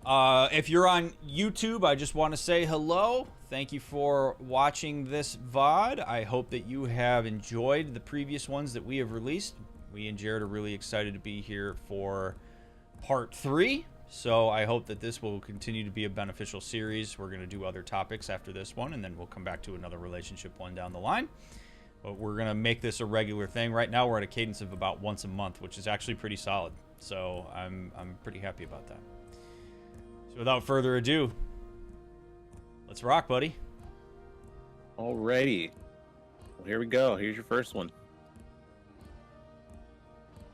If you're on YouTube, I just want to say hello. Thank you for watching this VOD. I hope that you have enjoyed the previous ones that we have released. We and Jared are really excited to be here for part 3. So I hope that this will continue to be a beneficial series. We're going to do other topics after this one, and then we'll come back to another relationship one down the line. But we're going to make this a regular thing. Right now we're at a cadence of about once a month, which is actually pretty solid. So I'm pretty happy about that. So without further ado, let's rock, buddy. Alrighty. Well, here we go. Here's your first one.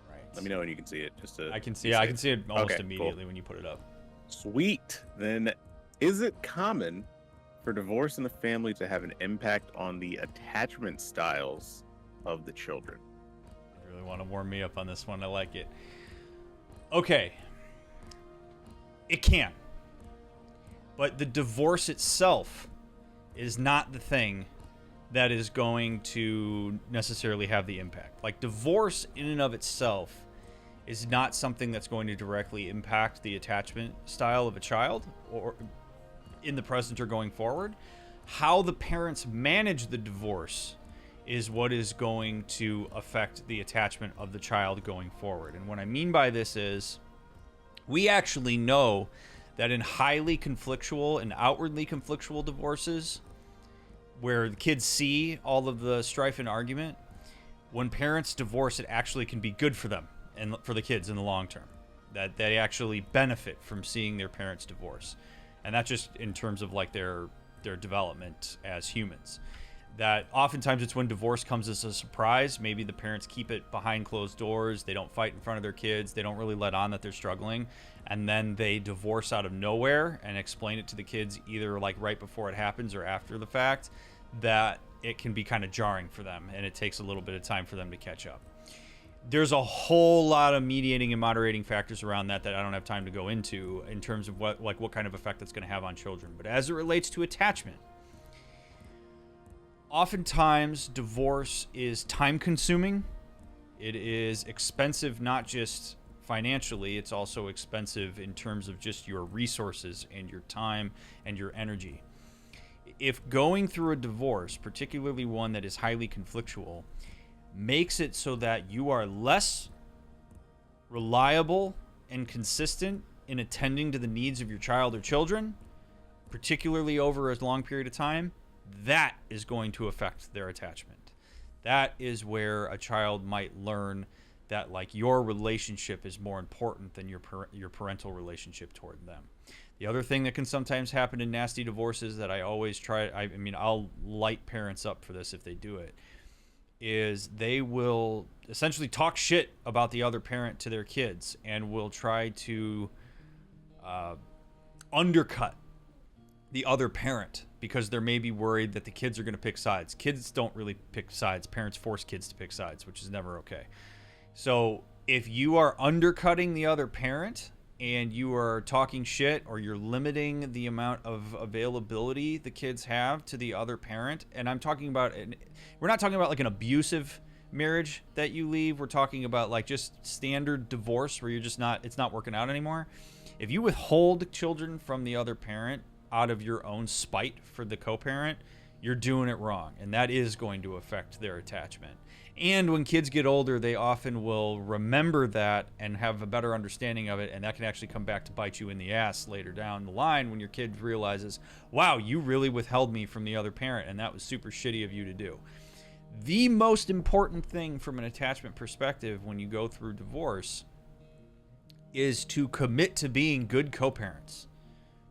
Right. Let me know when you can see it. Just to I can see it almost immediately cool. when you put it up. Sweet. Then, is it common for divorce in the family to have an impact on the attachment styles of the children? You really want to warm me up on this one. I like it. Okay. It can. But the divorce itself is not the thing that is going to necessarily have the impact. Like, divorce in and of itself is not something that's going to directly impact the attachment style of a child or in the present or going forward. How the parents manage the divorce is what is going to affect the attachment of the child going forward. And what I mean by this is, we actually know that in highly conflictual and outwardly conflictual divorces, where the kids see all of the strife and argument, when parents divorce, it actually can be good for them and for the kids in the long term. That they actually benefit from seeing their parents divorce. And that's just in terms of like their development as humans. That oftentimes it's when divorce comes as a surprise. Maybe the parents keep it behind closed doors. They don't fight in front of their kids. They don't really let on that they're struggling. And then they divorce out of nowhere and explain it to the kids either like right before it happens or after the fact. That it can be kind of jarring for them, and it takes a little bit of time for them to catch up. There's a whole lot of mediating and moderating factors around that I don't have time to go into in terms of what kind of effect that's going to have on children. But as it relates to attachment, oftentimes divorce is time consuming. It is expensive, not just financially, it's also expensive in terms of just your resources and your time and your energy. If going through a divorce, particularly one that is highly conflictual, makes it so that you are less reliable and consistent in attending to the needs of your child or children, particularly over a long period of time, that is going to affect their attachment. That is where a child might learn that like your relationship is more important than your parental relationship toward them. The other thing that can sometimes happen in nasty divorces that I always try, I mean, I'll light parents up for this if they do it, is they will essentially talk shit about the other parent to their kids and will try to undercut the other parent because they're maybe worried that the kids are going to pick sides. Kids don't really pick sides. Parents force kids to pick sides, which is never okay. So if you are undercutting the other parent and you are talking shit or you're limiting the amount of availability the kids have to the other parent, and I'm talking about, we're not talking about like an abusive marriage that you leave. We're talking about like just standard divorce where you're just it's not working out anymore. If you withhold children from the other parent out of your own spite for the co-parent, you're doing it wrong, and that is going to affect their attachment. And when kids get older, they often will remember that and have a better understanding of it, and that can actually come back to bite you in the ass later down the line when your kid realizes, wow, you really withheld me from the other parent, and that was super shitty of you to do. The most important thing from an attachment perspective when you go through divorce is to commit to being good co-parents,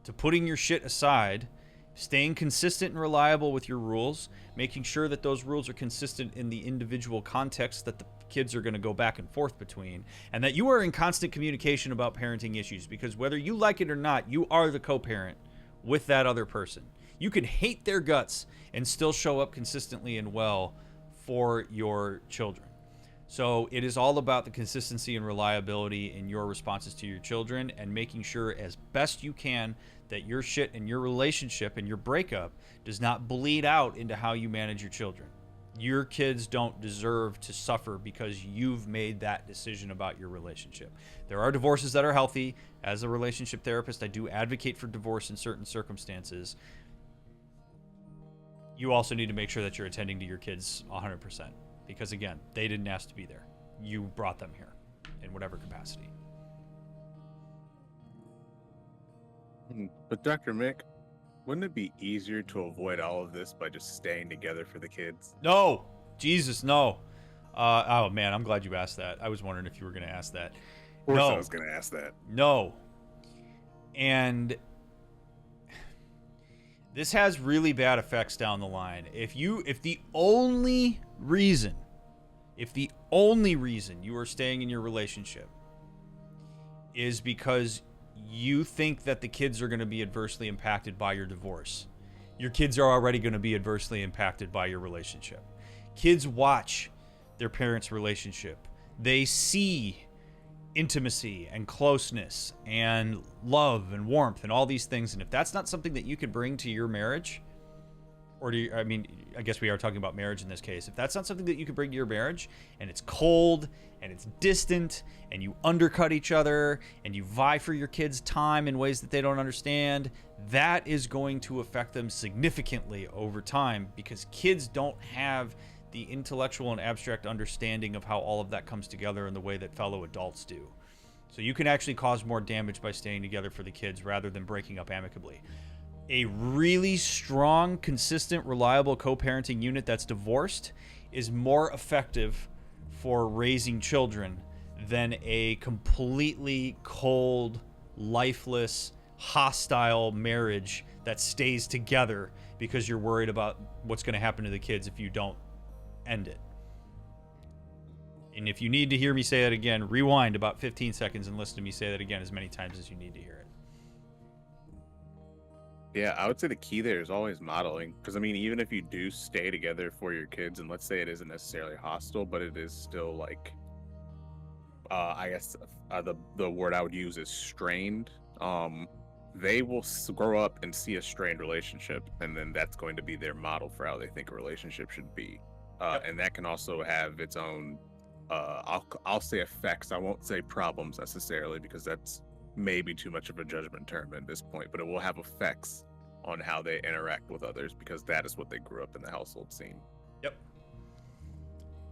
to putting your shit aside, staying consistent and reliable with your rules, making sure that those rules are consistent in the individual context that the kids are going to go back and forth between, and that you are in constant communication about parenting issues, because whether you like it or not, you are the co-parent with that other person. You can hate their guts and still show up consistently and well for your children. So it is all about the consistency and reliability in your responses to your children and making sure as best you can that your shit and your relationship and your breakup does not bleed out into how you manage your children. Your kids don't deserve to suffer because you've made that decision about your relationship. There are divorces that are healthy. As a relationship therapist, I do advocate for divorce in certain circumstances. You also need to make sure that you're attending to your kids 100%, because again, they didn't ask to be there. You brought them here in whatever capacity. But Dr. Mick, wouldn't it be easier to avoid all of this by just staying together for the kids? No, Jesus, no. Oh man, I'm glad you asked that. I was wondering if you were going to ask that. Of course, No, I was going to ask that. no. And this has really bad effects down the line. If the only reason you are staying in your relationship is because you think that the kids are going to be adversely impacted by your divorce, your kids are already going to be adversely impacted by your relationship. Kids watch their parents' relationship. They see intimacy and closeness and love and warmth and all these things. And if that's not something that you could bring to your marriage, I guess we are talking about marriage in this case. If that's not something that you could bring to your marriage, and it's cold and it's distant and you undercut each other and you vie for your kids' time in ways that they don't understand, that is going to affect them significantly over time, because kids don't have the intellectual and abstract understanding of how all of that comes together in the way that fellow adults do. So you can actually cause more damage by staying together for the kids rather than breaking up amicably. A really strong, consistent, reliable co-parenting unit that's divorced is more effective for raising children than a completely cold, lifeless, hostile marriage that stays together because you're worried about what's going to happen to the kids if you don't end it. And if you need to hear me say that again, rewind about 15 seconds and listen to me say that again as many times as you need to hear it. Yeah, I would say the key there is always modeling. Because, I mean, even if you do stay together for your kids, and let's say it isn't necessarily hostile, but it is still like, I guess the word I would use is strained. They will grow up and see a strained relationship, and then that's going to be their model for how they think a relationship should be. And that can also have its own, I'll say effects. I won't say problems necessarily, because that's maybe too much of a judgment term at this point, but it will have effects on how they interact with others, because that is what they grew up in the household scene. Yep.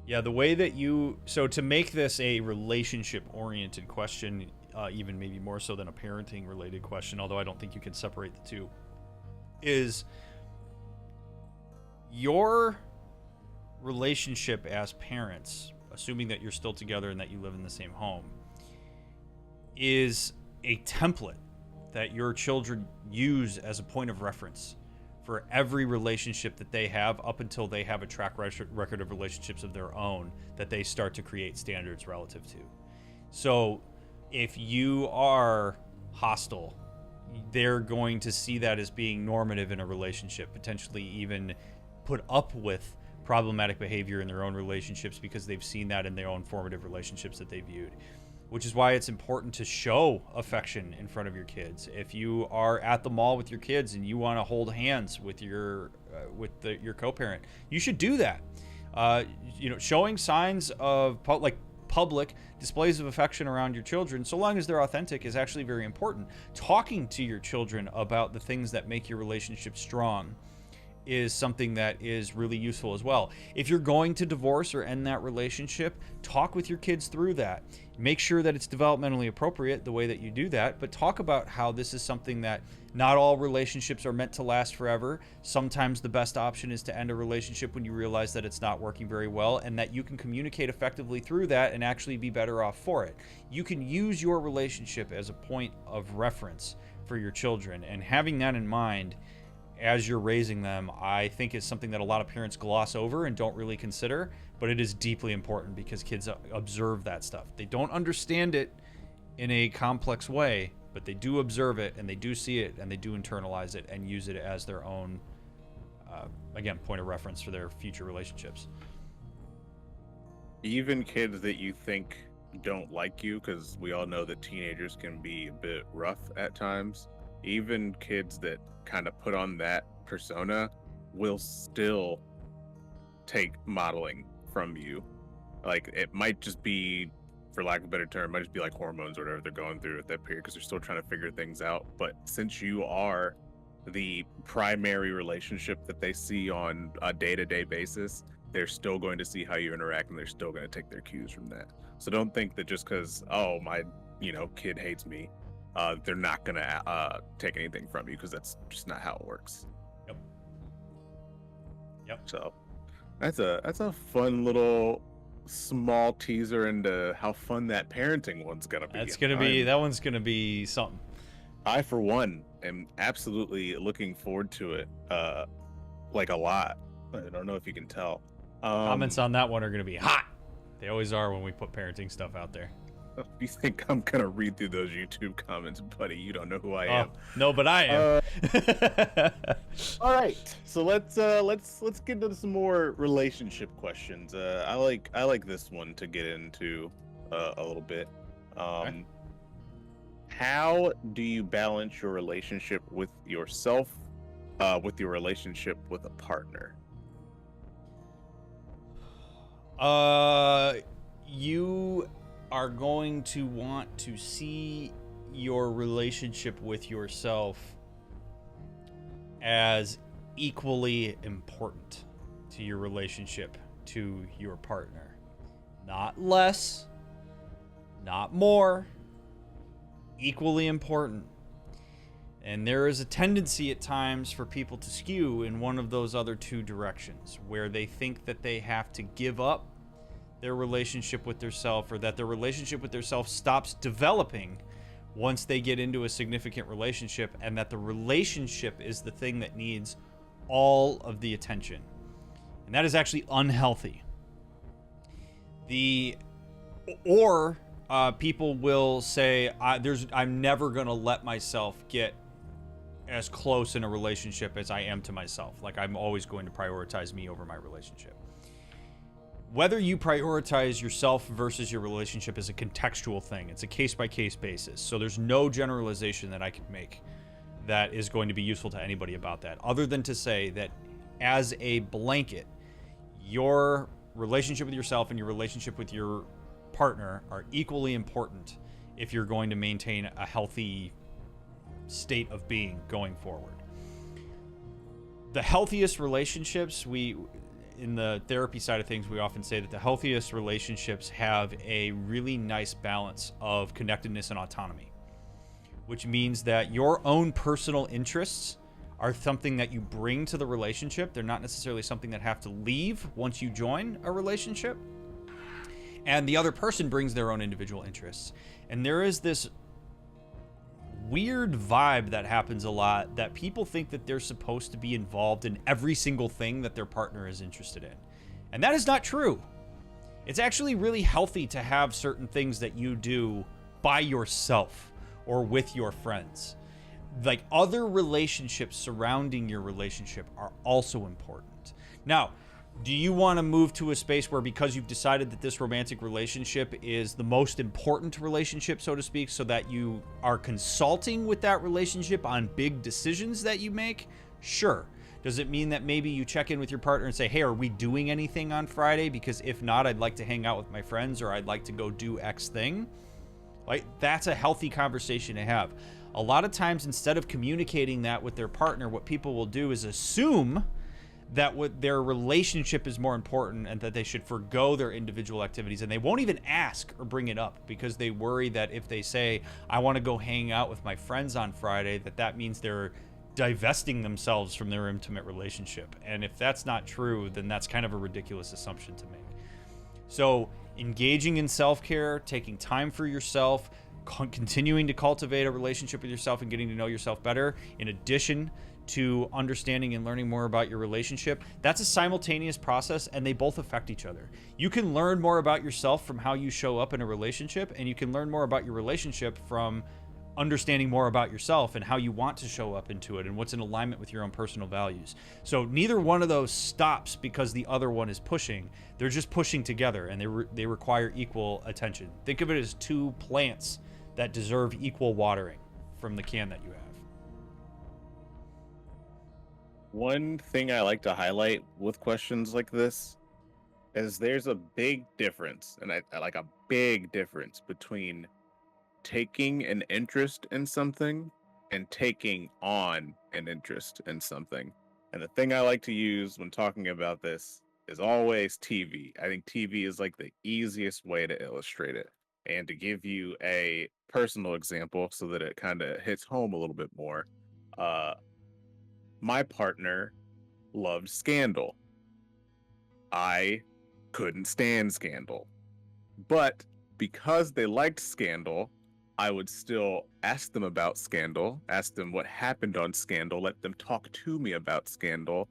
Yeah, the way that so to make this a relationship-oriented question, even maybe more so than a parenting-related question, although I don't think you can separate the two, is your relationship as parents, assuming that you're still together and that you live in the same home, is a template that your children use as a point of reference for every relationship that they have up until they have a track record of relationships of their own that they start to create standards relative to. So if you are hostile, they're going to see that as being normative in a relationship, potentially even put up with problematic behavior in their own relationships because they've seen that in their own formative relationships that they viewed. Which is why it's important to show affection in front of your kids. If you are at the mall with your kids and you want to hold hands with your co-parent, you should do that. Showing signs of public displays of affection around your children, so long as they're authentic, is actually very important. Talking to your children about the things that make your relationship strong is something that is really useful as well. If you're going to divorce or end that relationship, talk with your kids through that. Make sure that it's developmentally appropriate the way that you do that, but talk about how this is something that not all relationships are meant to last forever. Sometimes the best option is to end a relationship when you realize that it's not working very well, and that you can communicate effectively through that and actually be better off for it. You can use your relationship as a point of reference for your children, and having that in mind as you're raising them, I think is something that a lot of parents gloss over and don't really consider, but it is deeply important because kids observe that stuff. They don't understand it in a complex way, but they do observe it and they do see it and they do internalize it and use it as their own, again, point of reference for their future relationships. Even kids that you think don't like you, because we all know that teenagers can be a bit rough at times, even kids that kind of put on that persona will still take modeling from you. Like, it might just be, for lack of a better term, it might just be like hormones or whatever they're going through at that period because they're still trying to figure things out. But since you are the primary relationship that they see on a day-to-day basis, they're still going to see how you interact and they're still going to take their cues from that. So don't think that just because, oh, my, kid hates me, they're not going to take anything from you, because that's just not how it works. Yep. So that's a fun little small teaser into how fun that parenting one's going to be. That one's going to be something. I, for one, am absolutely looking forward to it, like a lot. I don't know if you can tell. Comments on that one are going to be hot. They always are when we put parenting stuff out there. If you think I'm going to read through those YouTube comments, buddy, you don't know who I am. No, but I am. All right, so let's get into some more relationship questions. I like this one to get into a little bit. Okay. How do you balance your relationship with yourself with your relationship with a partner? You are going to want to see your relationship with yourself as equally important to your relationship to your partner. Not less, not more, equally important. And there is a tendency at times for people to skew in one of those other two directions, where they think that they have to give up their relationship with theirself, or that their relationship with theirself stops developing once they get into a significant relationship, and that the relationship is the thing that needs all of the attention. And that is actually unhealthy. People will say, I'm never going to let myself get as close in a relationship as I am to myself. Like, I'm always going to prioritize me over my relationship. Whether you prioritize yourself versus your relationship is a contextual thing. It's a case-by-case basis. So there's no generalization that I could make that is going to be useful to anybody about that, other than to say that as a blanket, your relationship with yourself and your relationship with your partner are equally important if you're going to maintain a healthy state of being going forward. The healthiest relationships, in the therapy side of things, we often say that the healthiest relationships have a really nice balance of connectedness and autonomy, which means that your own personal interests are something that you bring to the relationship. They're not necessarily something that have to leave once you join a relationship. And the other person brings their own individual interests. And there is this weird vibe that happens a lot, that people think that they're supposed to be involved in every single thing that their partner is interested in. And that is not true. It's actually really healthy to have certain things that you do by yourself or with your friends. Like, other relationships surrounding your relationship are also important. Now, do you want to move to a space where, because you've decided that this romantic relationship is the most important relationship, so to speak, so that you are consulting with that relationship on big decisions that you make? Sure. Does it mean that maybe you check in with your partner and say, hey, are we doing anything on Friday? Because if not, I'd like to hang out with my friends, or I'd like to go do X thing. Like, that's a healthy conversation to have. A lot of times, instead of communicating that with their partner, what people will do is assume that what their relationship is more important, and that they should forgo their individual activities, and they won't even ask or bring it up, because they worry that if they say, I want to go hang out with my friends on Friday, that means they're divesting themselves from their intimate relationship. And if that's not true, then that's kind of a ridiculous assumption to make. So engaging in self-care, taking time for yourself, continuing to cultivate a relationship with yourself and getting to know yourself better, in addition to understanding and learning more about your relationship, that's a simultaneous process, and they both affect each other. You can learn more about yourself from how you show up in a relationship, and you can learn more about your relationship from understanding more about yourself and how you want to show up into it and what's in alignment with your own personal values. So neither one of those stops because the other one is pushing. They're just pushing together, and they require equal attention. Think of it as two plants that deserve equal watering from the can that you have. One thing I like to highlight with questions like this is there's a big difference, and I like a big difference between taking an interest in something and taking on an interest in something. And the thing I like to use when talking about this is always TV. I think TV is like the easiest way to illustrate it. And to give you a personal example so that it kind of hits home a little bit more, uh, my partner loved Scandal. I couldn't stand Scandal. But because they liked Scandal, I would still ask them about Scandal, ask them what happened on Scandal, let them talk to me about Scandal.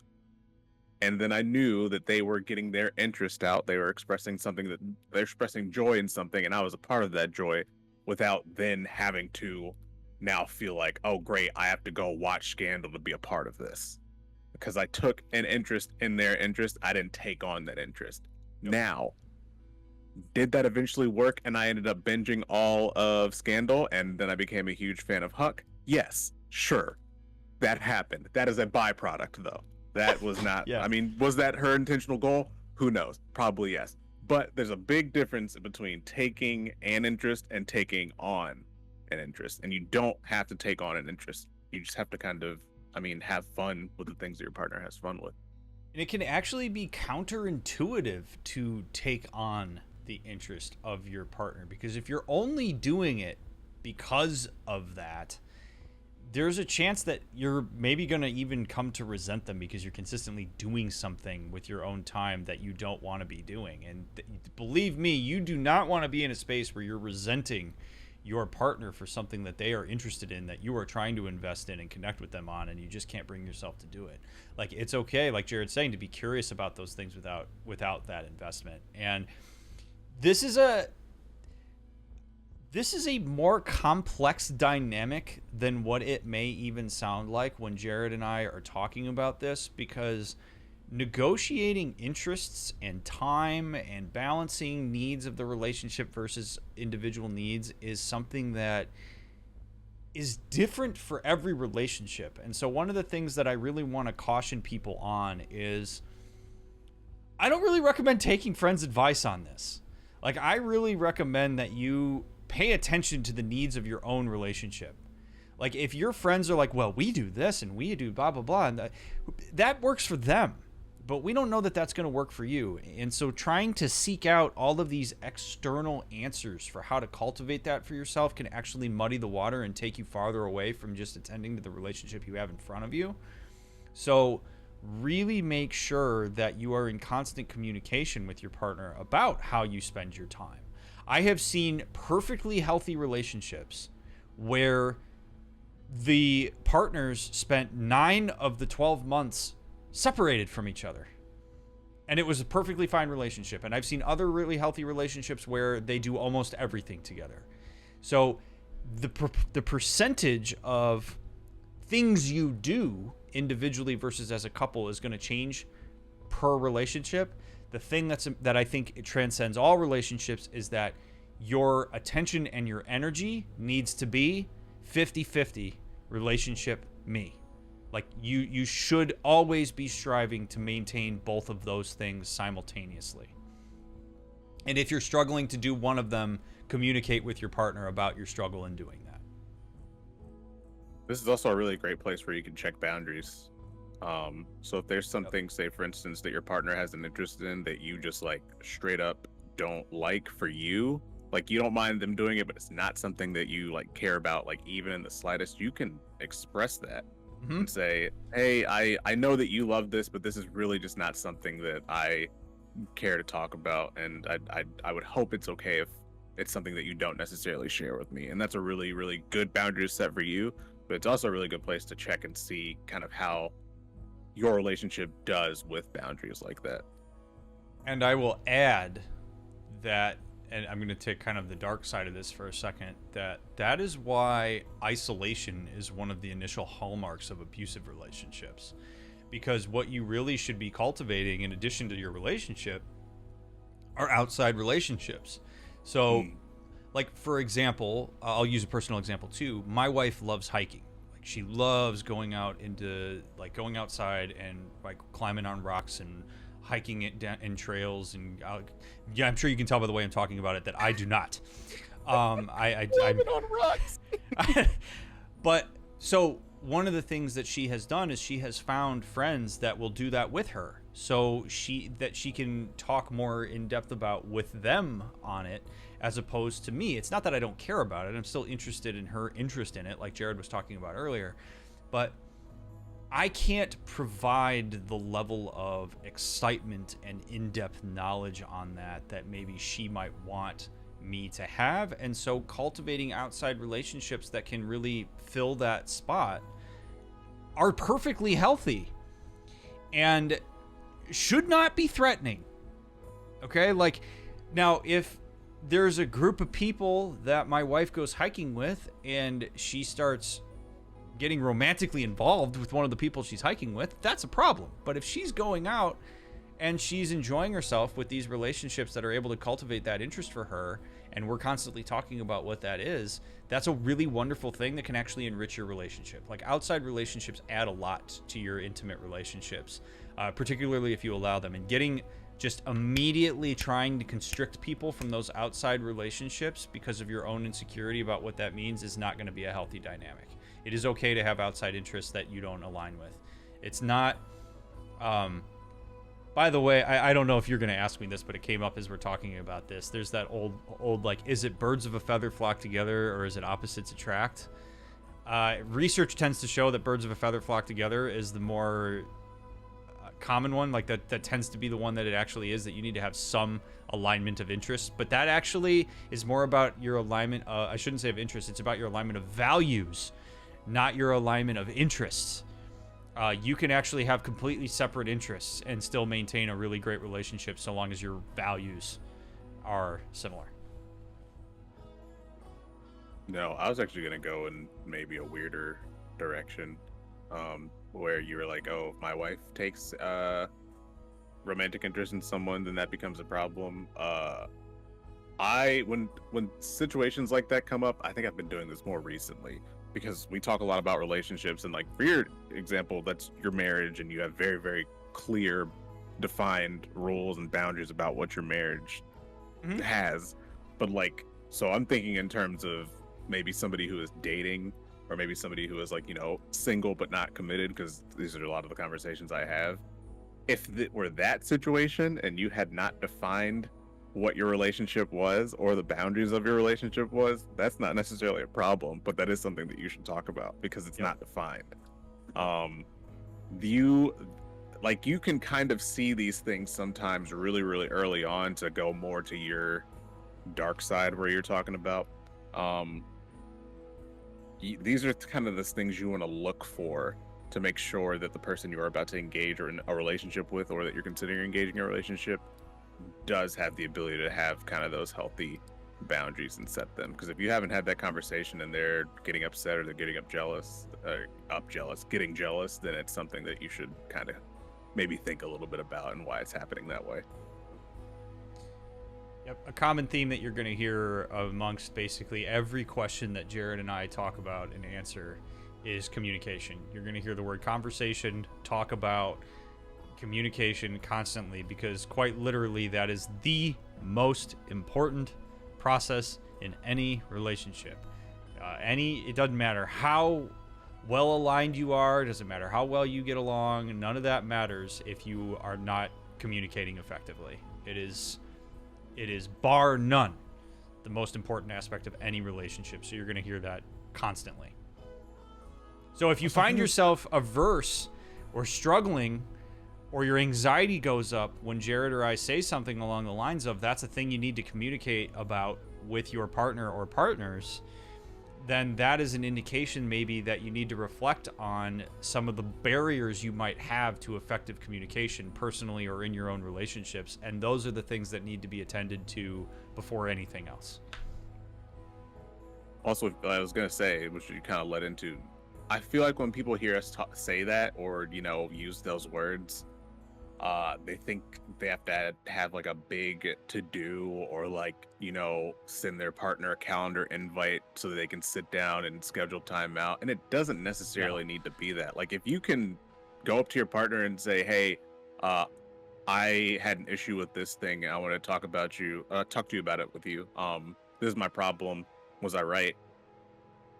And then I knew that they were getting their interest out. They were expressing something that they're expressing joy in something, and I was a part of that joy without then having to now feel like, oh, great, I have to go watch Scandal to be a part of this. Because I took an interest in their interest, I didn't take on that interest. Yep. Now, did that eventually work and I ended up binging all of Scandal and then I became a huge fan of Huck? Yes, sure. That happened. That is a byproduct, though. That was not, Yeah. I mean, was that her intentional goal? Who knows? Probably yes. But there's a big difference between taking an interest and taking on an interest. And you don't have to take on an interest. You just have to kind of, I mean, have fun with the things that your partner has fun with. And it can actually be counterintuitive to take on the interest of your partner, because if you're only doing it because of that, there's a chance that you're maybe going to even come to resent them because you're consistently doing something with your own time that you don't want to be doing. And believe me, you do not want to be in a space where you're resenting your partner for something that they are interested in, that you are trying to invest in and connect with them on, and you just can't bring yourself to do it. Like, it's okay, like Jared's saying, to be curious about those things without that investment. And this is a more complex dynamic than what it may even sound like when Jared and I are talking about this, because negotiating interests and time and balancing needs of the relationship versus individual needs is something that is different for every relationship. And so one of the things that I really want to caution people on is, I don't really recommend taking friends' advice on this. Like, I really recommend that you pay attention to the needs of your own relationship. Like, if your friends are like, well, we do this and we do blah, blah, blah, and that works for them, but we don't know that that's going to work for you. And so trying to seek out all of these external answers for how to cultivate that for yourself can actually muddy the water and take you farther away from just attending to the relationship you have in front of you. So really make sure that you are in constant communication with your partner about how you spend your time. I have seen perfectly healthy relationships where the partners spent 9 of the 12 months separated from each other, and it was a perfectly fine relationship. And I've seen other really healthy relationships where they do almost everything together. So the percentage of things you do individually versus as a couple is going to change per relationship. The thing that I think it transcends all relationships is that your attention and your energy needs to be 50-50 relationship me. Like, you should always be striving to maintain both of those things simultaneously. And if you're struggling to do one of them, communicate with your partner about your struggle in doing that. This is also a really great place where you can check boundaries. So if there's something, say for instance, that your partner has an interest in that you just like straight up don't like for you, like you don't mind them doing it, but it's not something that you like care about, like even in the slightest, you can express that and say, hey, I know that you love this, but this is really just not something that I care to talk about, and I would hope it's okay if it's something that you don't necessarily share with me. And that's a really, really good boundary to set for you, but it's also a really good place to check and see kind of how your relationship does with boundaries like that. And I will add that, and I'm going to take kind of the dark side of this for a second, that is why isolation is one of the initial hallmarks of abusive relationships. Because what you really should be cultivating in addition to your relationship are outside relationships. So, like, for example, I'll use a personal example too. My wife loves hiking. Like, she loves going out into, like, going outside and like climbing on rocks and hiking it down in trails, and yeah, I'm sure you can tell by the way I'm talking about it that I do not. I'm on rocks. But so one of the things that she has done is she has found friends that will do that with her, so she can talk more in depth about with them on it, as opposed to me. It's not that I don't care about it. I'm still interested in her interest in it, like Jared was talking about earlier, but I can't provide the level of excitement and in-depth knowledge on that maybe she might want me to have. And so cultivating outside relationships that can really fill that spot are perfectly healthy and should not be threatening. Okay? Like, now, if there's a group of people that my wife goes hiking with and she starts getting romantically involved with one of the people she's hiking with, that's a problem. But if she's going out and she's enjoying herself with these relationships that are able to cultivate that interest for her, and we're constantly talking about what that is, that's a really wonderful thing that can actually enrich your relationship. Like, outside relationships add a lot to your intimate relationships, particularly if you allow them. And getting just immediately trying to constrict people from those outside relationships because of your own insecurity about what that means is not going to be a healthy dynamic. It is okay to have outside interests that you don't align with. It's not, by the way, I don't know if you're going to ask me this, but it came up as we're talking about this. There's that old like, is it birds of a feather flock together, or is it opposites attract? Research tends to show that birds of a feather flock together is the more common one. Like, that tends to be the one that it actually is, that you need to have some alignment of interests. But that actually is more about your alignment. I shouldn't say of interests. It's about your alignment of values, not your alignment of interests. You can actually have completely separate interests and still maintain a really great relationship so long as your values are similar. No, I was actually going to go in maybe a weirder direction, where you were like, oh, if my wife takes romantic interest in someone, then that becomes a problem. When situations like that come up, I think I've been doing this more recently, because we talk a lot about relationships, and like, for your example, that's your marriage, and you have very, very clear defined rules and boundaries about what your marriage has. But like, so I'm thinking in terms of maybe somebody who is dating, or maybe somebody who is, like, you know, single but not committed, because these are a lot of the conversations I have. If it were that situation and you had not defined what your relationship was or the boundaries of your relationship was, that's not necessarily a problem, but that is something that you should talk about, because it's not defined. You can kind of see these things sometimes really, really early on, to go more to your dark side where you're talking about. These are kind of the things you want to look for to make sure that the person you're about to engage or in a relationship with, or that you're considering engaging in a relationship, does have the ability to have kind of those healthy boundaries and set them. Because if you haven't had that conversation and they're getting upset, or they're getting getting jealous, then it's something that you should kind of maybe think a little bit about, and why it's happening that way. Yep. A common theme that you're going to hear amongst basically every question that Jared and I talk about and answer is communication. You're going to hear the word conversation, talk about communication constantly, because quite literally that is the most important process in any relationship. It doesn't matter how well aligned you are, it doesn't matter how well you get along, none of that matters if you are not communicating effectively. It is bar none the most important aspect of any relationship. So you're going to hear that constantly. So if you find yourself averse or struggling, or your anxiety goes up when Jared or I say something along the lines of, that's a thing you need to communicate about with your partner or partners, then that is an indication maybe that you need to reflect on some of the barriers you might have to effective communication personally or in your own relationships. And those are the things that need to be attended to before anything else. Also, I was going to say, which you kind of led into, I feel like when people hear us say that, or, you know, use those words, they think they have to have like a big to-do, or like, you know, send their partner a calendar invite so that they can sit down and schedule time out. And it doesn't necessarily need to be that. Like, if you can go up to your partner and say, hey, I had an issue with this thing, and I want to talk to you about it with you. This is my problem. Was I right?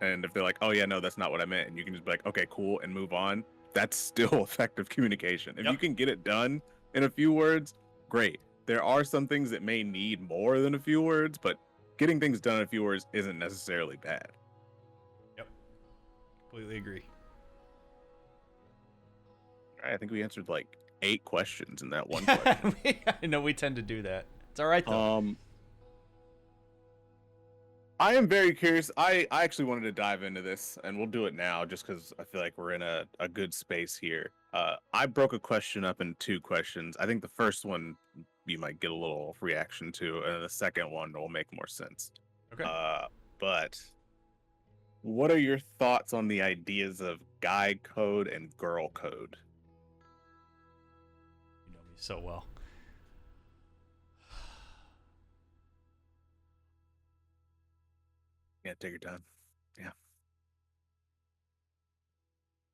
And if they're like, oh yeah, no, that's not what I meant, and you can just be like, okay, cool, and move on. That's still effective communication. If you can get it done in a few words, great. There are some things that may need more than a few words, but getting things done in a few words isn't necessarily bad. Yep. Completely agree. All right, I think we answered like 8 questions in that one question. I know we tend to do that. It's all right though. I am very curious. I actually wanted to dive into this, and we'll do it now just because I feel like we're in a good space here. I broke a question up in 2 questions. I think the first one you might get a little reaction to, and the second one will make more sense. Okay. But what are your thoughts on the ideas of guy code and girl code? You know me so well. Yeah, take your time. Yeah.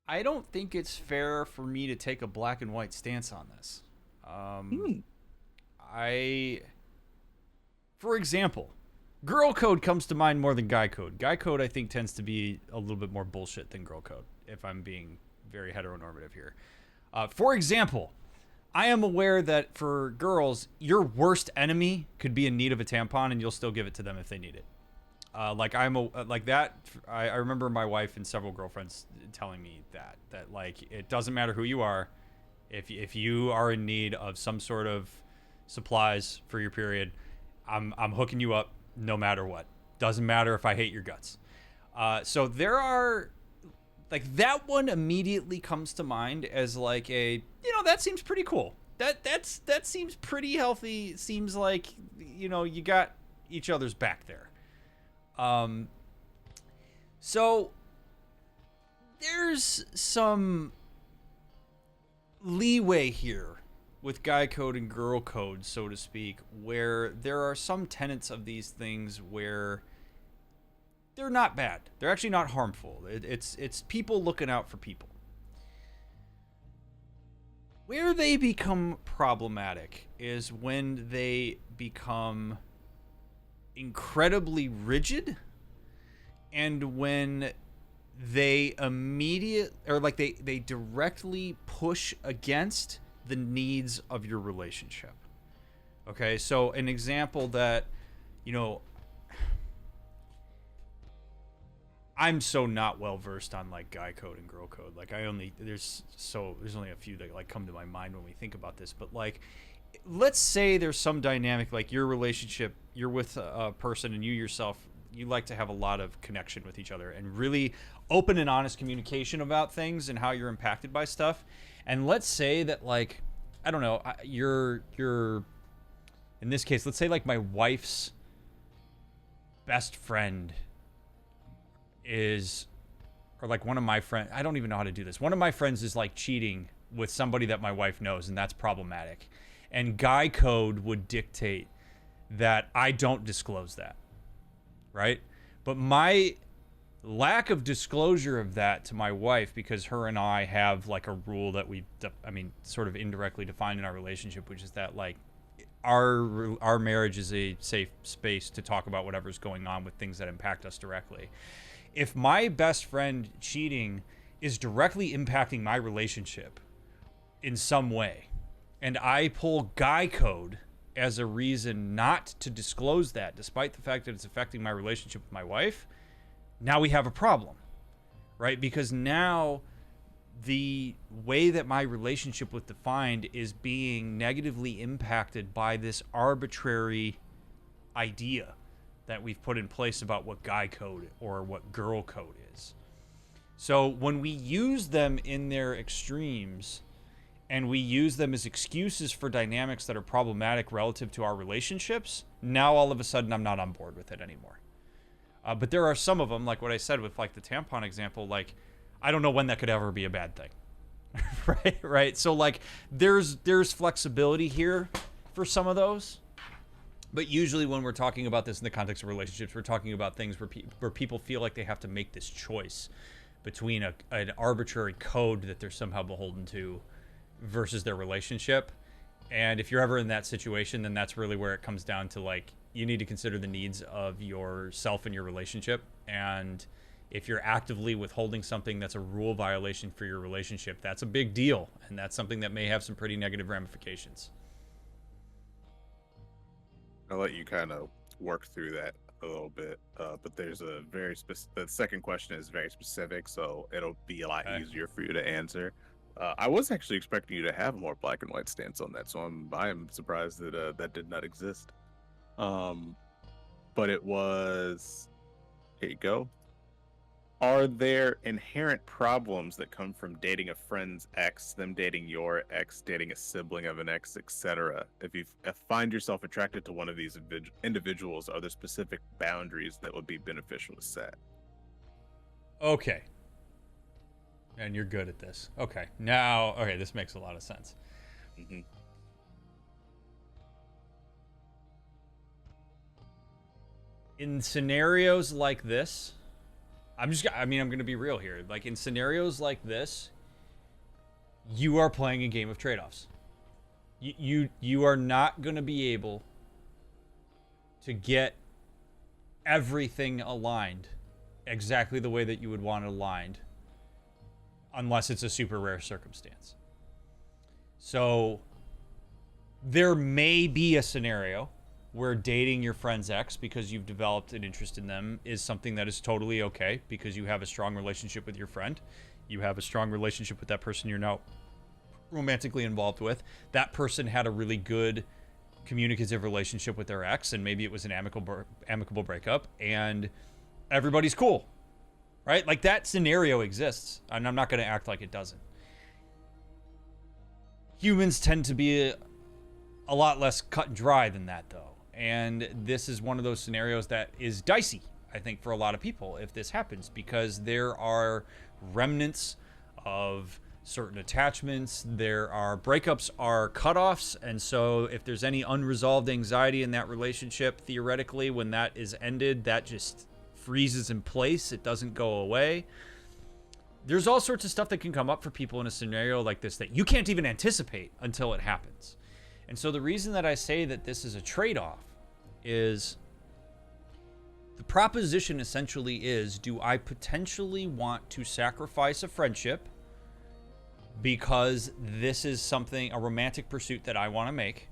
I don't think it's fair for me to take a black and white stance on this. For example, girl code comes to mind more than guy code. Guy code, I think, tends to be a little bit more bullshit than girl code, if I'm being very heteronormative here. For example, I am aware that for girls, your worst enemy could be in need of a tampon, and you'll still give it to them if they need it. I remember my wife and several girlfriends telling me that like it doesn't matter who you are, if you are in need of some sort of supplies for your period, I'm hooking you up no matter what. Doesn't matter if I hate your guts. So there are like that one immediately comes to mind as like that seems pretty cool. That seems pretty healthy. Seems like you got each other's back there. So there's some leeway here with guy code and girl code, so to speak, where there are some tenets of these things where they're not bad. They're actually not harmful. It's people looking out for people. Where they become problematic is when they become incredibly rigid, and when they they directly push against the needs of your relationship. Okay, so an example that I'm so not well versed on like guy code and girl code. Like there's only a few that like come to my mind when we think about this, but like let's say there's some dynamic, like your relationship, you're with a person and you yourself, you like to have a lot of connection with each other and really open and honest communication about things and how you're impacted by stuff. And let's say that like, I don't know, you're in this case, let's say like my wife's best friend or like one of my friends, I don't even know how to do this. One of my friends is like cheating with somebody that my wife knows, and that's problematic. And guy code would dictate that I don't disclose that, right? But my lack of disclosure of that to my wife, because her and I have like a rule that sort of indirectly defined in our relationship, which is that like our marriage is a safe space to talk about whatever's going on with things that impact us directly. If my best friend cheating is directly impacting my relationship in some way, and I pull guy code as a reason not to disclose that, despite the fact that it's affecting my relationship with my wife, now we have a problem, right? Because now the way that my relationship was defined is being negatively impacted by this arbitrary idea that we've put in place about what guy code or what girl code is. So when we use them in their extremes and we use them as excuses for dynamics that are problematic relative to our relationships, now all of a sudden I'm not on board with it anymore. But there are some of them, like what I said with like the tampon example, like I don't know when that could ever be a bad thing. right? So like there's flexibility here for some of those. But usually when we're talking about this in the context of relationships, we're talking about things where people feel like they have to make this choice between an arbitrary code that they're somehow beholden to versus their relationship. And if you're ever in that situation, then that's really where it comes down to, like, you need to consider the needs of yourself and your relationship. And if you're actively withholding something that's a rule violation for your relationship, that's a big deal. And that's something that may have some pretty negative ramifications. I'll let you kind of work through that a little bit. But there's a very the second question is very specific, so it'll be a lot easier for you to answer. I was actually expecting you to have a more black and white stance on that, so I'm surprised that that did not exist. But it was, here you go. Are there inherent problems that come from dating a friend's ex, them dating your ex, dating a sibling of an ex, etc.? If you find yourself attracted to one of these individuals, are there specific boundaries that would be beneficial to set? Okay. And you're good at this. Okay. Now, okay, this makes a lot of sense. Mm-hmm. In scenarios like this, I'm going to be real here. Like, in scenarios like this, you are playing a game of trade-offs. You are not going to be able to get everything aligned exactly the way that you would want it aligned, unless it's a super rare circumstance. So there may be a scenario where dating your friend's ex because you've developed an interest in them is something that is totally okay, because you have a strong relationship with your friend. You have a strong relationship with that person you're now romantically involved with. That person had a really good communicative relationship with their ex, and maybe it was an amicable breakup, and everybody's cool, right? Like, that scenario exists, and I'm not going to act like it doesn't. Humans tend to be a lot less cut and dry than that, though. And this is one of those scenarios that is dicey, I think, for a lot of people if this happens, because there are remnants of certain attachments. There are breakups are cutoffs. And so if there's any unresolved anxiety in that relationship, theoretically, when that is ended, that just freezes in place. It doesn't go away. There's all sorts of stuff that can come up for people in a scenario like this that you can't even anticipate until it happens. And so the reason that I say that this is a trade-off is the proposition essentially is, do I potentially want to sacrifice a friendship because this is something, a romantic pursuit that I want to make,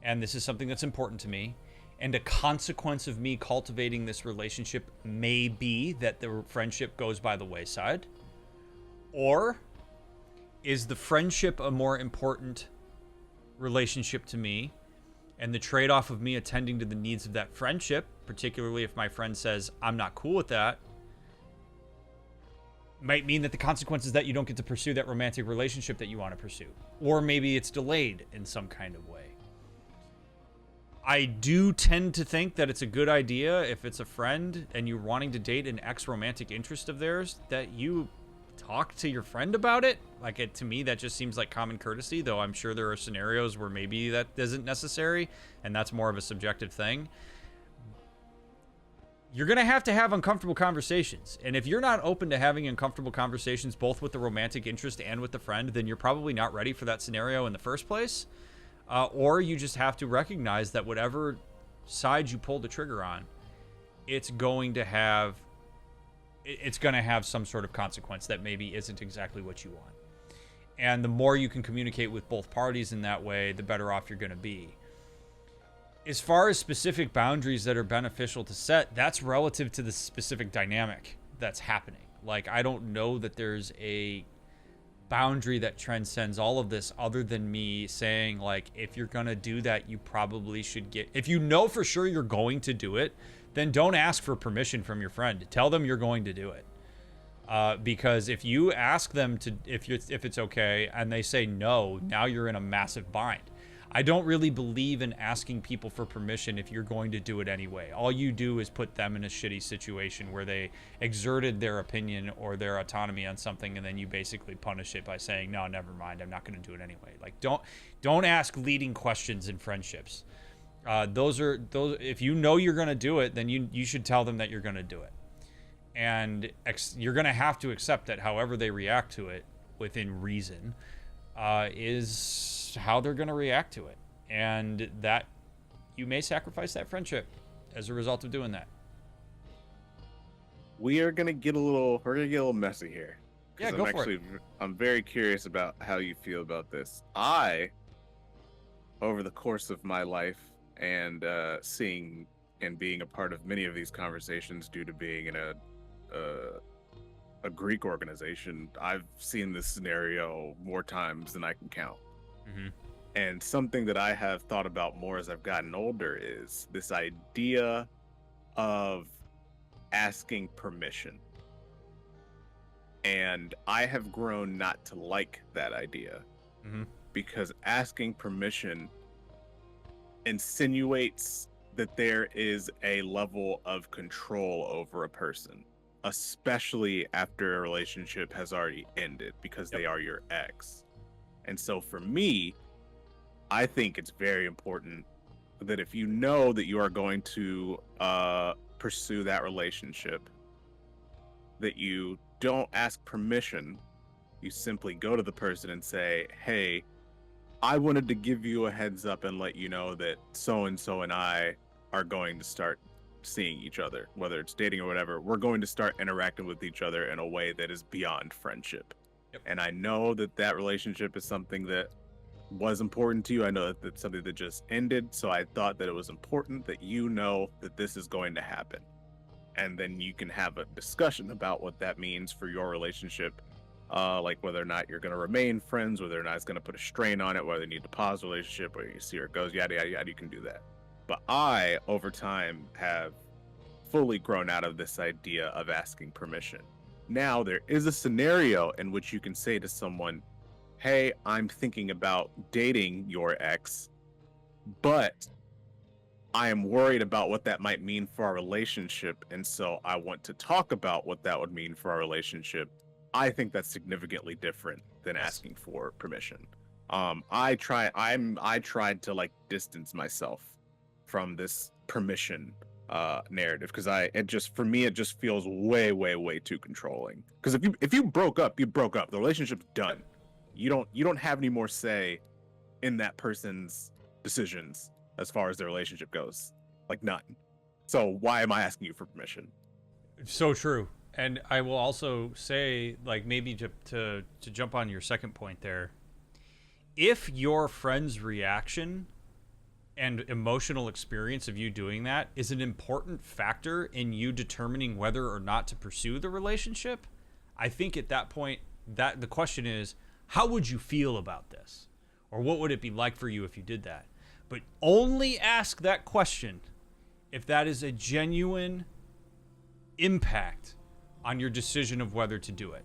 and this is something that's important to me, and a consequence of me cultivating this relationship may be that the friendship goes by the wayside? Or is the friendship a more important relationship to me, and the trade-off of me attending to the needs of that friendship, particularly if my friend says I'm not cool with that, might mean that the consequence is that you don't get to pursue that romantic relationship that you want to pursue, or maybe it's delayed in some kind of way. I do tend to think that it's a good idea, if it's a friend and you're wanting to date an ex-romantic interest of theirs, that you talk to your friend about it. Like, to me, that just seems like common courtesy, though I'm sure there are scenarios where maybe that isn't necessary, and that's more of a subjective thing. You're going to have uncomfortable conversations, and if you're not open to having uncomfortable conversations both with the romantic interest and with the friend, then you're probably not ready for that scenario in the first place. Or you just have to recognize that whatever side you pull the trigger on, it's going to have some sort of consequence that maybe isn't exactly what you want. And the more you can communicate with both parties in that way, the better off you're going to be. As far as specific boundaries that are beneficial to set, that's relative to the specific dynamic that's happening. Like, I don't know that there's a boundary that transcends all of this other than me saying, like, if you're going to do that, you probably should if you know for sure you're going to do it, then don't ask for permission from your friend. Tell them you're going to do it. Because if you ask them to, if it's okay, and they say no, now you're in a massive bind. I don't really believe in asking people for permission if you're going to do it anyway. All you do is put them in a shitty situation where they exerted their opinion or their autonomy on something, and then you basically punish it by saying, no, never mind, I'm not going to do it anyway. Like, don't ask leading questions in friendships. Those if you know you're going to do it, then you should tell them that you're going to do it. And you're going to have to accept that however they react to it within reason is just how they're going to react to it. And that you may sacrifice that friendship as a result of doing that. We're gonna get a little messy here. Yeah, go for it. I'm very curious about how you feel about this. Over the course of my life and seeing and being a part of many of these conversations due to being in a Greek organization, I've seen this scenario more times than I can count. Mm-hmm. And something that I have thought about more as I've gotten older is this idea of asking permission. And I have grown not to like that idea, because asking permission insinuates that there is a level of control over a person, especially after a relationship has already ended, because they are your ex. And so for me, I think it's very important that if you know that you are going to pursue that relationship, that you don't ask permission. You simply go to the person and say, hey, I wanted to give you a heads up and let you know that so-and-so and I are going to start seeing each other, whether it's dating or whatever. We're going to start interacting with each other in a way that is beyond friendship. Yep. And I know that that relationship is something that was important to you. I know that it's something that just ended. So I thought that it was important that you know that this is going to happen. And then you can have a discussion about what that means for your relationship. Like whether or not you're going to remain friends, whether or not it's going to put a strain on it, whether you need to pause the relationship, whether you see where it goes, yada, yada, yada, you can do that. But I, over time, have fully grown out of this idea of asking permission. Now, there is a scenario in which you can say to someone, hey, I'm thinking about dating your ex, but I am worried about what that might mean for our relationship, and so I want to talk about what that would mean for our relationship. I think that's significantly different than asking for permission. I tried to like distance myself from this permission narrative, because for me it just feels way, way, way too controlling. Because if you broke up, you broke up. The relationship's done. You don't have any more say in that person's decisions as far as the relationship goes. Like none. So why am I asking you for permission? So true. And I will also say, like, maybe to jump on your second point there, if your friend's reaction and emotional experience of you doing that is an important factor in you determining whether or not to pursue the relationship, I think at that point, that the question is, how would you feel about this? Or what would it be like for you if you did that? But only ask that question if that is a genuine impact on your decision of whether to do it.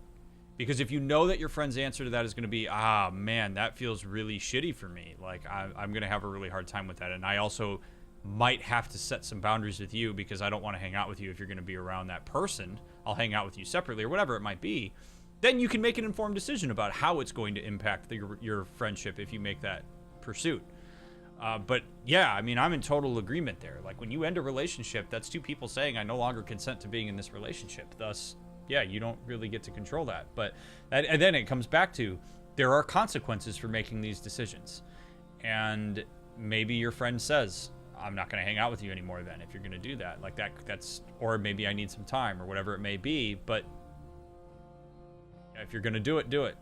Because if you know that your friend's answer to that is going to be, man, that feels really shitty for me, like I'm going to have a really hard time with that, and I also might have to set some boundaries with you because I don't want to hang out with you if you're going to be around that person. I'll hang out with you separately or whatever it might be. Then you can make an informed decision about how it's going to impact your friendship if you make that pursuit. But yeah, I mean, I'm in total agreement there. Like when you end a relationship, that's two people saying, I no longer consent to being in this relationship. Thus, yeah, you don't really get to control that. But and then it comes back to, there are consequences for making these decisions. And maybe your friend says, I'm not going to hang out with you anymore then if you're going to do that. Like that's, or maybe I need some time or whatever it may be. But if you're going to do it, do it.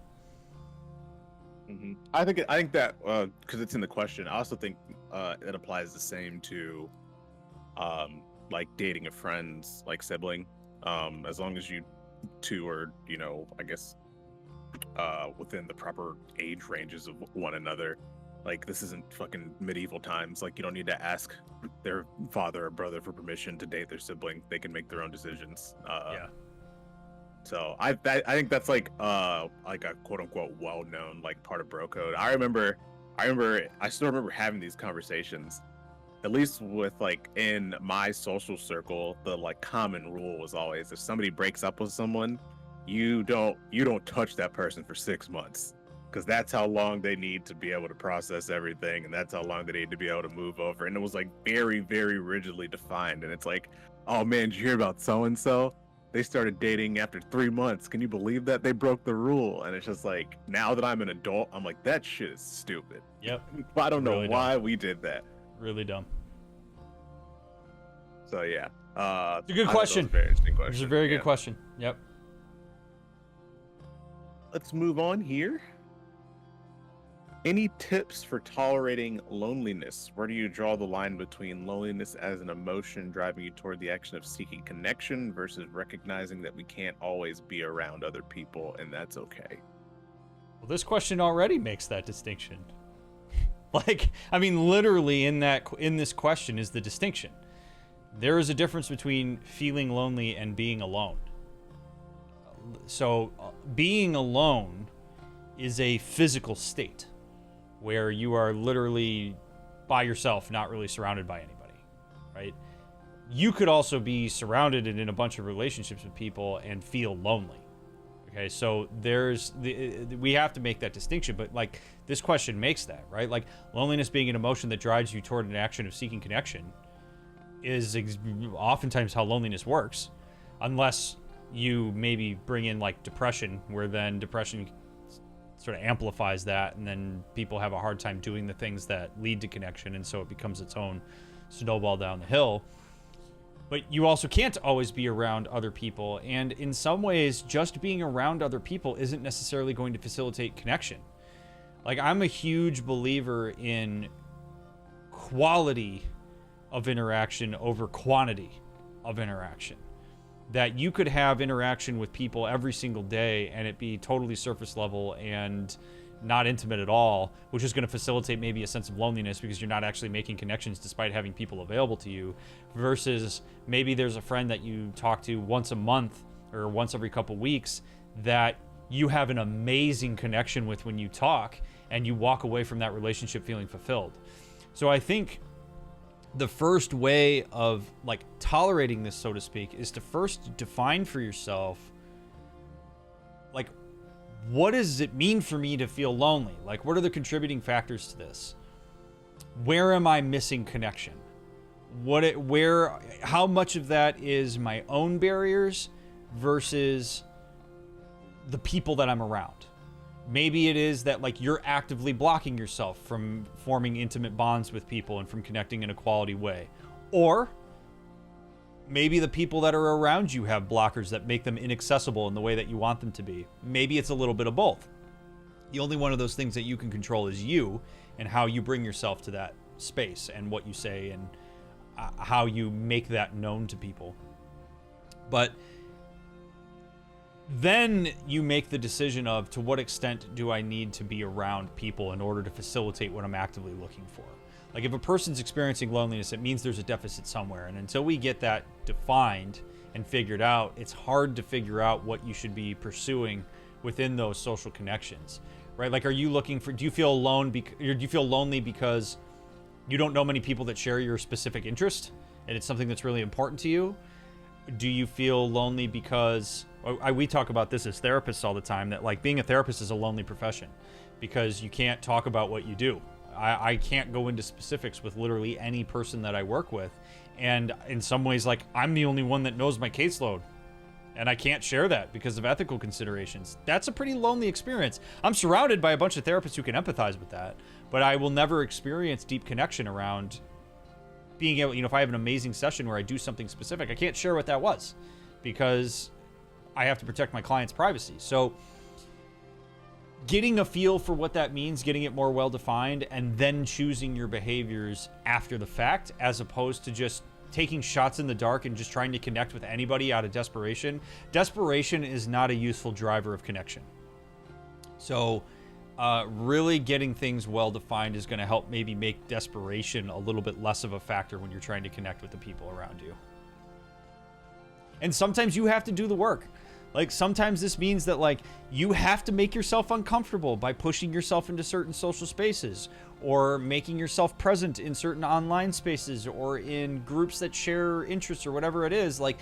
Mm-hmm. I think that because it's in the question, I also think it applies the same to like dating a friend's like sibling. As long as you two are, I guess within the proper age ranges of one another. Like this isn't fucking medieval times. Like you don't need to ask their father or brother for permission to date their sibling. They can make their own decisions. Yeah. So I think that's like a quote unquote well known like part of bro code. I still remember having these conversations, at least with like in my social circle. The like common rule was always, if somebody breaks up with someone, you don't touch that person for 6 months, because that's how long they need to be able to process everything, and that's how long they need to be able to move over. And it was like very, very rigidly defined. And it's like, oh man, did you hear about so and so? they started dating after 3 months. Can you believe that? They broke the rule. And it's just like, now that I'm an adult, I'm like, that shit is stupid. Yep. I don't know Really why dumb. we did that. Really dumb. So yeah. It's a good question. That was a very interesting question. It's a very good question. Yep. Let's move on here. Any tips for tolerating loneliness? Where do you draw the line between loneliness as an emotion driving you toward the action of seeking connection versus recognizing that we can't always be around other people and that's okay? Well, this question already makes that distinction. Like, I mean, literally in this question is the distinction. There is a difference between feeling lonely and being alone. So, being alone is a physical state where you are literally by yourself, not really surrounded by anybody, right? You could also be surrounded and in a bunch of relationships with people and feel lonely. Okay, so we have to make that distinction, but like this question makes that, right? Like loneliness being an emotion that drives you toward an action of seeking connection is oftentimes how loneliness works, unless you maybe bring in like depression, where then depression sort of amplifies that, and then people have a hard time doing the things that lead to connection, and so it becomes its own snowball down the hill. But you also can't always be around other people, and in some ways, just being around other people isn't necessarily going to facilitate connection. Like, I'm a huge believer in quality of interaction over quantity of interaction. That you could have interaction with people every single day and it be totally surface level and not intimate at all, which is going to facilitate maybe a sense of loneliness because you're not actually making connections despite having people available to you, versus maybe there's a friend that you talk to once a month or once every couple weeks that you have an amazing connection with when you talk, and you walk away from that relationship feeling fulfilled. So I think the first way of like tolerating this, so to speak, is to first define for yourself, like, what does it mean for me to feel lonely? Like, what are the contributing factors to this? Where am I missing connection? How much of that is my own barriers versus the people that I'm around? Maybe it is that like you're actively blocking yourself from forming intimate bonds with people and from connecting in a quality way. Or maybe the people that are around you have blockers that make them inaccessible in the way that you want them to be. Maybe it's a little bit of both. The only one of those things that you can control is you and how you bring yourself to that space and what you say and how you make that known to people. But then you make the decision of, to what extent do I need to be around people in order to facilitate what I'm actively looking for? Like, if a person's experiencing loneliness, it means there's a deficit somewhere. And until we get that defined and figured out, it's hard to figure out what you should be pursuing within those social connections, right? Like, do you feel alone or do you feel lonely because you don't know many people that share your specific interest and it's something that's really important to you? Do you feel lonely because we talk about this as therapists all the time, that like being a therapist is a lonely profession because you can't talk about what you do. I can't go into specifics with literally any person that I work with. And in some ways, like, I'm the only one that knows my caseload, and I can't share that because of ethical considerations. That's a pretty lonely experience. I'm surrounded by a bunch of therapists who can empathize with that, but I will never experience deep connection around being able, if I have an amazing session where I do something specific, I can't share what that was because I have to protect my client's privacy. So getting a feel for what that means, getting it more well-defined, and then choosing your behaviors after the fact, as opposed to just taking shots in the dark and just trying to connect with anybody out of desperation. Desperation is not a useful driver of connection. So really getting things well-defined is going to help maybe make desperation a little bit less of a factor when you're trying to connect with the people around you. And sometimes you have to do the work. Like, sometimes this means that, like, you have to make yourself uncomfortable by pushing yourself into certain social spaces, or making yourself present in certain online spaces, or in groups that share interests, or whatever it is. Like,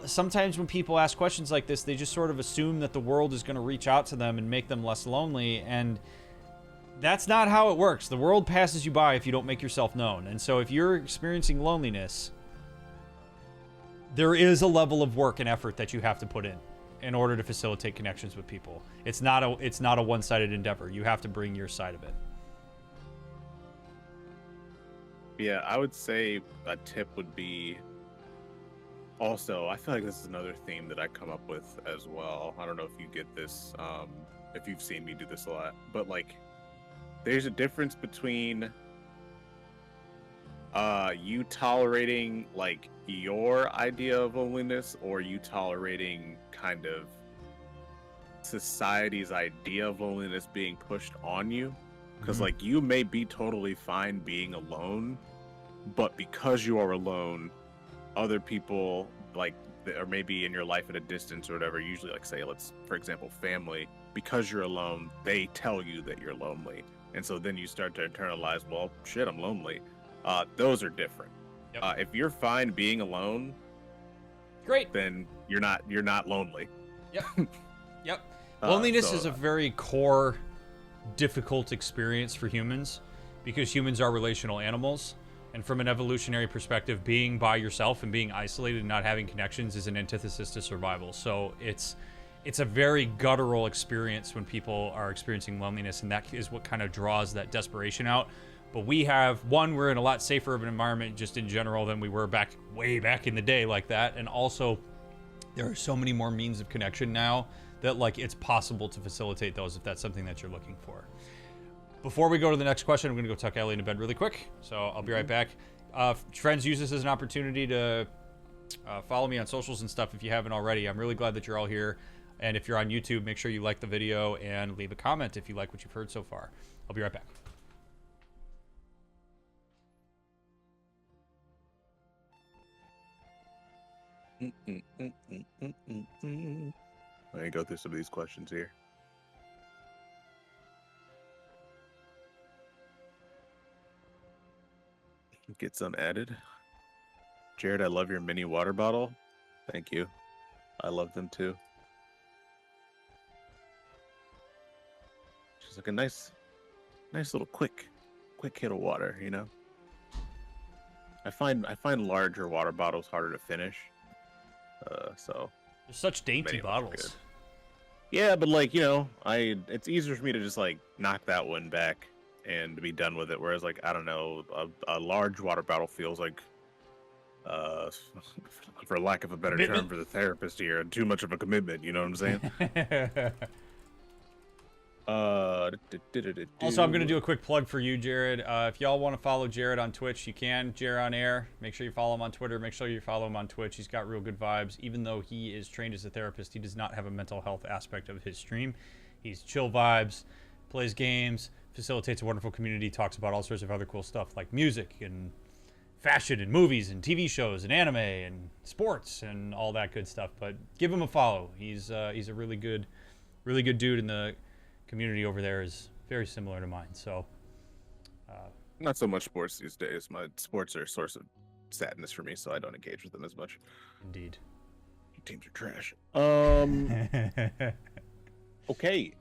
sometimes when people ask questions like this, they just sort of assume that the world is going to reach out to them and make them less lonely, and that's not how it works. The world passes you by if you don't make yourself known. And so if you're experiencing loneliness, there is a level of work and effort that you have to put in order to facilitate connections with people. It's not a one-sided endeavor. You have to bring your side of it. Yeah, I would say a tip would be also, I feel like this is another theme that I come up with as well. I don't know if you get this, if you've seen me do this a lot, but like there's a difference between you tolerating like your idea of loneliness or you tolerating kind of society's idea of loneliness being pushed on you. Because like you may be totally fine being alone, but because you are alone, other people like or maybe in your life at a distance or whatever, usually like say let's for example family, because you're alone, they tell you that you're lonely. And so then you start to internalize, well, shit, I'm lonely. Those are different. Yep. If you're fine being alone, great, then you're not lonely. Yep. Yep. Loneliness is a very core, difficult experience for humans because humans are relational animals. And from an evolutionary perspective, being by yourself and being isolated and not having connections is an antithesis to survival. So it's a very guttural experience when people are experiencing loneliness, and that is what kind of draws that desperation out. But we're in a lot safer of an environment just in general than we were way back in the day like that. And also, there are so many more means of connection now that like it's possible to facilitate those if that's something that you're looking for. Before we go to the next question, I'm going to go tuck Ellie into bed really quick. So I'll be right back. Friends, use this as an opportunity to follow me on socials and stuff if you haven't already. I'm really glad that you're all here. And if you're on YouTube, make sure you like the video and leave a comment if you like what you've heard so far. I'll be right back. Let me go through some of these questions here. Get some added. Jared, I love your mini water bottle. Thank you. I love them too. Just like a nice little quick hit of water, you know. I find larger water bottles harder to finish. So they're such dainty bottles. Yeah, but like, you know, it's easier for me to just like knock that one back and to be done with it. Whereas like, I don't know, a large water bottle feels like, for lack of a better term for the therapist here, too much of a commitment. You know what I'm saying? Also, I'm going to do a quick plug for you, Jared. If y'all want to follow Jared on Twitch, you can. JareOnAir. Make sure you follow him on Twitter. Make sure you follow him on Twitch. He's got real good vibes. Even though he is trained as a therapist, he does not have a mental health aspect of his stream. He's chill vibes, plays games, facilitates a wonderful community, talks about all sorts of other cool stuff like music and fashion and movies and TV shows and anime and sports and all that good stuff. But give him a follow. He's a really good dude, and the community over there is very similar to mine. So not so much sports these days. My sports are a source of sadness for me, so I don't engage with them as much. Indeed. Teams are trash. Okay.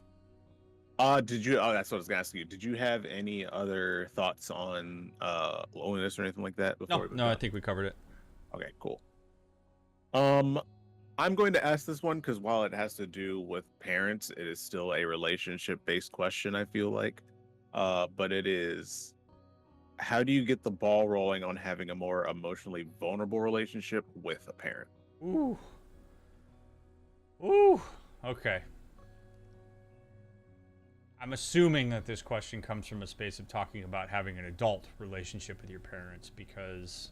That's what I was gonna ask you. Did you have any other thoughts on loneliness or anything like that before? No, I think we covered it. Okay, cool. I'm going to ask this one because while it has to do with parents, it is still a relationship-based question, I feel like. But it is, how do you get the ball rolling on having a more emotionally vulnerable relationship with a parent? Ooh. Okay. I'm assuming that this question comes from a space of talking about having an adult relationship with your parents because,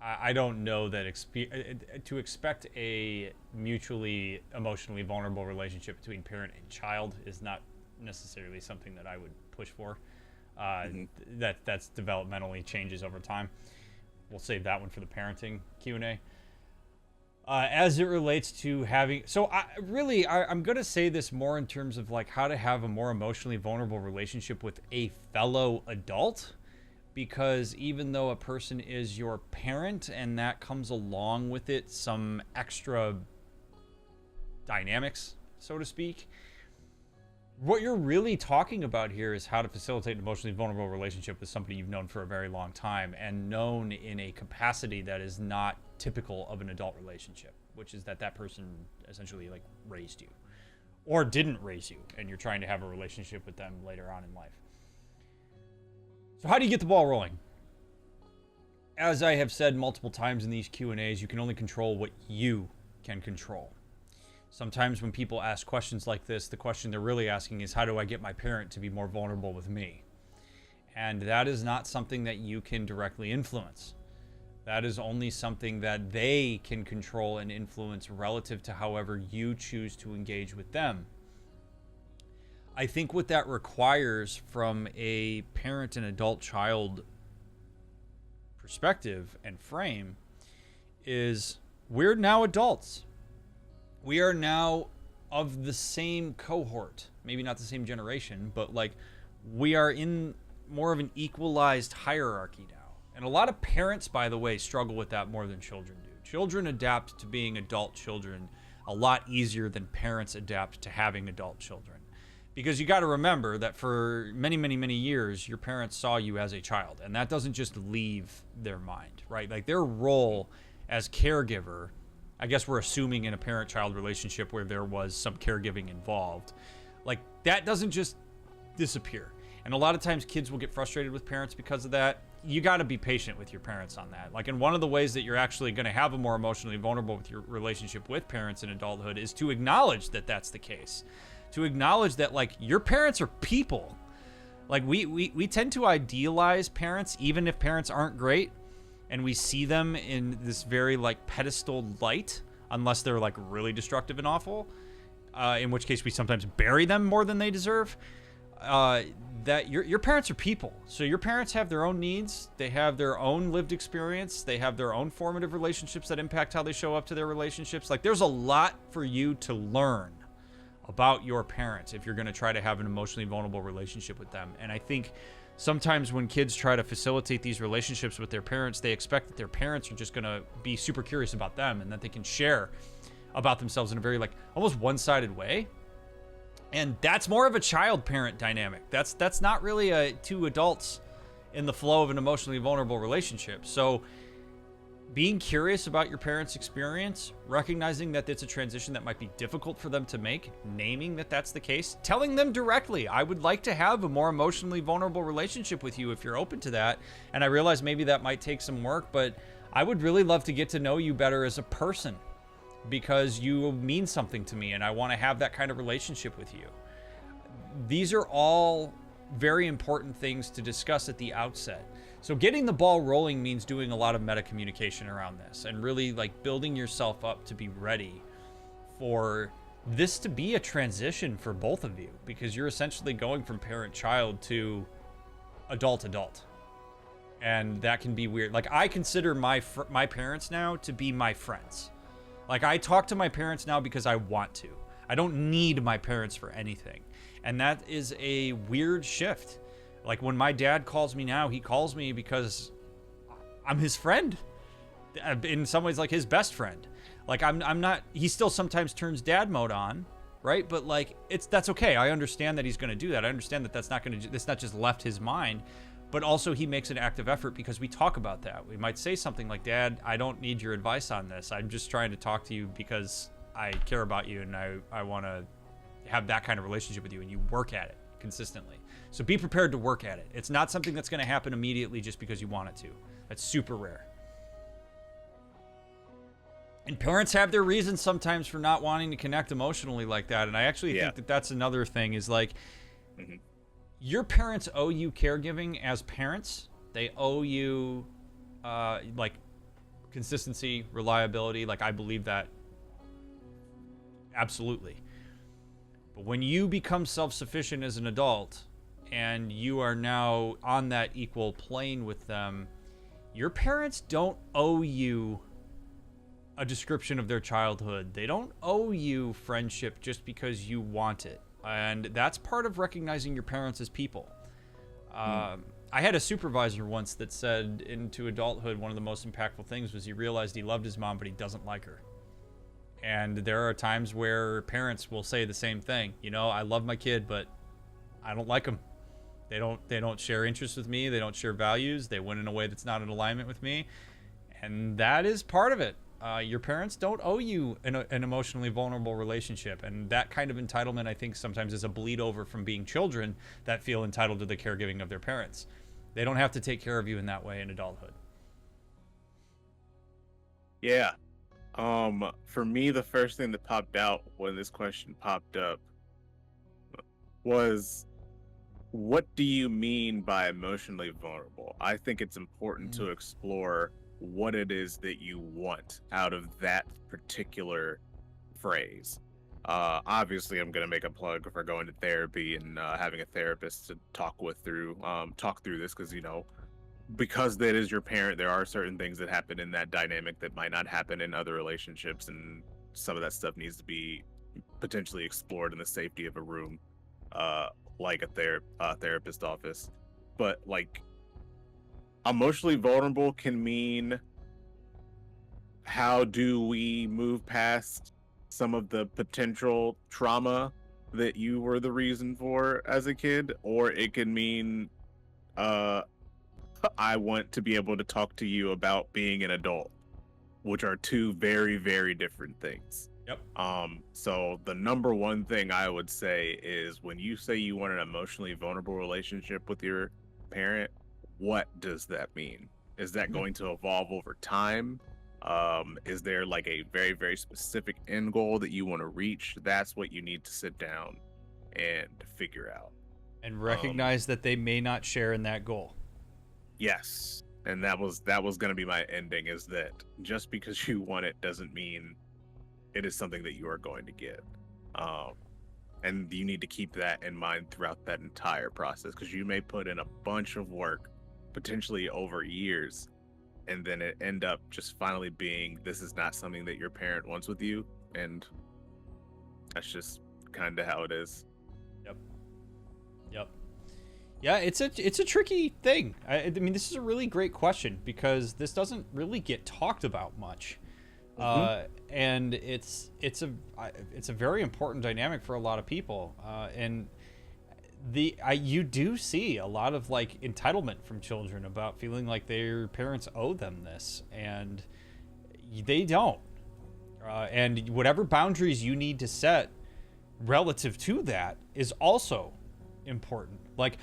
I don't know that to expect a mutually emotionally vulnerable relationship between parent and child is not necessarily something that I would push for. That's developmentally changes over time. We'll save that one for the parenting Q&A. As it relates to having, I'm going to say this more in terms of like how to have a more emotionally vulnerable relationship with a fellow adult. Because even though a person is your parent and that comes along with it some extra dynamics, so to speak, What you're really talking about here is how to facilitate an emotionally vulnerable relationship with somebody you've known for a very long time, and known in a capacity that is not typical of an adult relationship, which is that person essentially like raised you or didn't raise you, and you're trying to have a relationship with them later on in life. So how do you get the ball rolling? As I have said multiple times in these Q&As, you can only control what you can control. Sometimes when people ask questions like this, the question they're really asking is, how do I get my parent to be more vulnerable with me? And that is not something that you can directly influence. That is only something that they can control and influence relative to however you choose to engage with them. I think what that requires from a parent and adult-child perspective and frame is we're now adults. We are now of the same cohort, maybe not the same generation, but like we are in more of an equalized hierarchy now. And a lot of parents, by the way, struggle with that more than children do. Children adapt to being adult children a lot easier than parents adapt to having adult children. Because you got to remember that for many, many, many years, your parents saw you as a child, and that doesn't just leave their mind, right? Like their role as caregiver, I guess we're assuming in a parent-child relationship where there was some caregiving involved, like that doesn't just disappear. And a lot of times kids will get frustrated with parents because of that. You got to be patient with your parents on that. Like, and one of the ways that you're actually going to have a more emotionally vulnerable with your relationship with parents in adulthood is to acknowledge that that's the case. To acknowledge that, like, your parents are people. Like, we tend to idealize parents, even if parents aren't great. And we see them in this very, like, pedestal light, unless they're, like, really destructive and awful, in which case we sometimes bury them more than they deserve. That your parents are people. So your parents have their own needs. They have their own lived experience. They have their own formative relationships that impact how they show up to their relationships. Like, there's a lot for you to learn about your parents if you're going to try to have an emotionally vulnerable relationship with them. And I think sometimes when kids try to facilitate these relationships with their parents, they expect that their parents are just going to be super curious about them and that they can share about themselves in a very, like, almost one-sided way. And that's more of a child-parent dynamic. That's not really two adults in the flow of an emotionally vulnerable relationship. So being curious about your parents' experience, recognizing that it's a transition that might be difficult for them to make, naming that that's the case, telling them directly, I would like to have a more emotionally vulnerable relationship with you if you're open to that. And I realize maybe that might take some work, but I would really love to get to know you better as a person because you mean something to me and I want to have that kind of relationship with you. These are all very important things to discuss at the outset. So getting the ball rolling means doing a lot of meta communication around this and really like building yourself up to be ready for this to be a transition for both of you, because you're essentially going from parent-child to adult-adult. And that can be weird. Like, I consider my parents now to be my friends. Like, I talk to my parents now because I want to. I don't need my parents for anything. And that is a weird shift. Like, when my dad calls me now, he calls me because I'm his friend. In some ways, like, his best friend. Like, I'm not, he still sometimes turns dad mode on, right? But, like, that's okay. I understand that he's going to do that. I understand that that's not just left his mind. But also he makes an active effort because we talk about that. We might say something like, Dad, I don't need your advice on this. I'm just trying to talk to you because I care about you and I want to have that kind of relationship with you, and you work at it consistently. So be prepared to work at it. It's not something that's going to happen immediately just because you want it to. That's super rare. And parents have their reasons sometimes for not wanting to connect emotionally like that. And I actually think that that's another thing is like, your parents owe you caregiving as parents. They owe you like consistency, reliability. Like, I believe that absolutely. But when you become self-sufficient as an adult and you are now on that equal plane with them, your parents don't owe you a description of their childhood. They don't owe you friendship just because you want it. And that's part of recognizing your parents as people. I had a supervisor once that said into adulthood, one of the most impactful things was he realized he loved his mom, but he doesn't like her. And there are times where parents will say the same thing. You know, I love my kid, but I don't like them. They don't share interests with me. They don't share values. They went in a way that's not in alignment with me. And that is part of it. Your parents don't owe you an emotionally vulnerable relationship. And that kind of entitlement, I think, sometimes is a bleed over from being children that feel entitled to the caregiving of their parents. They don't have to take care of you in that way in adulthood. Yeah. For me, the first thing that popped out when this question popped up was, what do you mean by emotionally vulnerable? I think it's important to explore what it is that you want out of that particular phrase. Obviously, I'm going to make a plug for going to therapy and having a therapist to talk through this, because, you know, because that is your parent, there are certain things that happen in that dynamic that might not happen in other relationships, and some of that stuff needs to be potentially explored in the safety of a room, like a therapist office. But like, emotionally vulnerable can mean, how do we move past some of the potential trauma that you were the reason for as a kid, or it can mean, I want to be able to talk to you about being an adult, which are two very, very different things. Yep. So the number one thing I would say is, when you say you want an emotionally vulnerable relationship with your parent, what does that mean? Is that going to evolve over time? Is there like a very, very specific end goal that you want to reach? That's what you need to sit down and figure out. And recognize that they may not share in that goal. Yes. And that was going to be my ending, is that just because you want it doesn't mean it is something that you are going to get. And you need to keep that in mind throughout that entire process, because you may put in a bunch of work, potentially over years, and then it end up just finally being, this is not something that your parent wants with you. And that's just kind of how it is. Yep. Yeah, it's a tricky thing. I mean, this is a really great question, because this doesn't really get talked about much, and it's a very important dynamic for a lot of people. And you do see a lot of like entitlement from children about feeling like their parents owe them this, and they don't. And whatever boundaries you need to set relative to that is also important. Like,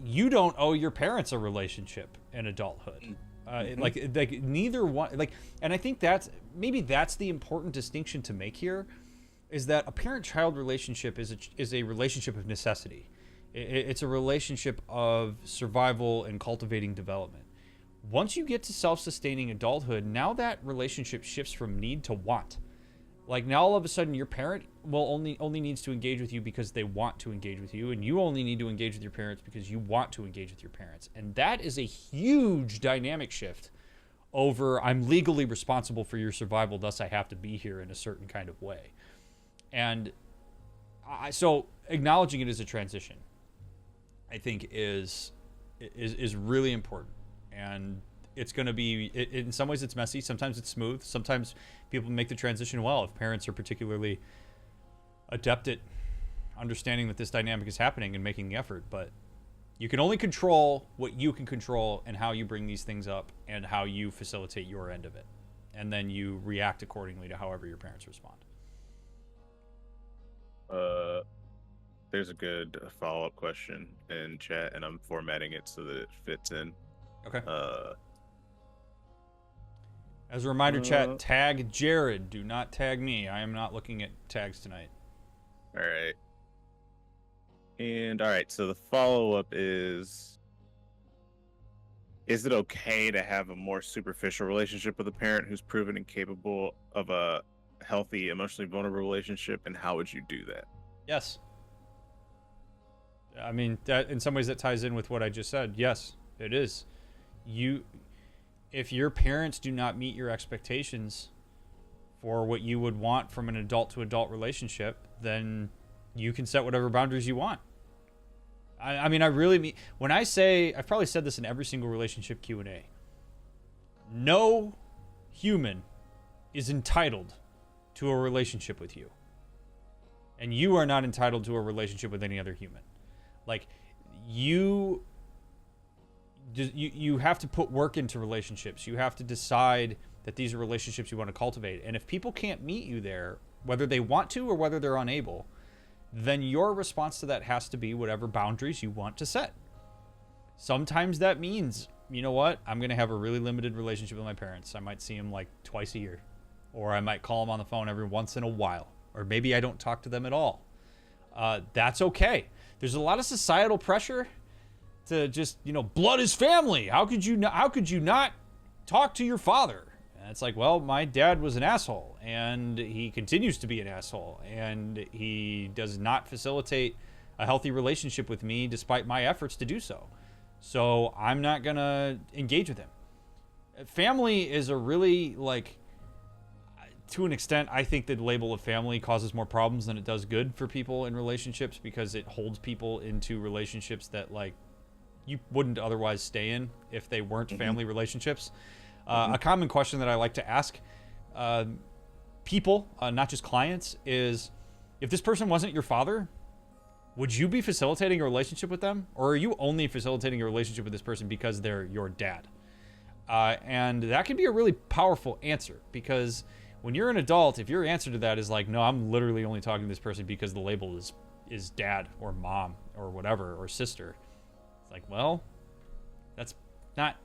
you don't owe your parents a relationship in adulthood. Like neither one, like, and I think that's the important distinction to make here, is that a parent-child relationship is a relationship of necessity. It's a relationship of survival and cultivating development. Once you get to self-sustaining adulthood, now that relationship shifts from need to want. Like, now all of a sudden your parent will only needs to engage with you because they want to engage with you, and you only need to engage with your parents because you want to engage with your parents. And that is a huge dynamic shift over, I'm legally responsible for your survival, thus I have to be here in a certain kind of way. And so acknowledging it as a transition, I think, is really important. And it's going to be, in some ways it's messy, sometimes it's smooth, sometimes people make the transition well if parents are particularly adept at understanding that this dynamic is happening and making the effort. But you can only control what you can control, and how you bring these things up and how you facilitate your end of it, and then you react accordingly to however your parents respond. There's a good follow-up question in chat, and I'm formatting it so that it fits in. Okay. As a reminder, chat, Uh, tag Jared. Do not tag me. I am not looking at tags tonight. All right. And all right, so the follow-up is it okay to have a more superficial relationship with a parent who's proven incapable of a healthy, emotionally vulnerable relationship, and how would you do that? Yes. I mean, that in some ways that ties in with what I just said. Yes, it is. If your parents do not meet your expectations for what you would want from an adult to adult relationship, then you can set whatever boundaries you want. I mean, I really mean, when I say, I've probably said this in every single relationship Q&A, no human is entitled to a relationship with you. And you are not entitled to a relationship with any other human. Like, you have to put work into relationships. You have to decide that these are relationships you want to cultivate. And if people can't meet you there, whether they want to or whether they're unable, then your response to that has to be whatever boundaries you want to set. Sometimes that means, you know what, I'm going to have a really limited relationship with my parents. I might see them like twice a year, or I might call them on the phone every once in a while, or maybe I don't talk to them at all. That's okay. There's a lot of societal pressure to just, blood is family. How could you not talk to your father? And it's like, well, my dad was an asshole, and he continues to be an asshole, and he does not facilitate a healthy relationship with me despite my efforts to do so. So I'm not going to engage with him. Family is a really, to an extent, I think the label of family causes more problems than it does good for people in relationships, because it holds people into relationships that, you wouldn't otherwise stay in if they weren't family relationships. A common question that I like to ask people, not just clients, is if this person wasn't your father, would you be facilitating a relationship with them? Or are you only facilitating a relationship with this person because they're your dad? And that can be a really powerful answer, because when you're an adult, if your answer to that is like, no, I'm literally only talking to this person because the label is dad or mom or whatever, or sister, it's like, well, that's not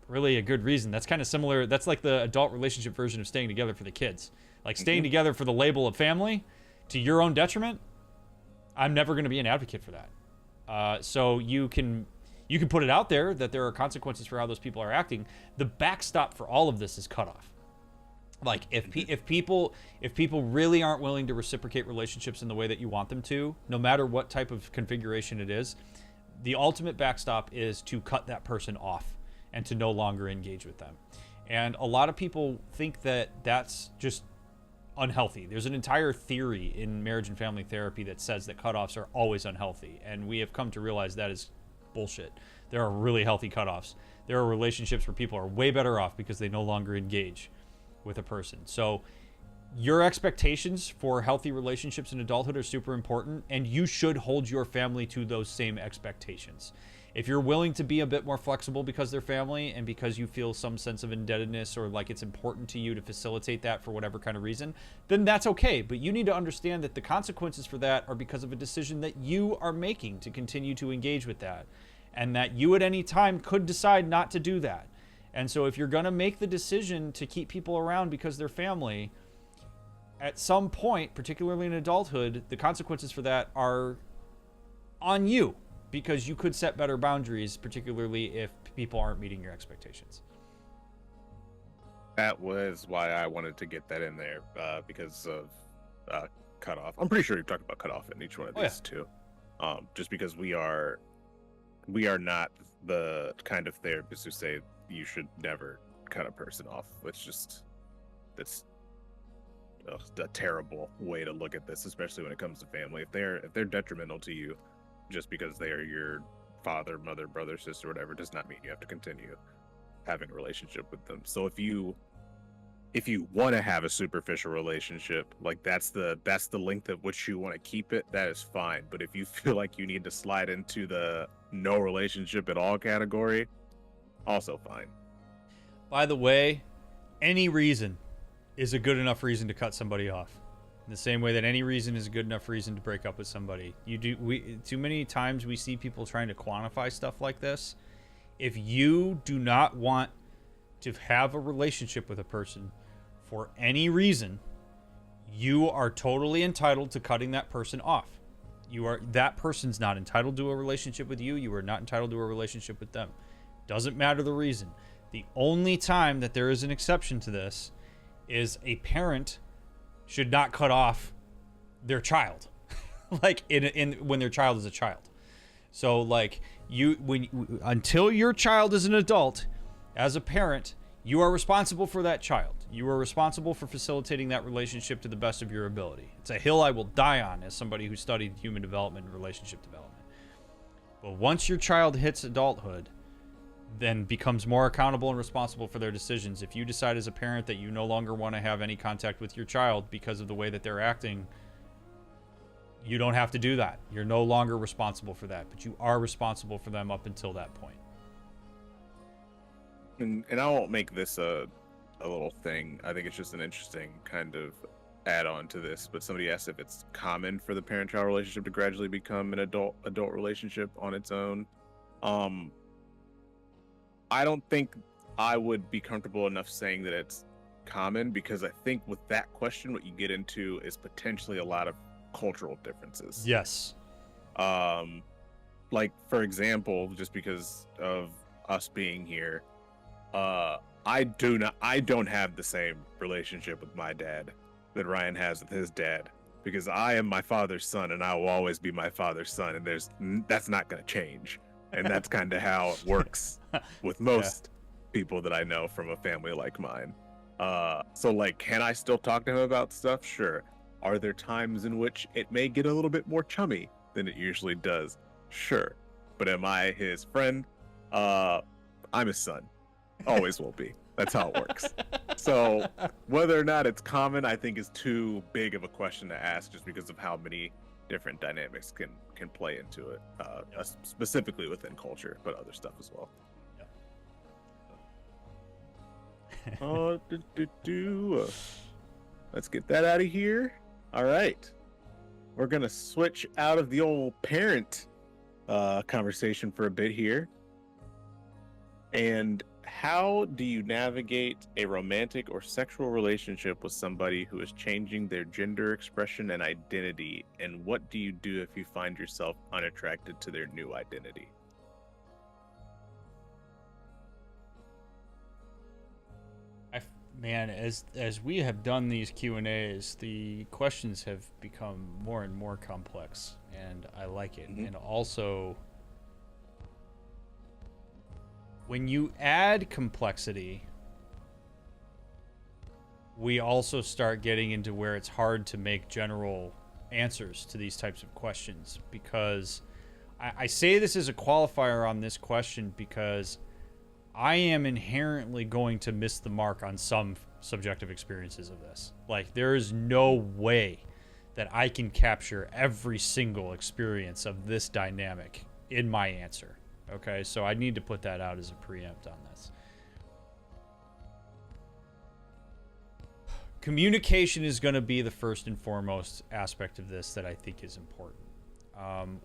really a good reason. That's kind of similar. That's like the adult relationship version of staying together for the kids. Like staying together for the label of family to your own detriment. I'm never going to be an advocate for that. So you can put it out there that there are consequences for how those people are acting. The backstop for all of this is cutoff. Like if people really aren't willing to reciprocate relationships in the way that you want them to, no matter what type of configuration it is, the ultimate backstop is to cut that person off and to no longer engage with them. And a lot of people think that that's just unhealthy. There's an entire theory in marriage and family therapy that says that cutoffs are always unhealthy. And we have come to realize that is bullshit. There are really healthy cutoffs. There are relationships where people are way better off because they no longer engage with a person. So your expectations for healthy relationships in adulthood are super important, and you should hold your family to those same expectations. If you're willing to be a bit more flexible because they're family and because you feel some sense of indebtedness or like it's important to you to facilitate that for whatever kind of reason, then that's okay. But you need to understand that the consequences for that are because of a decision that you are making to continue to engage with that, and that you at any time could decide not to do that. And so if you're going to make the decision to keep people around because they're family, at some point, particularly in adulthood, the consequences for that are on you, because you could set better boundaries, particularly if people aren't meeting your expectations. That was why I wanted to get that in there, because of cutoff. I'm pretty sure you've talked about cutoff in each one of these too. Just because we are not the kind of therapists who say you should never cut a person off. That's a terrible way to look at this, especially when it comes to family. If they're detrimental to you, just because they are your father, mother, brother, sister, whatever, does not mean you have to continue having a relationship with them. So if you want to have a superficial relationship, like that's the length at which you want to keep it, that is fine. But if you feel like you need to slide into the no relationship at all category, also fine. By the way, any reason is a good enough reason to cut somebody off. In the same way that any reason is a good enough reason to break up with somebody. Too many times we see people trying to quantify stuff like this. If you do not want to have a relationship with a person for any reason, you are totally entitled to cutting that person off. That person's not entitled to a relationship with you. You are not entitled to a relationship with them. Doesn't matter the reason. The only time that there is an exception to this is a parent should not cut off their child, like when their child is a child. So like until your child is an adult, as a parent, you are responsible for that child. You are responsible for facilitating that relationship to the best of your ability. It's a hill I will die on as somebody who studied human development and relationship development. But once your child hits adulthood, then becomes more accountable and responsible for their decisions. If you decide as a parent that you no longer want to have any contact with your child because of the way that they're acting, you don't have to do that. You're no longer responsible for that, but you are responsible for them up until that point. And I won't make this a little thing. I think it's just an interesting kind of add-on to this. But somebody asked if it's common for the parent-child relationship to gradually become an adult relationship on its own. I don't think I would be comfortable enough saying that it's common, because I think with that question, what you get into is potentially a lot of cultural differences. Yes. Like, for example, just because of us being here, I don't have the same relationship with my dad that Ryan has with his dad, because I am my father's son and I will always be my father's son, and that's not going to change. And that's kind of how it works with most people that I know from a family like mine. So, like, can I still talk to him about stuff? Sure. Are there times in which it may get a little bit more chummy than it usually does? Sure. But am I his friend? I'm his son. Always will be. That's how it works. So whether or not it's common, I think, is too big of a question to ask, just because of how many different dynamics can play into it, specifically within culture, but other stuff as well. Let's get that out of here. All right, we're gonna switch out of the old parent conversation for a bit here. And how do you navigate a romantic or sexual relationship with somebody who is changing their gender expression and identity? And what do you do if you find yourself unattracted to their new identity? Man, as we have done these Q&As, the questions have become more and more complex, and I like it. And also, when you add complexity, we also start getting into where it's hard to make general answers to these types of questions, because I say this as a qualifier on this question because I am inherently going to miss the mark on some subjective experiences of this. Like, there is no way that I can capture every single experience of this dynamic in my answer. Okay, so I need to put that out as a preempt on this. Communication is going to be the first and foremost aspect of this that I think is important,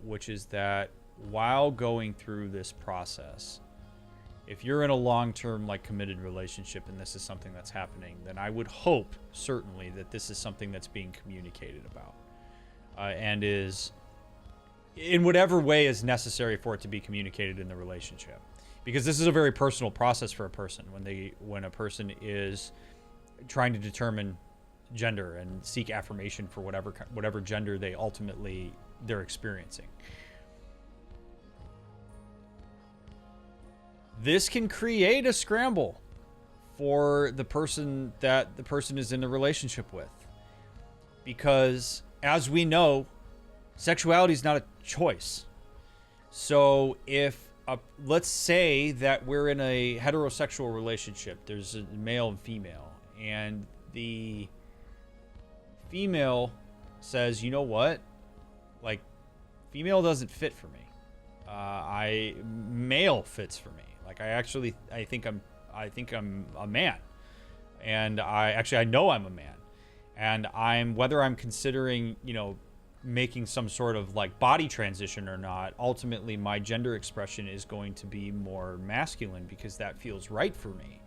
which is that while going through this process, if you're in a long-term, like, committed relationship and this is something that's happening, then I would hope, certainly, that this is something that's being communicated about, and is in whatever way is necessary for it to be communicated in the relationship. Because this is a very personal process for a person when a person is trying to determine gender and seek affirmation for whatever gender they're experiencing. This can create a scramble for the person that the person is in a relationship with. Because, as we know, sexuality is not a choice. So let's say that we're in a heterosexual relationship, there's a male and female, and the female says, you know what, like, female doesn't fit for me. Male fits for me. Like, I think I'm a man, and I know I'm a man, and whether I'm considering, making some sort of, like, body transition or not, ultimately my gender expression is going to be more masculine because that feels right for me.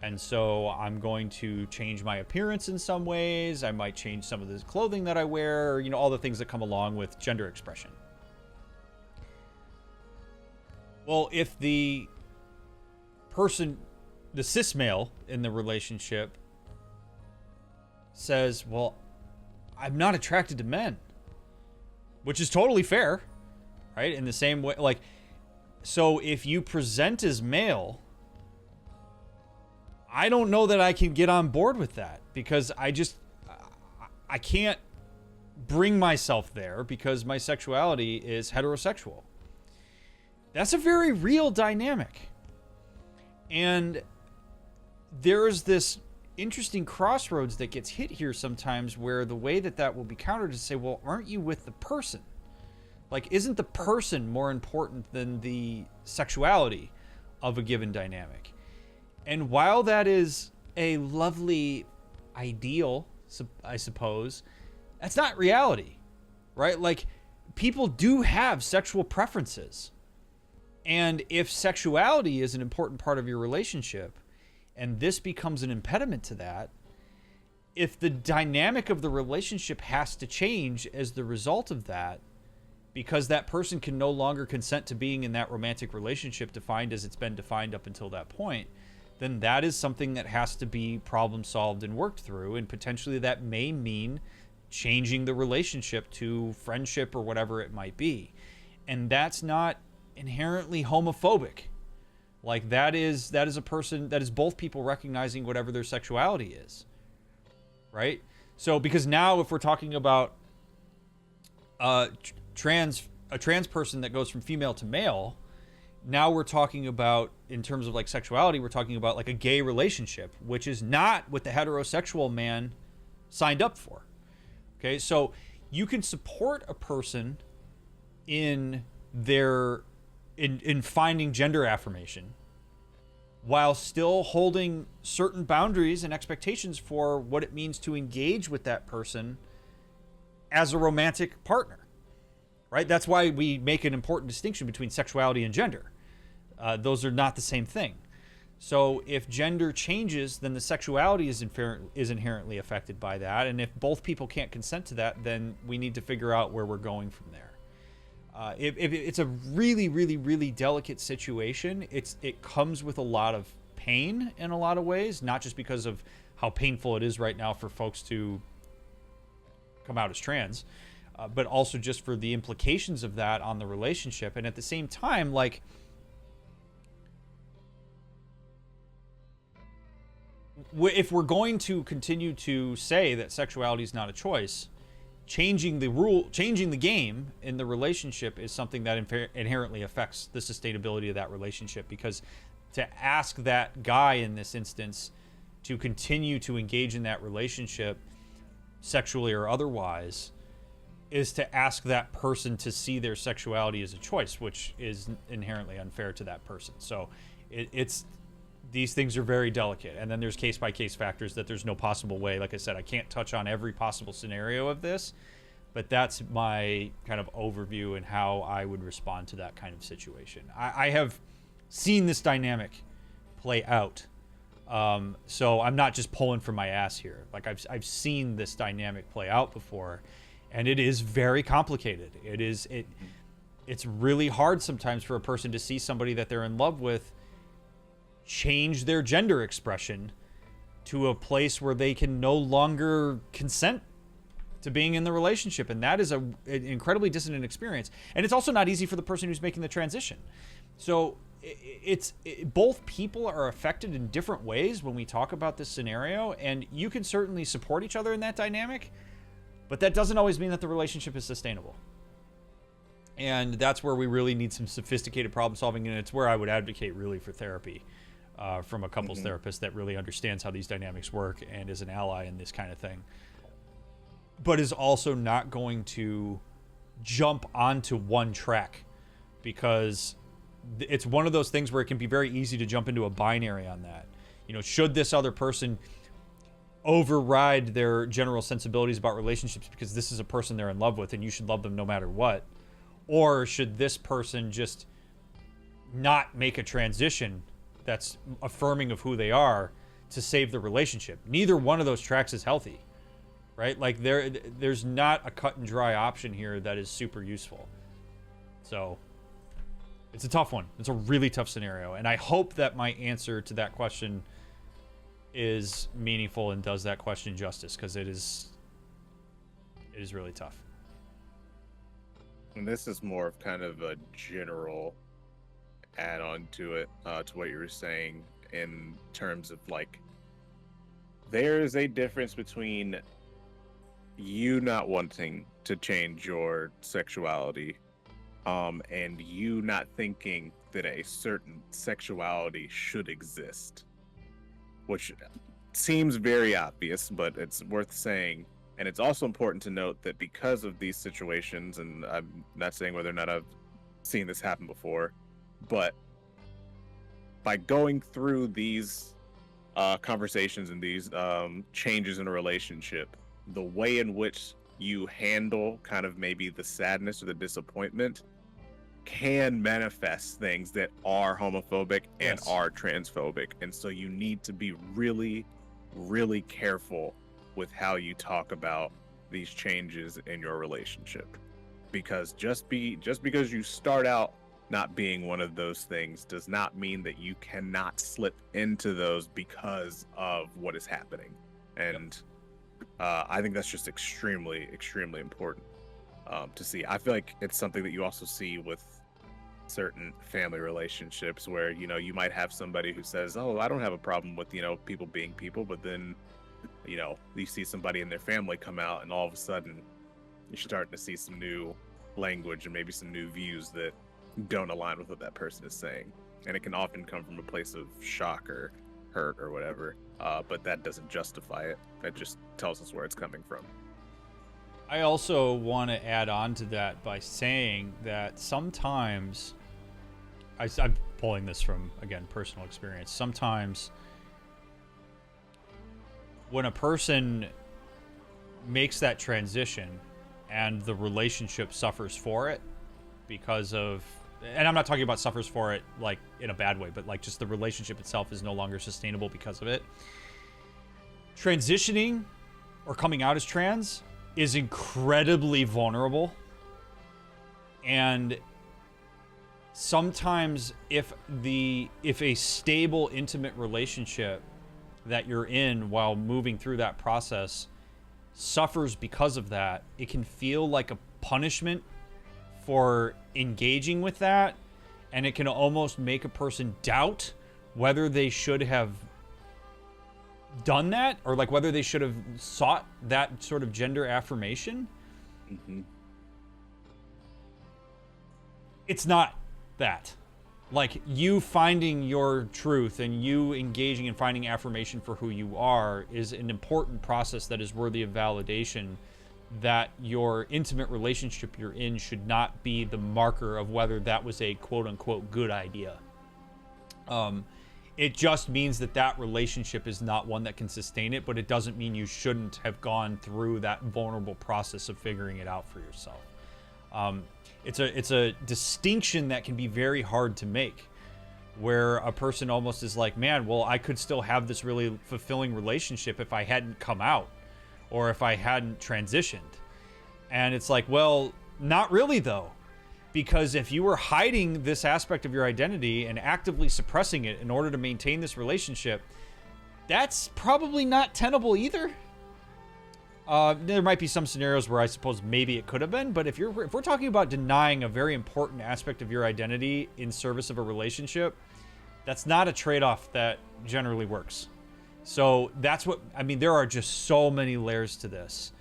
And so I'm going to change my appearance in some ways. I might change some of the clothing that I wear, all the things that come along with gender expression. Well, if the cis male in the relationship says, well, I'm not attracted to men, which is totally fair, right? In the same way, like, so if you present as male, I don't know that I can get on board with that, because I can't bring myself there because my sexuality is heterosexual. That's a very real dynamic. And there's this interesting crossroads that gets hit here sometimes, where the way that will be countered is to say, well, aren't you with the person? Like, isn't the person more important than the sexuality of a given dynamic? And while that is a lovely ideal, I suppose, that's not reality, right? Like, people do have sexual preferences. And if sexuality is an important part of your relationship, and this becomes an impediment to that, if the dynamic of the relationship has to change as the result of that, because that person can no longer consent to being in that romantic relationship defined as it's been defined up until that point, then that is something that has to be problem solved and worked through. And potentially that may mean changing the relationship to friendship or whatever it might be. And that's not inherently homophobic. Like, that is a person, that is both people recognizing whatever their sexuality is, right? So, because now if we're talking about a trans person that goes from female to male, now we're talking about, in terms of like sexuality, we're talking about like a gay relationship, which is not what the heterosexual man signed up for. Okay, so you can support a person in their in finding gender affirmation while still holding certain boundaries and expectations for what it means to engage with that person as a romantic partner, right? That's why we make an important distinction between sexuality and gender. Those are not the same thing. So if gender changes, then the sexuality is inherently affected by that. And if both people can't consent to that, then we need to figure out where we're going from there. If it's a really, really, really delicate situation, it comes with a lot of pain in a lot of ways, not just because of how painful it is right now for folks to come out as trans, but also just for the implications of that on the relationship. And at the same time, like, if we're going to continue to say that sexuality is not a choice, changing the game in the relationship is something that inherently affects the sustainability of that relationship. Because to ask that guy in this instance to continue to engage in that relationship, sexually or otherwise, is to ask that person to see their sexuality as a choice, which is inherently unfair to that person. So it's these things are very delicate. And then there's case-by-case factors that there's no possible way. Like I said, I can't touch on every possible scenario of this, but that's my kind of overview and how I would respond to that kind of situation. I have seen this dynamic play out. So I'm not just pulling from my ass here. Like, I've seen this dynamic play out before, and it is very complicated. It's really hard sometimes for a person to see somebody that they're in love with change their gender expression to a place where they can no longer consent to being in the relationship. And that is an incredibly dissonant experience. And it's also not easy for the person who's making the transition. So both people are affected in different ways when we talk about this scenario. And you can certainly support each other in that dynamic, but that doesn't always mean that the relationship is sustainable. And that's where we really need some sophisticated problem solving. And it's where I would advocate really for therapy. From a couples therapist that really understands how these dynamics work and is an ally in this kind of thing, but is also not going to jump onto one track, because it's one of those things where it can be very easy to jump into a binary on that. You know, should this other person override their general sensibilities about relationships because this is a person they're in love with and you should love them no matter what? Or should this person just not make a transition that's affirming of who they are to save the relationship? Neither one of those tracks is healthy, right? Like, there's not a cut and dry option here that is super useful. So it's a tough one. It's a really tough scenario. And I hope that my answer to that question is meaningful and does that question justice, because it is really tough. And this is more of kind of a general add on to it, to what you were saying, in terms of like, there is a difference between you not wanting to change your sexuality, and you not thinking that a certain sexuality should exist, which seems very obvious, but it's worth saying. And it's also important to note that because of these situations, and I'm not saying whether or not I've seen this happen before, but by going through these conversations and these changes in a relationship, the way in which you handle kind of maybe the sadness or the disappointment can manifest things that are homophobic and Yes. are transphobic. And so you need to be really, really careful with how you talk about these changes in your relationship. Because just because you start out not being one of those things does not mean that you cannot slip into those because of what is happening. And I think that's just extremely, extremely important to see. I feel like it's something that you also see with certain family relationships where, you know, you might have somebody who says, oh, I don't have a problem with, you know, people being people, but then, you know, you see somebody in their family come out and all of a sudden you're starting to see some new language and maybe some new views that don't align with what that person is saying. And it can often come from a place of shock or hurt or whatever, but that doesn't justify it. That just tells us where it's coming from. I also want to add on to that by saying that sometimes, I'm pulling this from, again, personal experience, sometimes when a person makes that transition and the relationship suffers for it because of, and I'm not talking about suffers for it like in a bad way, but like just the relationship itself is no longer sustainable because of it. Transitioning or coming out as trans is incredibly vulnerable. And sometimes if a stable, intimate relationship that you're in while moving through that process suffers because of that, it can feel like a punishment for engaging with that, and it can almost make a person doubt whether they should have done that or like whether they should have sought that sort of gender affirmation. Mm-hmm. It's not that. Like, you finding your truth and you engaging and finding affirmation for who you are is an important process that is worthy of validation. That your intimate relationship you're in should not be the marker of whether that was a quote-unquote good idea. It just means that that relationship is not one that can sustain it, but it doesn't mean you shouldn't have gone through that vulnerable process of figuring it out for yourself. It's a distinction that can be very hard to make, where a person almost is like, man, well, I could still have this really fulfilling relationship if I hadn't come out or if I hadn't transitioned. And it's like, well, not really though. Because if you were hiding this aspect of your identity and actively suppressing it in order to maintain this relationship, that's probably not tenable either. There might be some scenarios where I suppose maybe it could have been, but if we're talking about denying a very important aspect of your identity in service of a relationship, that's not a trade-off that generally works. So that's what, I mean, there are just so many layers to this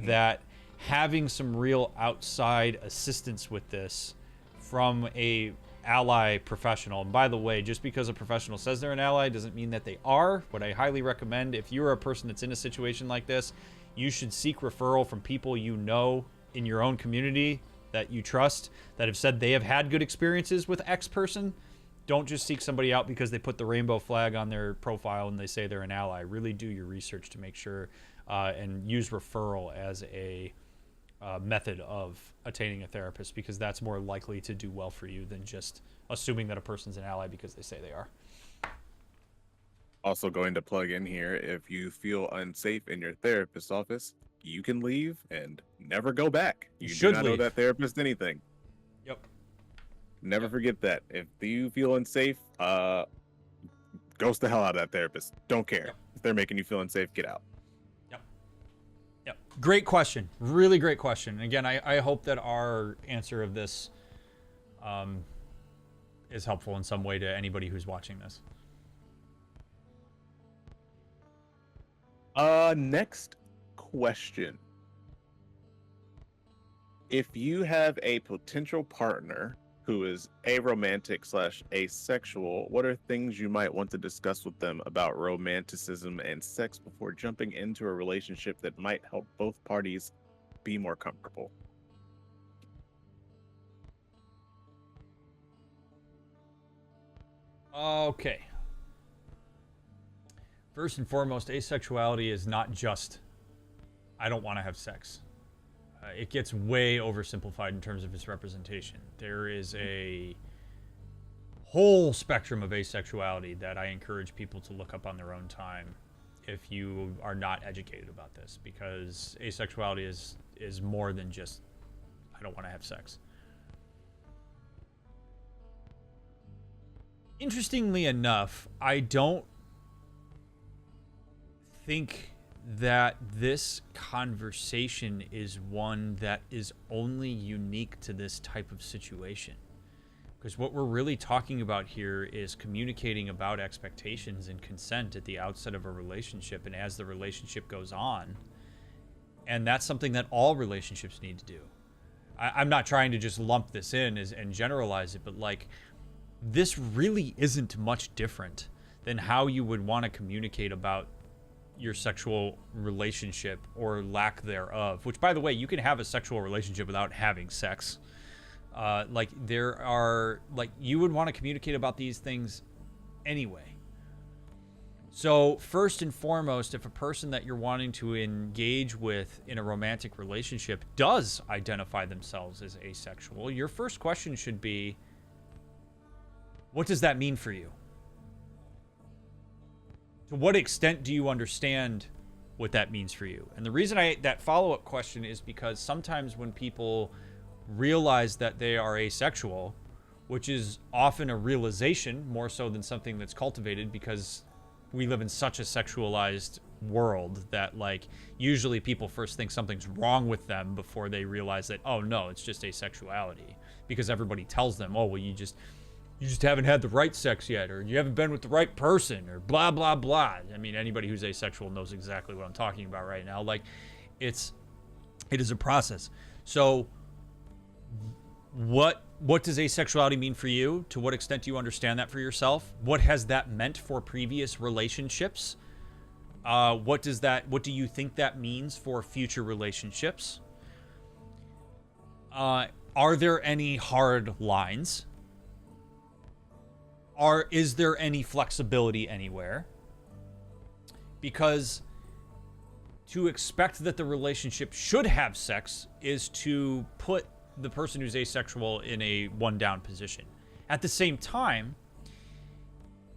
that having some real outside assistance with this from a ally professional, and by the way, just because a professional says they're an ally doesn't mean that they are. What I highly recommend, if you're a person that's in a situation like this, you should seek referral from people you know in your own community that you trust, that have said they have had good experiences with X person. Don't just seek somebody out because they put the rainbow flag on their profile and they say they're an ally. Really do your research to make sure and use referral as a method of attaining a therapist, because that's more likely to do well for you than just assuming that a person's an ally because they say they are. Also going to plug in here, if you feel unsafe in your therapist's office, you can leave and never go back. You do not owe that therapist anything. Yep. Never forget that. If you feel unsafe, ghost the hell out of that therapist. Don't care. Yep. If they're making you feel unsafe, get out. Yep. Great question. Really great question. And again, I hope that our answer of this is helpful in some way to anybody who's watching this. Next question. If you have a potential partner who is aromantic/asexual, what are things you might want to discuss with them about romanticism and sex before jumping into a relationship that might help both parties be more comfortable? Okay. First and foremost, asexuality is not just, I don't want to have sex. It gets way oversimplified in terms of its representation. There is a whole spectrum of asexuality that I encourage people to look up on their own time if you are not educated about this, because asexuality is more than just, I don't want to have sex. Interestingly enough, I don't think that this conversation is one that is only unique to this type of situation. Because what we're really talking about here is communicating about expectations and consent at the outset of a relationship and as the relationship goes on. And that's something that all relationships need to do. I'm not trying to just lump this in and generalize it, but like, this really isn't much different than how you would want to communicate about your sexual relationship or lack thereof, which, by the way, you can have a sexual relationship without having sex. You would want to communicate about these things anyway. So first and foremost, if a person that you're wanting to engage with in a romantic relationship does identify themselves as asexual, your first question should be, what does that mean for you? To what extent do you understand what that means for you? And the reason that follow-up question is because sometimes when people realize that they are asexual, which is often a realization more so than something that's cultivated, because we live in such a sexualized world that like usually people first think something's wrong with them before they realize that, oh no, it's just asexuality, because everybody tells them, oh well, you just haven't had the right sex yet, or you haven't been with the right person, or blah, blah, blah. I mean, anybody who's asexual knows exactly what I'm talking about right now. Like, it is a process. So what does asexuality mean for you? To what extent do you understand that for yourself? What has that meant for previous relationships? What do you think that means for future relationships? Are there any hard lines? Is there any flexibility anywhere? Because to expect that the relationship should have sex is to put the person who's asexual in a one-down position. At the same time,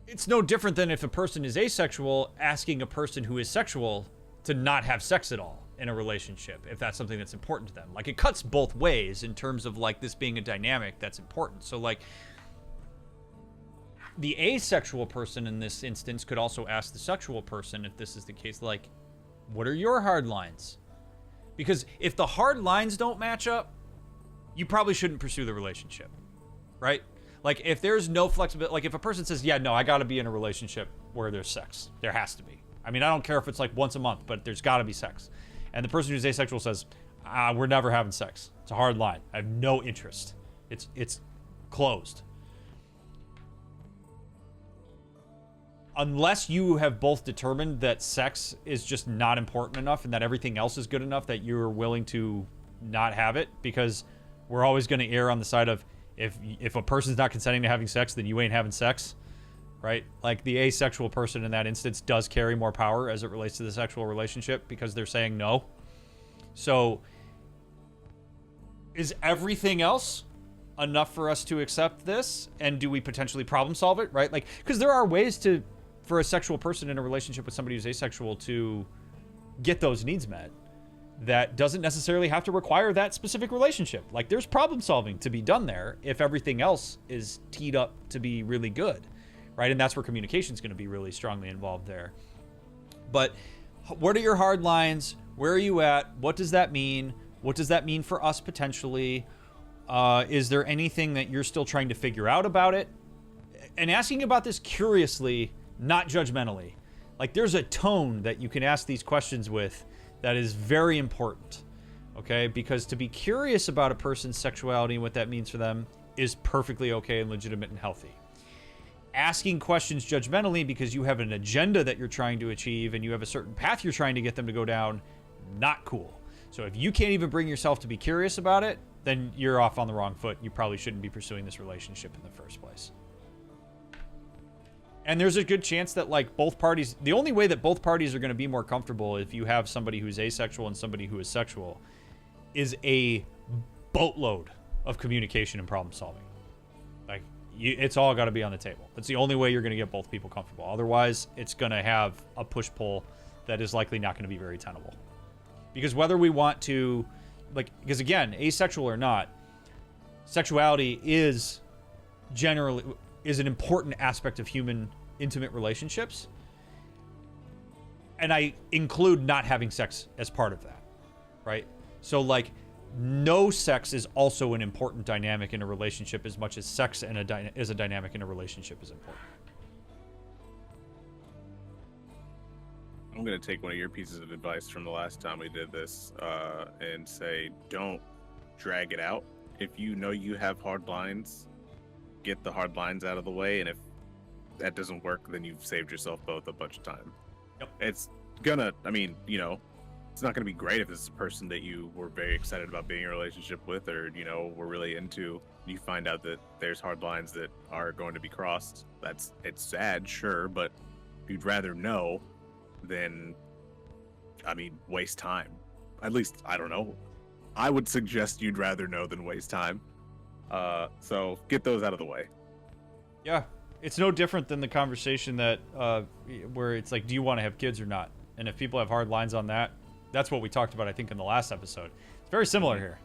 it's no different than if a person is asexual asking a person who is sexual to not have sex at all in a relationship, if that's something that's important to them. Like, it cuts both ways in terms of like this being a dynamic that's important. So like, the asexual person in this instance could also ask the sexual person, if this is the case, like, what are your hard lines? Because if the hard lines don't match up, you probably shouldn't pursue the relationship, right? Like, if there's no flexibility, like if a person says, yeah, no, I got to be in a relationship where there's sex. There has to be. I mean, I don't care if it's like once a month, but there's got to be sex. And the person who's asexual says, we're never having sex. It's a hard line. I have no interest. It's closed. Unless you have both determined that sex is just not important enough and that everything else is good enough that you're willing to not have it, because we're always going to err on the side of if a person's not consenting to having sex, then you ain't having sex, right? Like, the asexual person in that instance does carry more power as it relates to the sexual relationship because they're saying no. So is everything else enough for us to accept this? And do we potentially problem solve it, right? Like, because there are ways for a sexual person in a relationship with somebody who's asexual to get those needs met that doesn't necessarily have to require that specific relationship. Like, there's problem solving to be done there if everything else is teed up to be really good, right? And that's where communication is going to be really strongly involved there. But what are your hard lines? Where are you at? What does that mean? What does that mean for us potentially? Is there anything that you're still trying to figure out about it? And asking about this curiously, not judgmentally. Like, there's a tone that you can ask these questions with that is very important, okay? Because to be curious about a person's sexuality and what that means for them is perfectly okay and legitimate and healthy. Asking questions judgmentally because you have an agenda that you're trying to achieve and you have a certain path you're trying to get them to go down, not cool. So if you can't even bring yourself to be curious about it, then you're off on the wrong foot. You probably shouldn't be pursuing this relationship in the first place. And there's a good chance that, like, both parties, the only way that both parties are going to be more comfortable if you have somebody who's asexual and somebody who is sexual is a boatload of communication and problem solving. Like, it's all got to be on the table. That's the only way you're going to get both people comfortable. Otherwise, it's going to have a push-pull that is likely not going to be very tenable. Because whether we want to, like, because again, asexual or not, sexuality is generally is an important aspect of human intimate relationships. And I include not having sex as part of that, right? So, like, no sex is also an important dynamic in a relationship as much as sex and is a dynamic in a relationship is important. I'm going to take one of your pieces of advice from the last time we did this and say, don't drag it out. If you know you have hard lines, get the hard lines out of the way. And if that doesn't work, then you've saved yourself both a bunch of time. Yep. It's gonna, I mean, you know, it's not going to be great if this is a person that you were very excited about being in a relationship with, or, you know, were really into. You find out that there's hard lines that are going to be crossed. It's sad, sure, but if you'd rather know, then, I mean, waste time. At least, I don't know. I would suggest you'd rather know than waste time. So get those out of the way. Yeah. It's no different than the conversation that, where it's like, do you want to have kids or not? And if people have hard lines on that, that's what we talked about, I think, in the last episode. It's very similar here.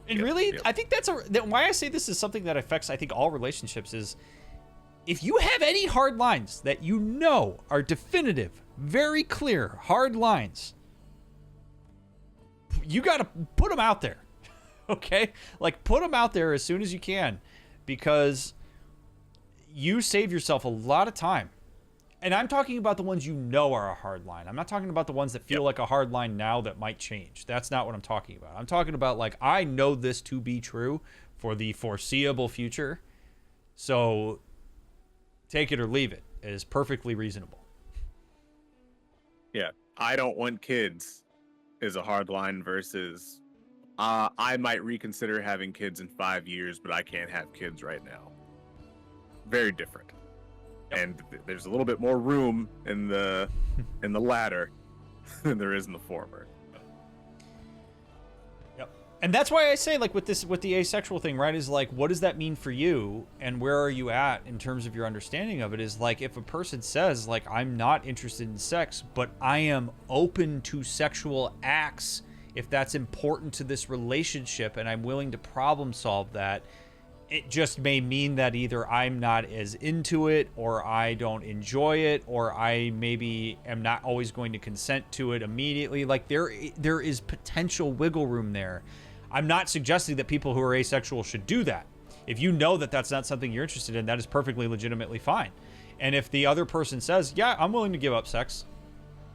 And really, I think that's why I say this is something that affects, I think, all relationships is if you have any hard lines that you know are definitive, very clear, hard lines, you got to put them out there. Okay? Like, put them out there as soon as you can, because you save yourself a lot of time. And I'm talking about the ones you know are a hard line. I'm not talking about the ones that feel like a hard line now that might change. That's not what I'm talking about. I'm talking about, like, I know this to be true for the foreseeable future. So take it or leave it. It is perfectly reasonable. Yeah. I don't want kids is a hard line versus I might reconsider having kids in 5 years, but I can't have kids right now. Very different. Yep. And there's a little bit more room in the latter than there is in the former. Yep. And that's why I say, like, with the asexual thing, right, is like, what does that mean for you, and where are you at in terms of your understanding of it? Is like, if a person says, like, I'm not interested in sex, but I am open to sexual acts if that's important to this relationship and I'm willing to problem solve that, it just may mean that either I'm not as into it, or I don't enjoy it, or I maybe am not always going to consent to it immediately. Like, there is potential wiggle room there. I'm not suggesting that people who are asexual should do that. If you know that that's not something you're interested in, that is perfectly legitimately fine. And if the other person says, yeah, I'm willing to give up sex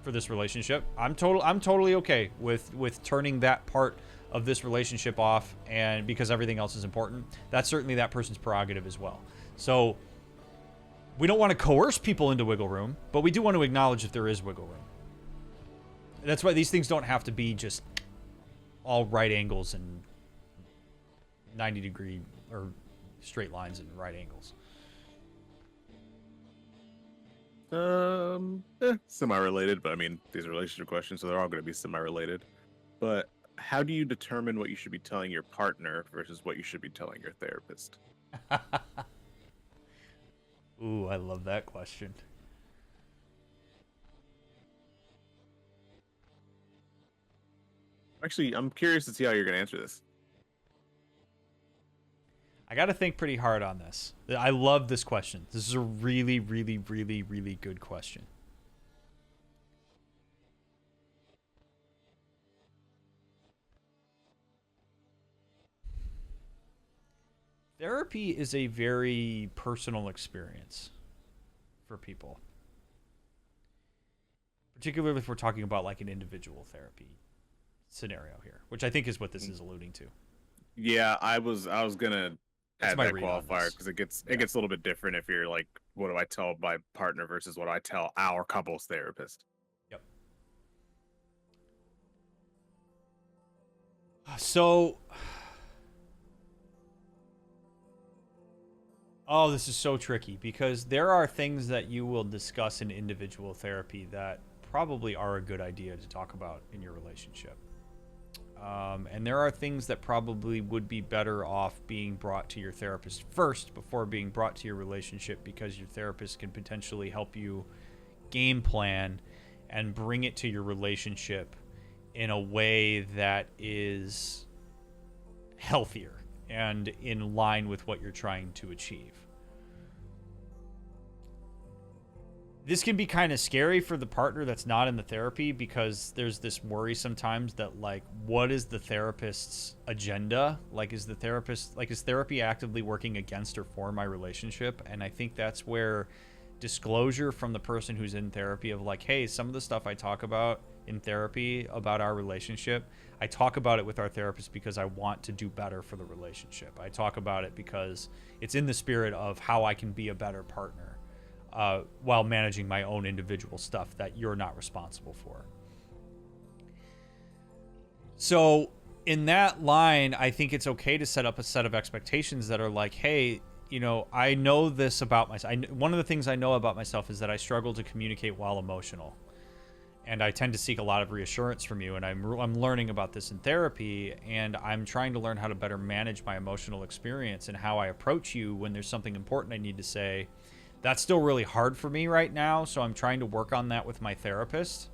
for this relationship, I'm totally okay with turning that part of this relationship off, and because everything else is important, that's certainly that person's prerogative as well. So we don't want to coerce people into wiggle room, but we do want to acknowledge if there is wiggle room. And that's why these things don't have to be just all right angles and 90-degree or straight lines and right angles. Semi-related, but I mean, these are relationship questions, so they're all going to be semi-related. But how do you determine what you should be telling your partner versus what you should be telling your therapist? Ooh, I love that question. Actually, I'm curious to see how you're going to answer this. I got to think pretty hard on this. I love this question. This is a really, really, really, really good question. Therapy is a very personal experience for people. Particularly if we're talking about like an individual therapy scenario here, which I think is what this is alluding to. Yeah, I was gonna That's add my that read on qualifier this. because it Yeah. gets a little bit different if you're like, what do I tell my partner versus what do I tell our couples therapist? Yep. So, oh, this is so tricky because there are things that you will discuss in individual therapy that probably are a good idea to talk about in your relationship. And there are things that probably would be better off being brought to your therapist first before being brought to your relationship, because your therapist can potentially help you game plan and bring it to your relationship in a way that is healthier and in line with what you're trying to achieve. This can be kind of scary for the partner that's not in the therapy, because there's this worry sometimes that, like, what is the therapist's agenda? Like, is therapy actively working against or for my relationship? And I think that's where disclosure from the person who's in therapy of like, hey, some of the stuff I talk about in therapy about our relationship, I talk about it with our therapist because I want to do better for the relationship. I talk about it because it's in the spirit of how I can be a better partner, while managing my own individual stuff that you're not responsible for. So, in that line, I think it's okay to set up a set of expectations that are like, hey, I know this about myself. One of the things I know about myself is that I struggle to communicate while emotional. And I tend to seek a lot of reassurance from you. And I'm learning about this in therapy. And I'm trying to learn how to better manage my emotional experience and how I approach you when there's something important I need to say. That's still really hard for me right now, so I'm trying to work on that with my therapist,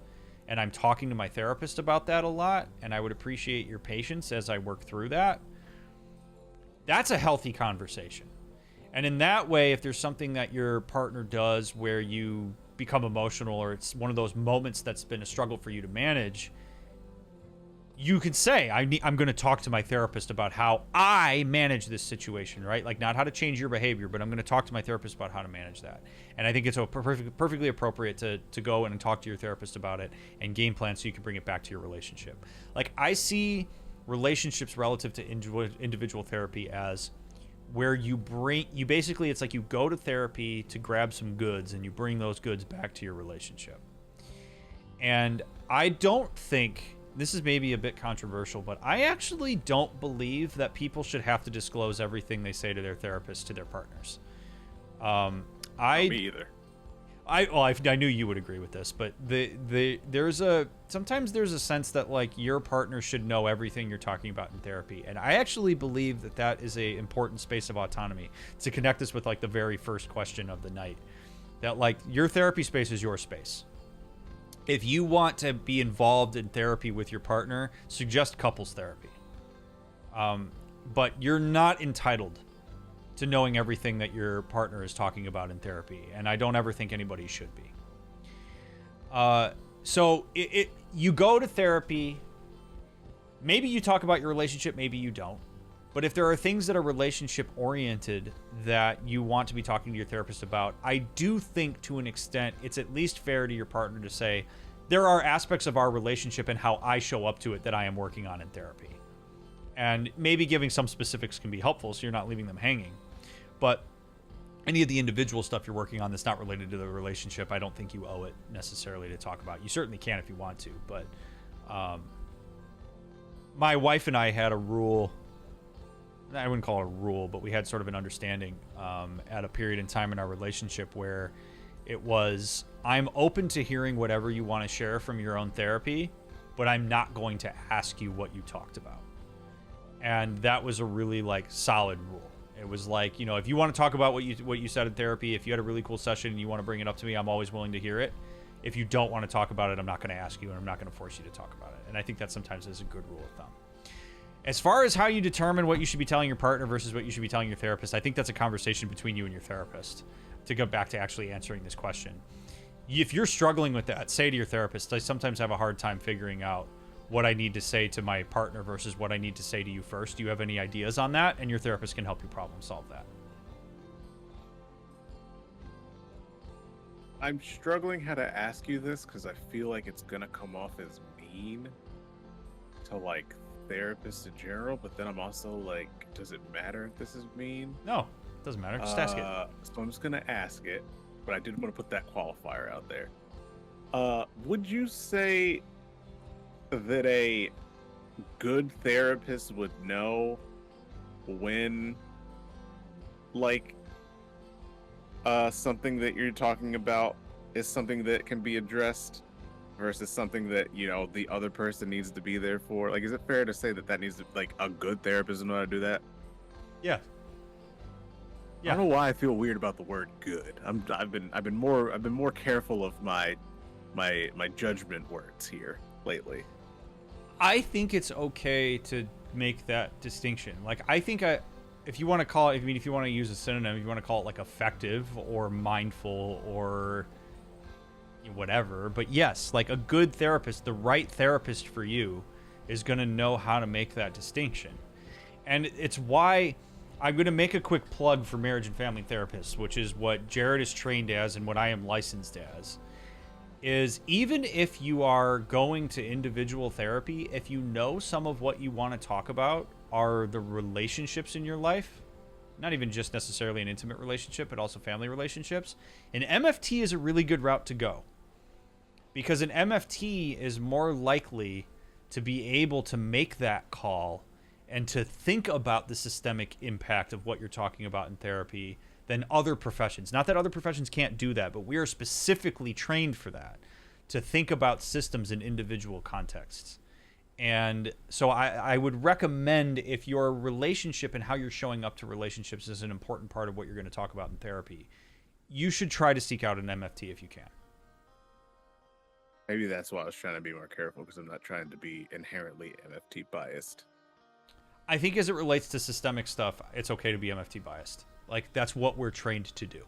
and I'm talking to my therapist about that a lot, and I would appreciate your patience as I work through that. That's a healthy conversation. And in that way, if there's something that your partner does where you become emotional, or it's one of those moments that's been a struggle for you to manage, you could say, I'm going to talk to my therapist about how I manage this situation, right? Like, not how to change your behavior, but I'm going to talk to my therapist about how to manage that. And I think it's perfectly appropriate to go in and talk to your therapist about it and game plan so you can bring it back to your relationship. Like, I see relationships relative to individual therapy as where you basically, it's like you go to therapy to grab some goods and you bring those goods back to your relationship. And I don't think, this is maybe a bit controversial, but I actually don't believe that people should have to disclose everything they say to their therapist to their partners. Not me either. I knew you would agree with this, but sometimes there's a sense that, like, your partner should know everything you're talking about in therapy, and I actually believe that is a important space of autonomy. To connect this with, like, the very first question of the night, that, like, your therapy space is your space. If you want to be involved in therapy with your partner, suggest couples therapy. But you're not entitled to knowing everything that your partner is talking about in therapy, and I don't ever think anybody should be. So you go to therapy. Maybe you talk about your relationship, maybe you don't. But if there are things that are relationship oriented that you want to be talking to your therapist about, I do think to an extent it's at least fair to your partner to say, there are aspects of our relationship and how I show up to it that I am working on in therapy. And maybe giving some specifics can be helpful so you're not leaving them hanging. But any of the individual stuff you're working on that's not related to the relationship, I don't think you owe it necessarily to talk about. You certainly can if you want to, but my wife and I had a rule. I wouldn't call it a rule, but we had sort of an understanding at a period in time in our relationship where it was, I'm open to hearing whatever you want to share from your own therapy, but I'm not going to ask you what you talked about. And that was a really, like, solid rule. It was like, if you want to talk about what you said in therapy, if you had a really cool session and you want to bring it up to me, I'm always willing to hear it. If you don't want to talk about it, I'm not going to ask you, and I'm not going to force you to talk about it. And I think that sometimes is a good rule of thumb. As far as how you determine what you should be telling your partner versus what you should be telling your therapist, I think that's a conversation between you and your therapist. To go back to actually answering this question, if you're struggling with that, say to your therapist, I sometimes have a hard time figuring out what I need to say to my partner versus what I need to say to you first. Do you have any ideas on that? And your therapist can help you problem solve that. I'm struggling how to ask you this because I feel like it's gonna come off as mean to, like, therapists in general, but then I'm also like, does it matter if this is mean? No, it doesn't matter. Just ask it. So I'm just gonna ask it, but I did want to put that qualifier out there. Would you say that a good therapist would know when, like, something that you're talking about is something that can be addressed versus something that, you know, the other person needs to be there for? Like, is it fair to say that needs to, like, a good therapist know how to do that? Yeah. I don't know why I feel weird about the word good. I've been more careful of my judgment words here lately. I think it's okay to make that distinction. Like, I think if you want to call it, if you want to use a synonym, if you want to call it like effective or mindful or whatever, but yes, like a good therapist, the right therapist for you is going to know how to make that distinction. And it's why I'm going to make a quick plug for marriage and family therapists, which is what Jared is trained as and what I am licensed as. Is even if you are going to individual therapy, if you know some of what you want to talk about are the relationships in your life, not even just necessarily an intimate relationship, but also family relationships, an MFT is a really good route to go. Because an MFT is more likely to be able to make that call and to think about the systemic impact of what you're talking about in therapy than other professions. Not that other professions can't do that, but we are specifically trained for that, to think about systems in individual contexts. And so I would recommend, if your relationship and how you're showing up to relationships is an important part of what you're going to talk about in therapy, you should try to seek out an MFT if you can. Maybe that's why I was trying to be more careful, because I'm not trying to be inherently MFT biased. I think as it relates to systemic stuff, it's okay to be MFT biased. Like, that's what we're trained to do.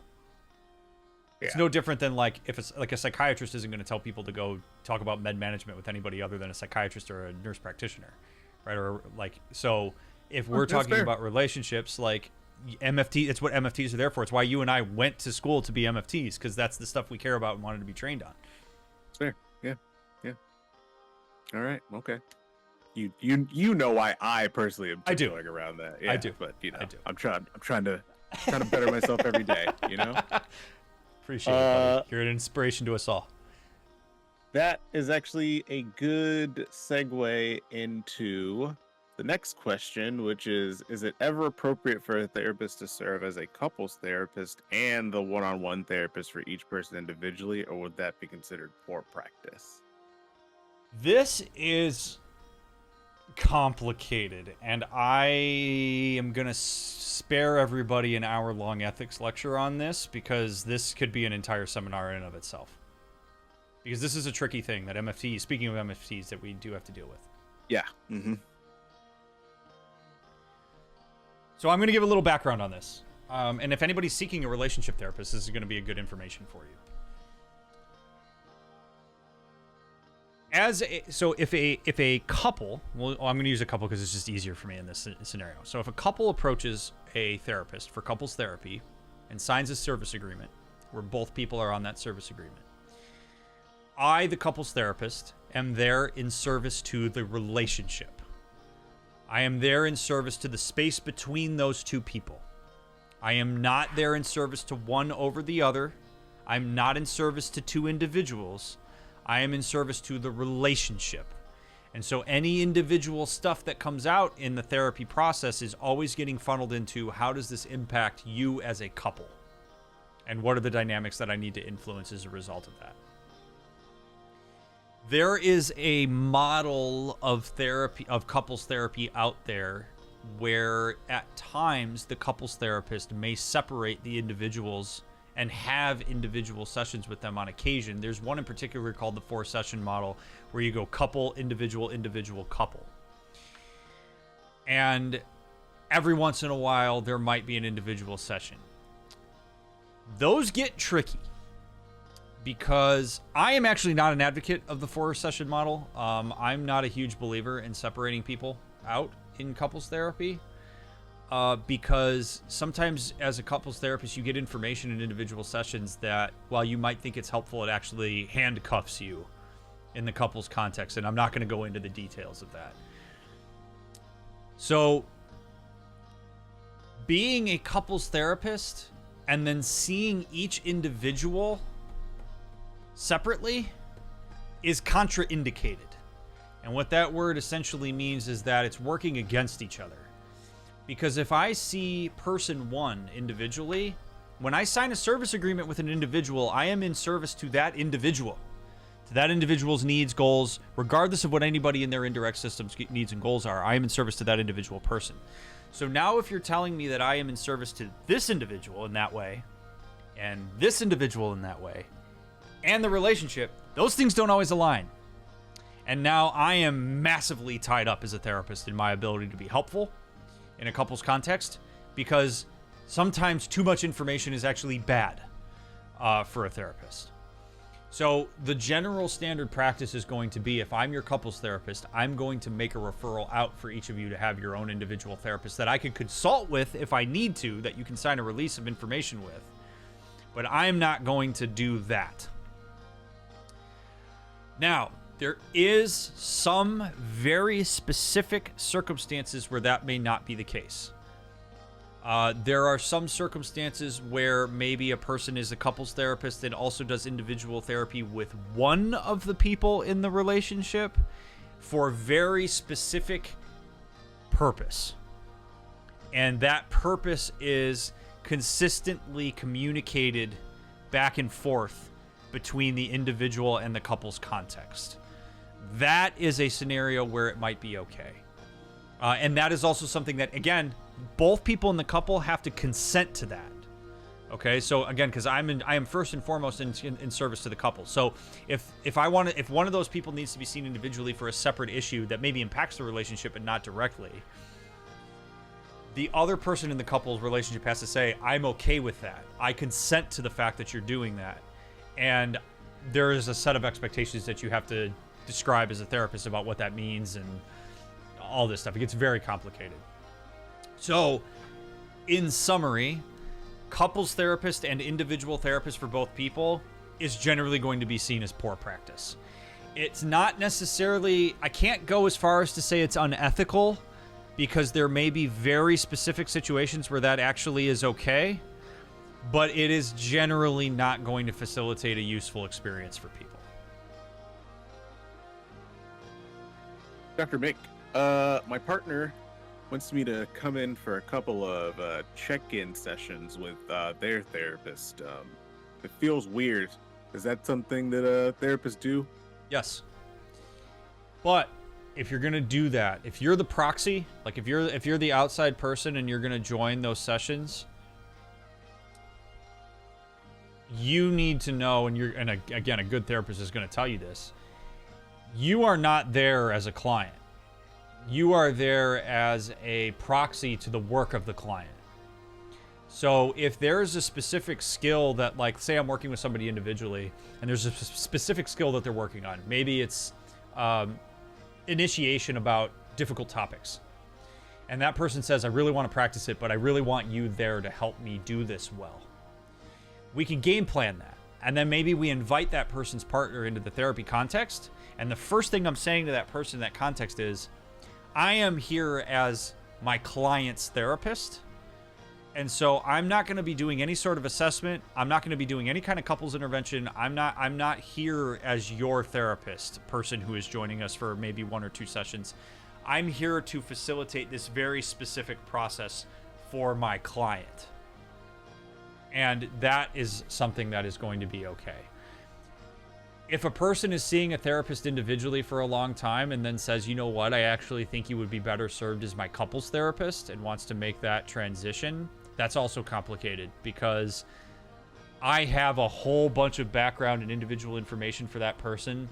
Yeah. It's no different than, like, if it's like a psychiatrist isn't going to tell people to go talk about med management with anybody other than a psychiatrist or a nurse practitioner, right? Or like, so if we're talking about relationships, like MFT, it's what MFTs are there for. It's why you and I went to school to be MFTs, because that's the stuff we care about and wanted to be trained on. It's fair. Yeah. All right. Okay. You know why I personally am going around that. Yeah, I do. But you know, I do. I'm trying to better myself every day, you know? Appreciate it, buddy. You're an inspiration to us all. That is actually a good segue into the next question, which is it ever appropriate for a therapist to serve as a couples therapist and the one-on-one therapist for each person individually, or would that be considered poor practice? This is complicated, and I am gonna spare everybody an hour-long ethics lecture on this, because this could be an entire seminar in and of itself, because this is a tricky thing that MFTs, speaking of MFTs, that we do have to deal with. Yeah. So I'm going to give a little background on this, and if anybody's seeking a relationship therapist, this is going to be a good information for you. If a couple, well, I'm going to use a couple because it's just easier for me in this scenario. So if a couple approaches a therapist for couples therapy and signs a service agreement where both people are on that service agreement, I, the couples therapist, am there in service to the relationship. I am there in service to the space between those two people. I am not there in service to one over the other. I'm not in service to two individuals. I am in service to the relationship. And so any individual stuff that comes out in the therapy process is always getting funneled into, how does this impact you as a couple? And what are the dynamics that I need to influence as a result of that? There is a model of therapy, of couples therapy out there, where at times the couples therapist may separate the individuals and have individual sessions with them on occasion. There's one in particular called the 4-session model, where you go couple, individual, individual, couple. And every once in a while, there might be an individual session. Those get tricky, because I am actually not an advocate of the 4-session model. I'm not a huge believer in separating people out in couples therapy. Because sometimes as a couples therapist, you get information in individual sessions that, while you might think it's helpful, it actually handcuffs you in the couples context. And I'm not going to go into the details of that. So being a couples therapist and then seeing each individual separately is contraindicated. And what that word essentially means is that it's working against each other. Because if I see person one individually, when I sign a service agreement with an individual, I am in service to that individual, to that individual's needs, goals, regardless of what anybody in their indirect system's needs and goals are. I am in service to that individual person. So now if you're telling me that I am in service to this individual in that way, and this individual in that way, and the relationship, those things don't always align. And now I am massively tied up as a therapist in my ability to be helpful in a couple's context, because sometimes too much information is actually bad for a therapist. So the general standard practice is going to be, if I'm your couples therapist, I'm going to make a referral out for each of you to have your own individual therapist that I could consult with if I need to, that you can sign a release of information with. But I'm not going to do that. Now, there is some very specific circumstances where that may not be the case. There are some circumstances where maybe a person is a couples therapist and also does individual therapy with one of the people in the relationship for very specific purpose. And that purpose is consistently communicated back and forth between the individual and the couple's context. That is a scenario where it might be okay. And that is also something that, again, both people in the couple have to consent to that. Okay, so again, because I am first and foremost in service to the couple. So if one of those people needs to be seen individually for a separate issue that maybe impacts the relationship but not directly, the other person in the couple's relationship has to say, I'm okay with that. I consent to the fact that you're doing that. And there is a set of expectations that you have to describe as a therapist about what that means and all this stuff. It gets very complicated. So, in summary, couples therapist and individual therapist for both people is generally going to be seen as poor practice. It's not necessarily, I can't go as far as to say it's unethical, because there may be very specific situations where that actually is okay, but it is generally not going to facilitate a useful experience for people. Dr. Mick, my partner wants me to come in for a couple of check-in sessions with their therapist. It feels weird. Is that something that therapists do? Yes. But if you're going to do that, if you're the proxy, like if you're the outside person and you're going to join those sessions, you need to know, and again, a good therapist is going to tell you this, you are not there as a client. You are there as a proxy to the work of the client. So if there's a specific skill that, like, say I'm working with somebody individually, and there's a specific skill that they're working on, maybe it's initiation about difficult topics, and that person says, I really want to practice it, but I really want you there to help me do this well. We can game plan that, and then maybe we invite that person's partner into the therapy context, and the first thing I'm saying to that person in that context is, I am here as my client's therapist, and so I'm not going to be doing any sort of assessment. I'm not going to be doing any kind of couples intervention. I'm not here as your therapist, person who is joining us for maybe 1 or 2 sessions. I'm here to facilitate this very specific process for my client. And that is something that is going to be okay. If a person is seeing a therapist individually for a long time and then says, you know what, I actually think you would be better served as my couples therapist, and wants to make that transition, that's also complicated, because I have a whole bunch of background and individual information for that person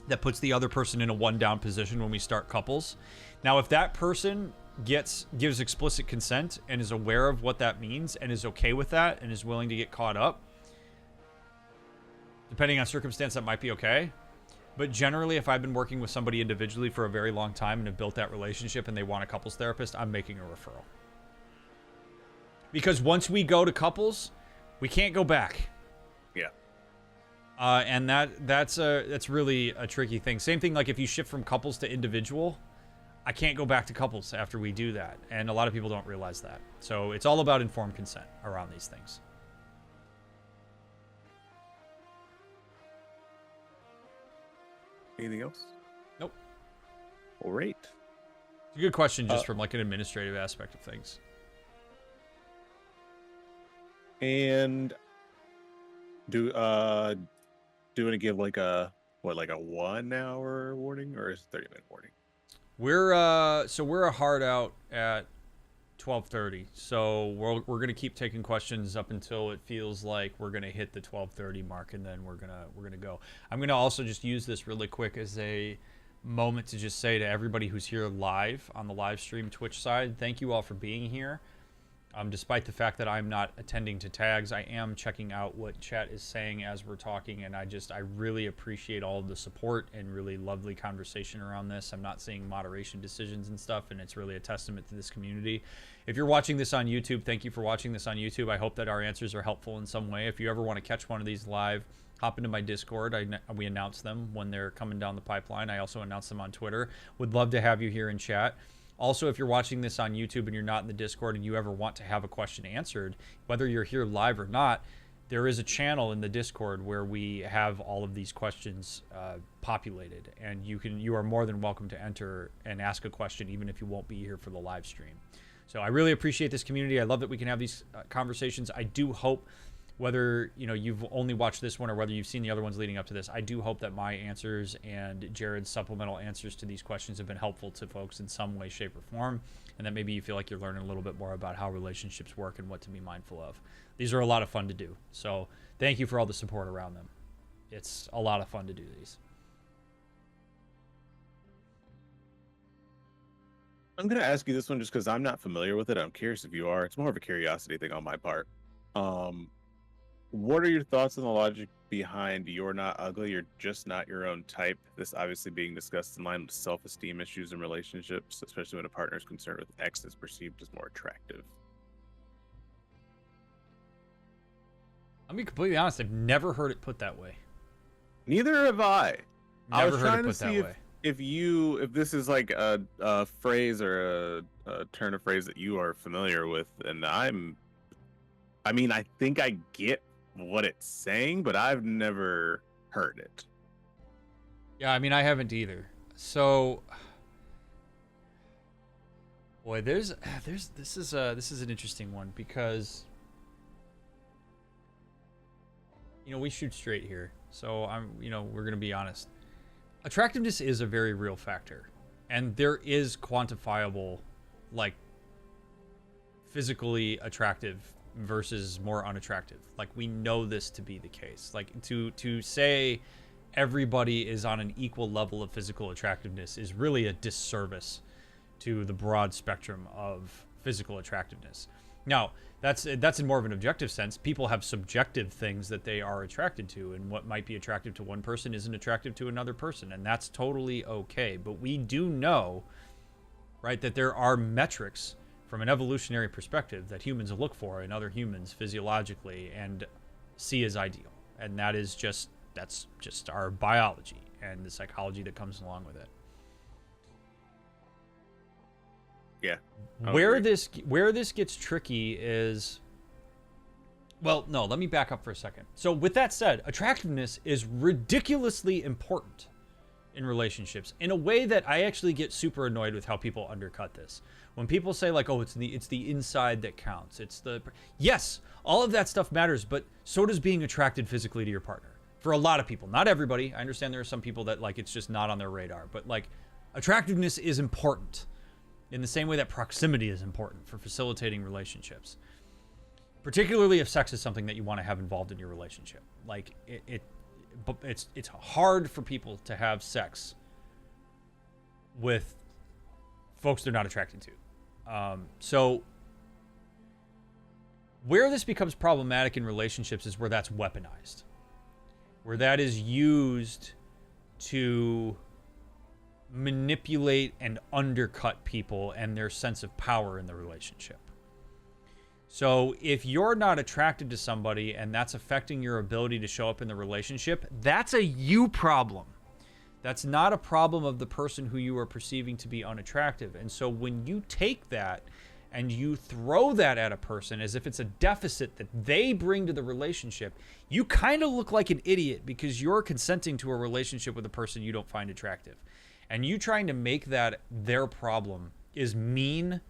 that puts the other person in a one-down position when we start couples. Now, if that person gives explicit consent and is aware of what that means and is okay with that and is willing to get caught up, depending on circumstance, that might be okay. But generally, if I've been working with somebody individually for a very long time and have built that relationship and they want a couples therapist, I'm making a referral. Because once we go to couples, we can't go back. Yeah. And that's really a tricky thing. Same thing, like if you shift from couples to individual, I can't go back to couples after we do that. And a lot of people don't realize that. So it's all about informed consent around these things. Anything else? Nope. All right. It's a good question just from like an administrative aspect of things. And do you want to give like a 1 hour warning, or is it 30-minute warning? We're a hard out at 12:30. So we're gonna keep taking questions up until it feels like we're gonna hit the 12:30 mark, and then we're gonna go. I'm gonna also just use this really quick as a moment to just say to everybody who's here live on the live stream Twitch side, thank you all for being here. Despite the fact that I'm not attending to tags, I am checking out what chat is saying as we're talking, and I really appreciate all of the support and really lovely conversation around this. I'm not seeing moderation decisions and stuff, and it's really a testament to this community. If you're watching this on YouTube, thank you for watching this on YouTube. I hope that our answers are helpful in some way. If you ever want to catch one of these live, hop into my Discord. We announce them when they're coming down the pipeline. I also announce them on Twitter. Would love to have you here in chat. Also, if you're watching this on YouTube and you're not in the Discord and you ever want to have a question answered, whether you're here live or not, there is a channel in the Discord where we have all of these questions populated, and you are more than welcome to enter and ask a question even if you won't be here for the live stream. So I really appreciate this community. I love that we can have these conversations. I do hope, whether you've only watched this one or whether you've seen the other ones leading up to this, I do hope that my answers and Jared's supplemental answers to these questions have been helpful to folks in some way, shape, or form, and that maybe you feel like you're learning a little bit more about how relationships work and what to be mindful of. These are a lot of fun to do, so thank you for all the support around them. It's a lot of fun to do these. I'm going to ask you this one just because I'm not familiar with it. I'm curious if you are. It's more of a curiosity thing on my part. What are your thoughts on the logic behind "you're not ugly, you're just not your own type"? This obviously being discussed in line with self-esteem issues in relationships, especially when a partner is concerned with X is perceived as more attractive. I'll be completely honest, I've never heard it put that way. Neither have I. I was trying to see if this is like a phrase or a turn of phrase that you are familiar with, and I think I get what it's saying, but I've never heard it. Yeah, I haven't either. So, boy, this is an interesting one because we shoot straight here. So we're gonna be honest. Attractiveness is a very real factor, and there is quantifiable, like, physically attractive versus more unattractive. Like, we know this to be the case. Like, to say everybody is on an equal level of physical attractiveness is really a disservice to the broad spectrum of physical attractiveness. Now, that's in more of an objective sense. People have subjective things that they are attracted to, and what might be attractive to one person isn't attractive to another person, and that's totally okay. But we do know, right, that there are metrics from an evolutionary perspective that humans look for in other humans physiologically and see as ideal. And that's just our biology and the psychology that comes along with it. Yeah. Where this gets tricky is, well, no, let me back up for a second. So with that said, attractiveness is ridiculously important in relationships in a way that I actually get super annoyed with how people undercut this. When people say, like, oh, it's the inside that counts. Yes, all of that stuff matters, but so does being attracted physically to your partner. For a lot of people, not everybody. I understand there are some people that, like, it's just not on their radar, but, like, attractiveness is important in the same way that proximity is important for facilitating relationships. Particularly if sex is something that you want to have involved in your relationship. Like, it's hard for people to have sex with folks they're not attracted to. So where this becomes problematic in relationships is where that's weaponized, where that is used to manipulate and undercut people and their sense of power in the relationship. So if you're not attracted to somebody and that's affecting your ability to show up in the relationship, that's a you problem. That's not a problem of the person who you are perceiving to be unattractive. And so when you take that and you throw that at a person as if it's a deficit that they bring to the relationship, you kind of look like an idiot because you're consenting to a relationship with a person you don't find attractive. And you trying to make that their problem is mean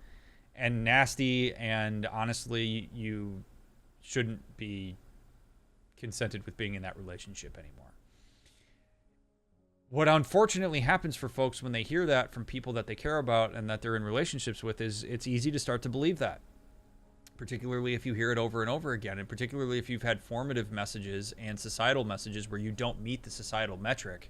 and nasty, and honestly, you shouldn't be consented with being in that relationship anymore. What unfortunately happens for folks when they hear that from people that they care about and that they're in relationships with is it's easy to start to believe that, particularly if you hear it over and over again, and particularly if you've had formative messages and societal messages where you don't meet the societal metric,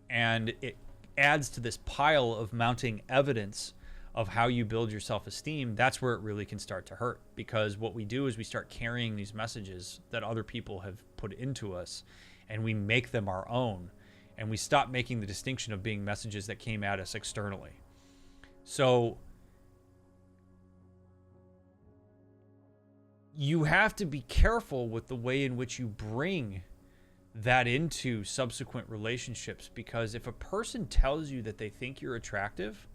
and it adds to this pile of mounting evidence of how you build your self-esteem. That's where it really can start to hurt, because what we do is we start carrying these messages that other people have put into us and we make them our own, and we stop making the distinction of being messages that came at us externally. So you have to be careful with the way in which you bring that into subsequent relationships, because if a person tells you that they think you're attractive,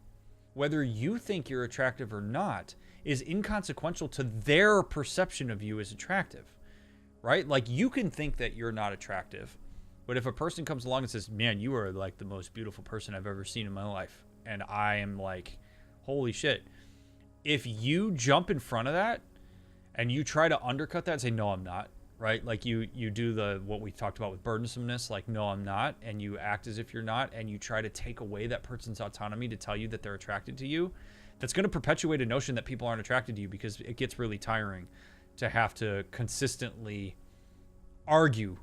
whether you think you're attractive or not is inconsequential to their perception of you as attractive, right? Like, you can think that you're not attractive, but if a person comes along and says, man, you are like the most beautiful person I've ever seen in my life, and I am like, holy shit. If you jump in front of that and you try to undercut that and say, no, I'm not, right? Like you do what we talked about with burdensomeness, like, no, I'm not. And you act as if you're not, and you try to take away that person's autonomy to tell you that they're attracted to you. That's going to perpetuate a notion that people aren't attracted to you, because it gets really tiring to have to consistently argue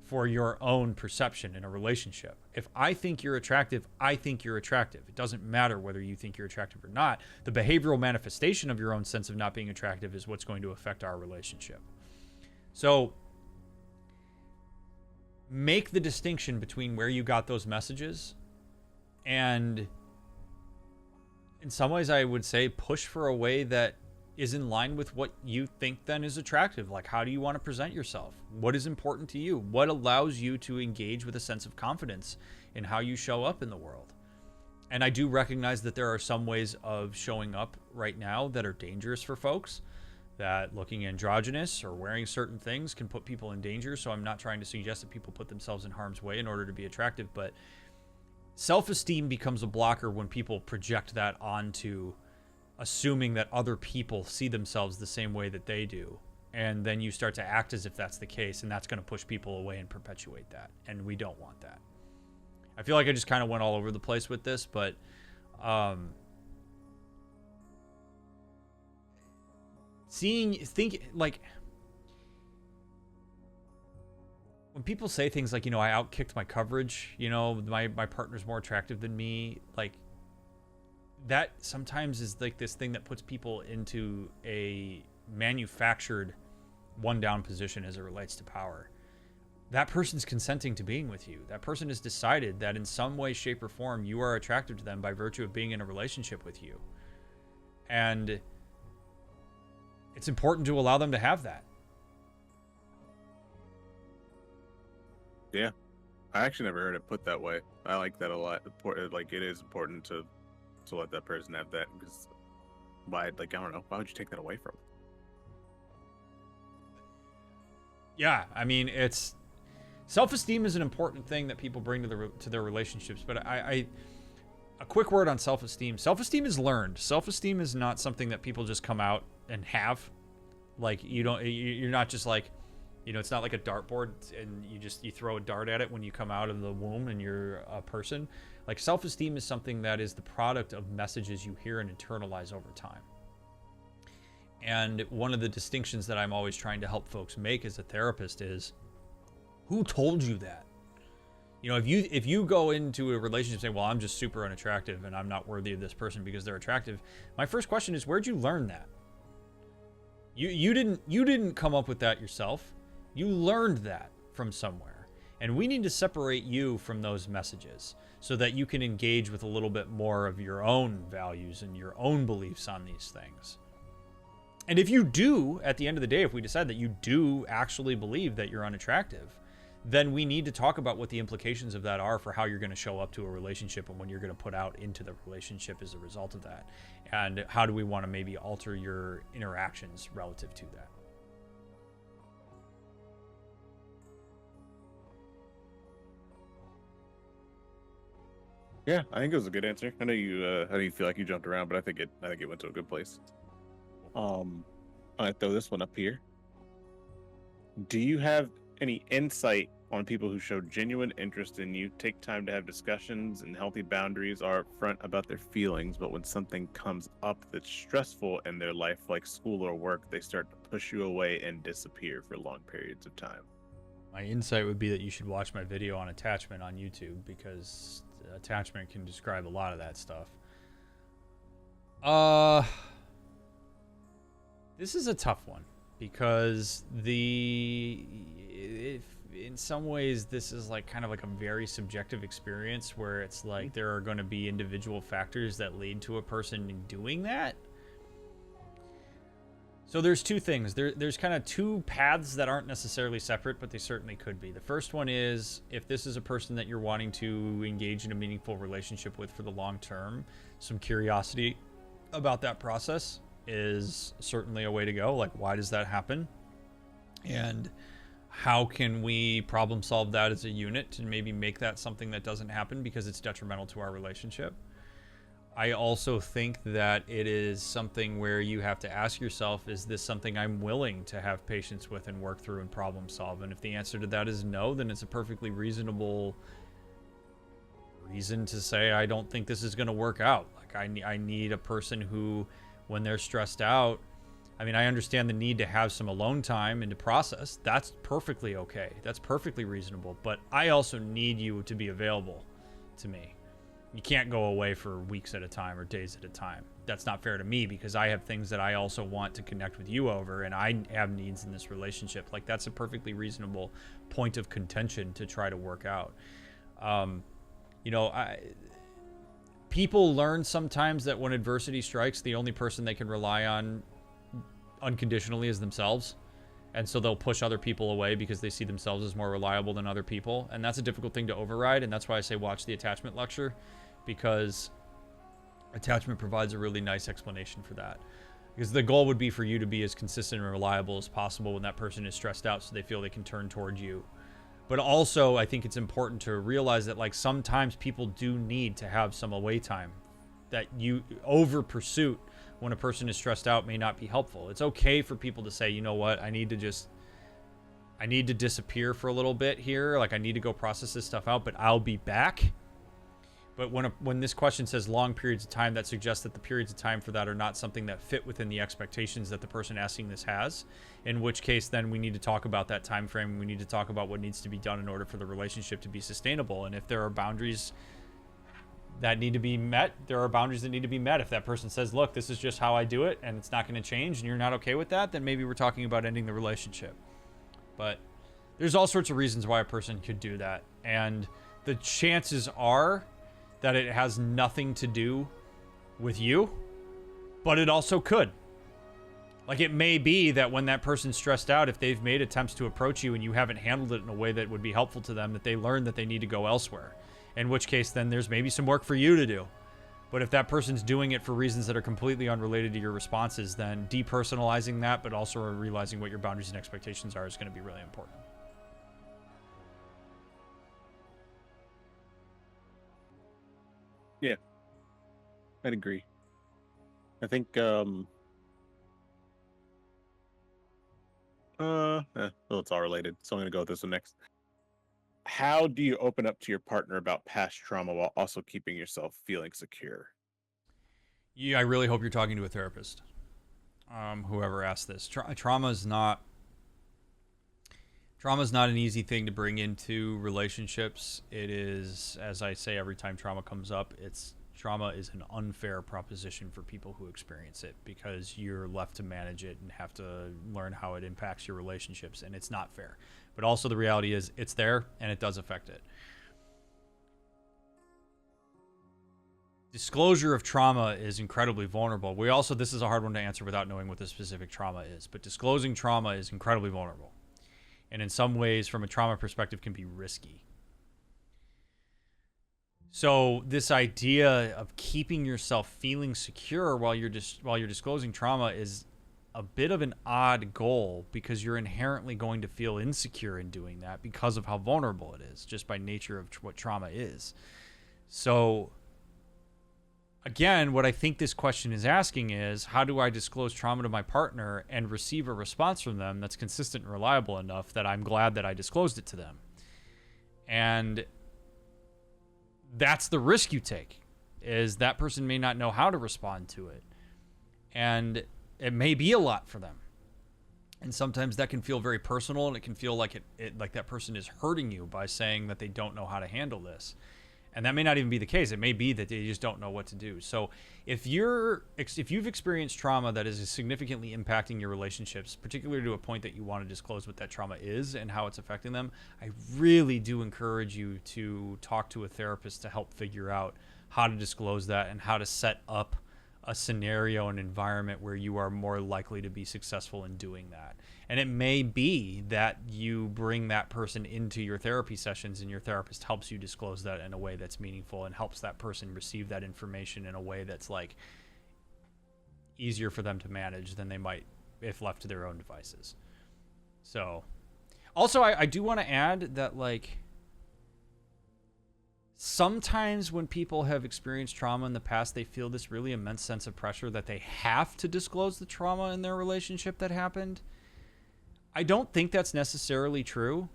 for your own perception in a relationship. If I think you're attractive, I think you're attractive. It doesn't matter whether you think you're attractive or not. The behavioral manifestation of your own sense of not being attractive is what's going to affect our relationship. So make the distinction between where you got those messages, and in some ways I would say push for a way that is in line with what you think then is attractive. Like, how do you want to present yourself? What is important to you? What allows you to engage with a sense of confidence in how you show up in the world? And I do recognize that there are some ways of showing up right now that are dangerous for folks, that looking androgynous or wearing certain things can put people in danger. So I'm not trying to suggest that people put themselves in harm's way in order to be attractive, but self-esteem becomes a blocker when people project that onto assuming that other people see themselves the same way that they do. And then you start to act as if that's the case, and that's going to push people away and perpetuate that. And we don't want that. I feel like I just kind of went all over the place with this, but when people say things like, I outkicked my coverage, my partner's more attractive than me, like, that sometimes is like this thing that puts people into a manufactured one down position as it relates to power. That person's consenting to being with you. That person has decided that in some way, shape, or form, you are attractive to them by virtue of being in a relationship with you. And it's important to allow them to have that. Yeah. I actually never heard it put that way. I like that a lot. Like, it is important to let that person have that, because I don't know, why would you take that away from them? Yeah, I mean, it's self-esteem is an important thing that people bring to their relationships, but a quick word on self-esteem. Self-esteem is learned. Self-esteem is not something that people just come out and have. Like, you're not just like, it's not like a dartboard and you throw a dart at it when you come out of the womb and you're a person. Like, self-esteem is something that is the product of messages you hear and internalize over time. And one of the distinctions that I'm always trying to help folks make as a therapist is, who told you that? If you go into a relationship saying, well, I'm just super unattractive and I'm not worthy of this person because they're attractive, my first question is, where'd you learn that? You didn't come up with that yourself. You learned that from somewhere. And we need to separate you from those messages so that you can engage with a little bit more of your own values and your own beliefs on these things. And if you do, at the end of the day, if we decide that you do actually believe that you're unattractive, then we need to talk about what the implications of that are for how you're going to show up to a relationship and when you're going to put out into the relationship as a result of that. And how do we want to maybe alter your interactions relative to that? Yeah, I think it was a good answer. I know you feel like you jumped around, but I think it went to a good place. I throw this one up here. Do you have any insight on people who show genuine interest in you, take time to have discussions and healthy boundaries, are upfront about their feelings, but when something comes up that's stressful in their life, like school or work, they start to push you away and disappear for long periods of time? My insight would be that you should watch my video on attachment on YouTube, because attachment can describe a lot of that stuff. This is a tough one, because in some ways this is like kind of like a very subjective experience where it's like there are going to be individual factors that lead to a person doing that. So there's two things. There's kind of two paths that aren't necessarily separate, but they certainly could be. The first one is, if this is a person that you're wanting to engage in a meaningful relationship with for the long term, some curiosity about that process is certainly a way to go. Like, why does that happen? And how can we problem solve that as a unit to maybe make that something that doesn't happen because it's detrimental to our relationship? I also think that it is something where you have to ask yourself, is this something I'm willing to have patience with and work through and problem solve? And if the answer to that is no, then it's a perfectly reasonable reason to say, I don't think this is going to work out. Like, I need a person who, when they're stressed out, I mean, I understand the need to have some alone time and to process. That's perfectly okay. That's perfectly reasonable. But I also need you to be available to me. You can't go away for weeks at a time or days at a time. That's not fair to me, because I have things that I also want to connect with you over, and I have needs in this relationship. Like, that's a perfectly reasonable point of contention to try to work out. People learn sometimes that when adversity strikes, the only person they can rely on unconditionally is themselves. And so they'll push other people away because they see themselves as more reliable than other people. And that's a difficult thing to override. And that's why I say watch the attachment lecture, because attachment provides a really nice explanation for that. Because the goal would be for you to be as consistent and reliable as possible when that person is stressed out, so they feel they can turn toward you. But also, I think it's important to realize that, like, sometimes people do need to have some away time. That you over pursuit when a person is stressed out may not be helpful. It's okay for people to say, you know what, I need to disappear for a little bit here. Like, I need to go process this stuff out, but I'll be back. But when this question says long periods of time, that suggests that the periods of time for that are not something that fit within the expectations that the person asking this has. In which case, then we need to talk about that time frame. We need to talk about what needs to be done in order for the relationship to be sustainable. And if there are boundaries that need to be met, there are boundaries that need to be met. If that person says, look, this is just how I do it and it's not going to change, and you're not okay with that, then maybe we're talking about ending the relationship. But there's all sorts of reasons why a person could do that. And the chances are that it has nothing to do with you, but it also could. Like, it may be that when that person's stressed out, if they've made attempts to approach you and you haven't handled it in a way that would be helpful to them, that they learn that they need to go elsewhere. In which case, then there's maybe some work for you to do. But if that person's doing it for reasons that are completely unrelated to your responses, then depersonalizing that, but also realizing what your boundaries and expectations are, is going to be really important. Yeah, I'd agree. I think, well, it's all related, so I'm going to go with this one next. How do you open up to your partner about past trauma while also keeping yourself feeling secure? Yeah, I really hope you're talking to a therapist. Whoever asked this. Trauma is not an easy thing to bring into relationships. It is, as I say every time trauma comes up, trauma is an unfair proposition for people who experience it, because you're left to manage it and have to learn how it impacts your relationships, and it's not fair. But also the reality is it's there and it does affect it. Disclosure of trauma is incredibly vulnerable. This is a hard one to answer without knowing what the specific trauma is, but disclosing trauma is incredibly vulnerable. and in some ways, from a trauma perspective, can be risky. So this idea of keeping yourself feeling secure while you're disclosing trauma is a bit of an odd goal, because you're inherently going to feel insecure in doing that because of how vulnerable it is, just by nature of what trauma is. So again, what I think this question is asking is, how do I disclose trauma to my partner and receive a response from them that's consistent and reliable enough that I'm glad that I disclosed it to them? And that's the risk you take, is that person may not know how to respond to it. And it may be a lot for them. And sometimes that can feel very personal, and it can feel like like that person is hurting you by saying that they don't know how to handle this. And that may not even be the case. It may be that they just don't know what to do. So if you've experienced trauma that is significantly impacting your relationships, particularly to a point that you want to disclose what that trauma is and how it's affecting them, I really do encourage you to talk to a therapist to help figure out how to disclose that and how to set up a scenario and environment where you are more likely to be successful in doing that. And it may be that you bring that person into your therapy sessions, and your therapist helps you disclose that in a way that's meaningful and helps that person receive that information in a way that's like easier for them to manage than they might if left to their own devices. So also, I do want to add that, like, sometimes when people have experienced trauma in the past, they feel this really immense sense of pressure that they have to disclose the trauma in their relationship that happened. I don't think that's necessarily true,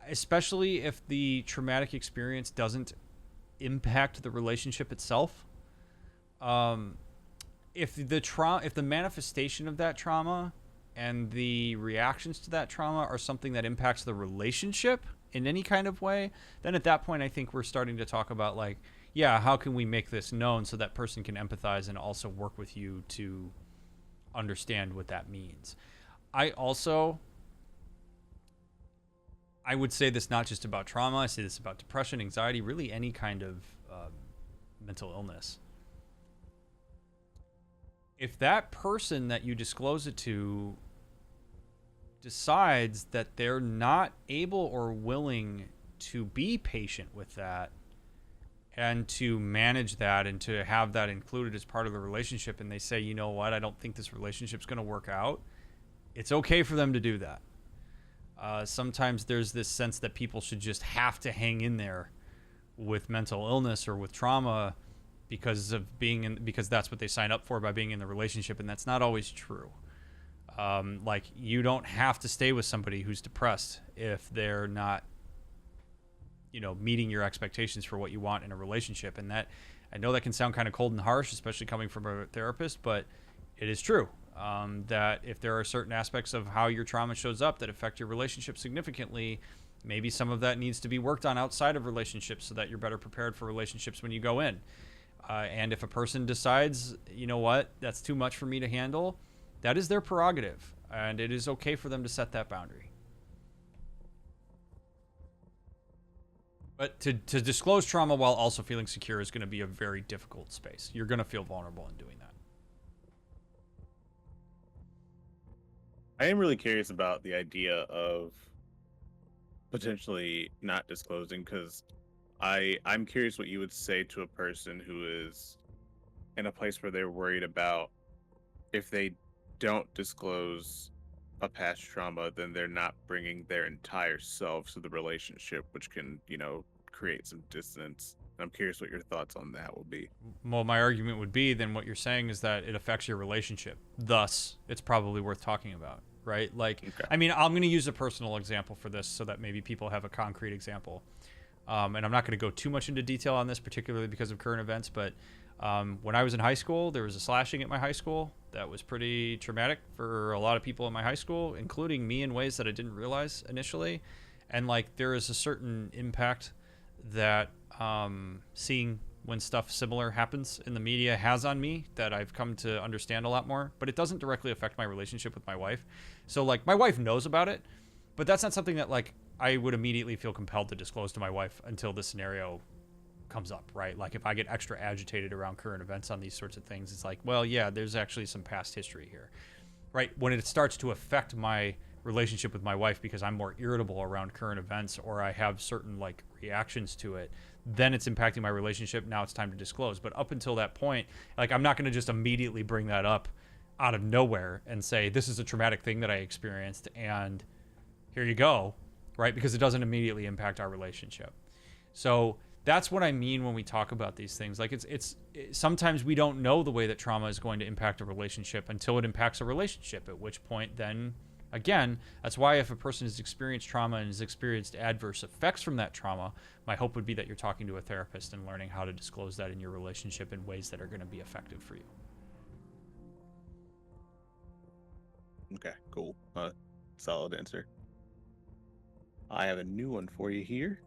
especially if the traumatic experience doesn't impact the relationship itself. If the manifestation of that trauma and the reactions to that trauma are something that impacts the relationship in any kind of way, then at that point I think we're starting to talk about, like, yeah, how can we make this known so that person can empathize and also work with you to understand what that means. I would say this not just about trauma. I say this about depression, anxiety, really any kind of mental illness. If that person that you disclose it to decides that they're not able or willing to be patient with that and to manage that and to have that included as part of the relationship, and they say, you know what, I don't think this relationship's going to work out, it's okay for them to do that. Sometimes there's this sense that people should just have to hang in there with mental illness or with trauma because that's what they sign up for by being in the relationship, and that's not always true. Like, you don't have to stay with somebody who's depressed if they're not, meeting your expectations for what you want in a relationship. And that, I know that can sound kind of cold and harsh, especially coming from a therapist, but it is true. That if there are certain aspects of how your trauma shows up that affect your relationship significantly, maybe some of that needs to be worked on outside of relationships so that you're better prepared for relationships when you go in. And if a person decides, you know what, that's too much for me to handle, that is their prerogative, and it is okay for them to set that boundary. But to disclose trauma while also feeling secure is going to be a very difficult space. You're going to feel vulnerable in doing that. I am really curious about the idea of potentially not disclosing, because I'm curious what you would say to a person who is in a place where they're worried about, if they don't disclose a past trauma, then they're not bringing their entire selves to the relationship, which can, create some dissonance. I'm curious what your thoughts on that will be. Well, my argument would be, then what you're saying is that it affects your relationship. Thus, it's probably worth talking about, right? Like, okay. I mean, I'm going to use a personal example for this so that maybe people have a concrete example. And I'm not going to go too much into detail on this, particularly because of current events, but when I was in high school, there was a slashing at my high school that was pretty traumatic for a lot of people in my high school, including me, in ways that I didn't realize initially. And like, there is a certain impact that seeing when stuff similar happens in the media has on me that I've come to understand a lot more, but it doesn't directly affect my relationship with my wife. So like, my wife knows about it, but that's not something that like I would immediately feel compelled to disclose to my wife until the scenario comes up, right? Like, if I get extra agitated around current events on these sorts of things, it's like, well, yeah, there's actually some past history here, right? When it starts to affect my relationship with my wife because I'm more irritable around current events, or I have certain like reactions to it, then it's impacting my relationship. Now it's time to disclose. But up until that point, like, I'm not going to just immediately bring that up out of nowhere and say, this is a traumatic thing that I experienced and here you go, right? Because it doesn't immediately impact our relationship. So that's what I mean when we talk about these things. Like, it's sometimes we don't know the way that trauma is going to impact a relationship until it impacts a relationship, at which point then, again, that's why if a person has experienced trauma and has experienced adverse effects from that trauma, my hope would be that you're talking to a therapist and learning how to disclose that in your relationship in ways that are going to be effective for you. Okay, cool. Solid answer. I have a new one for you here.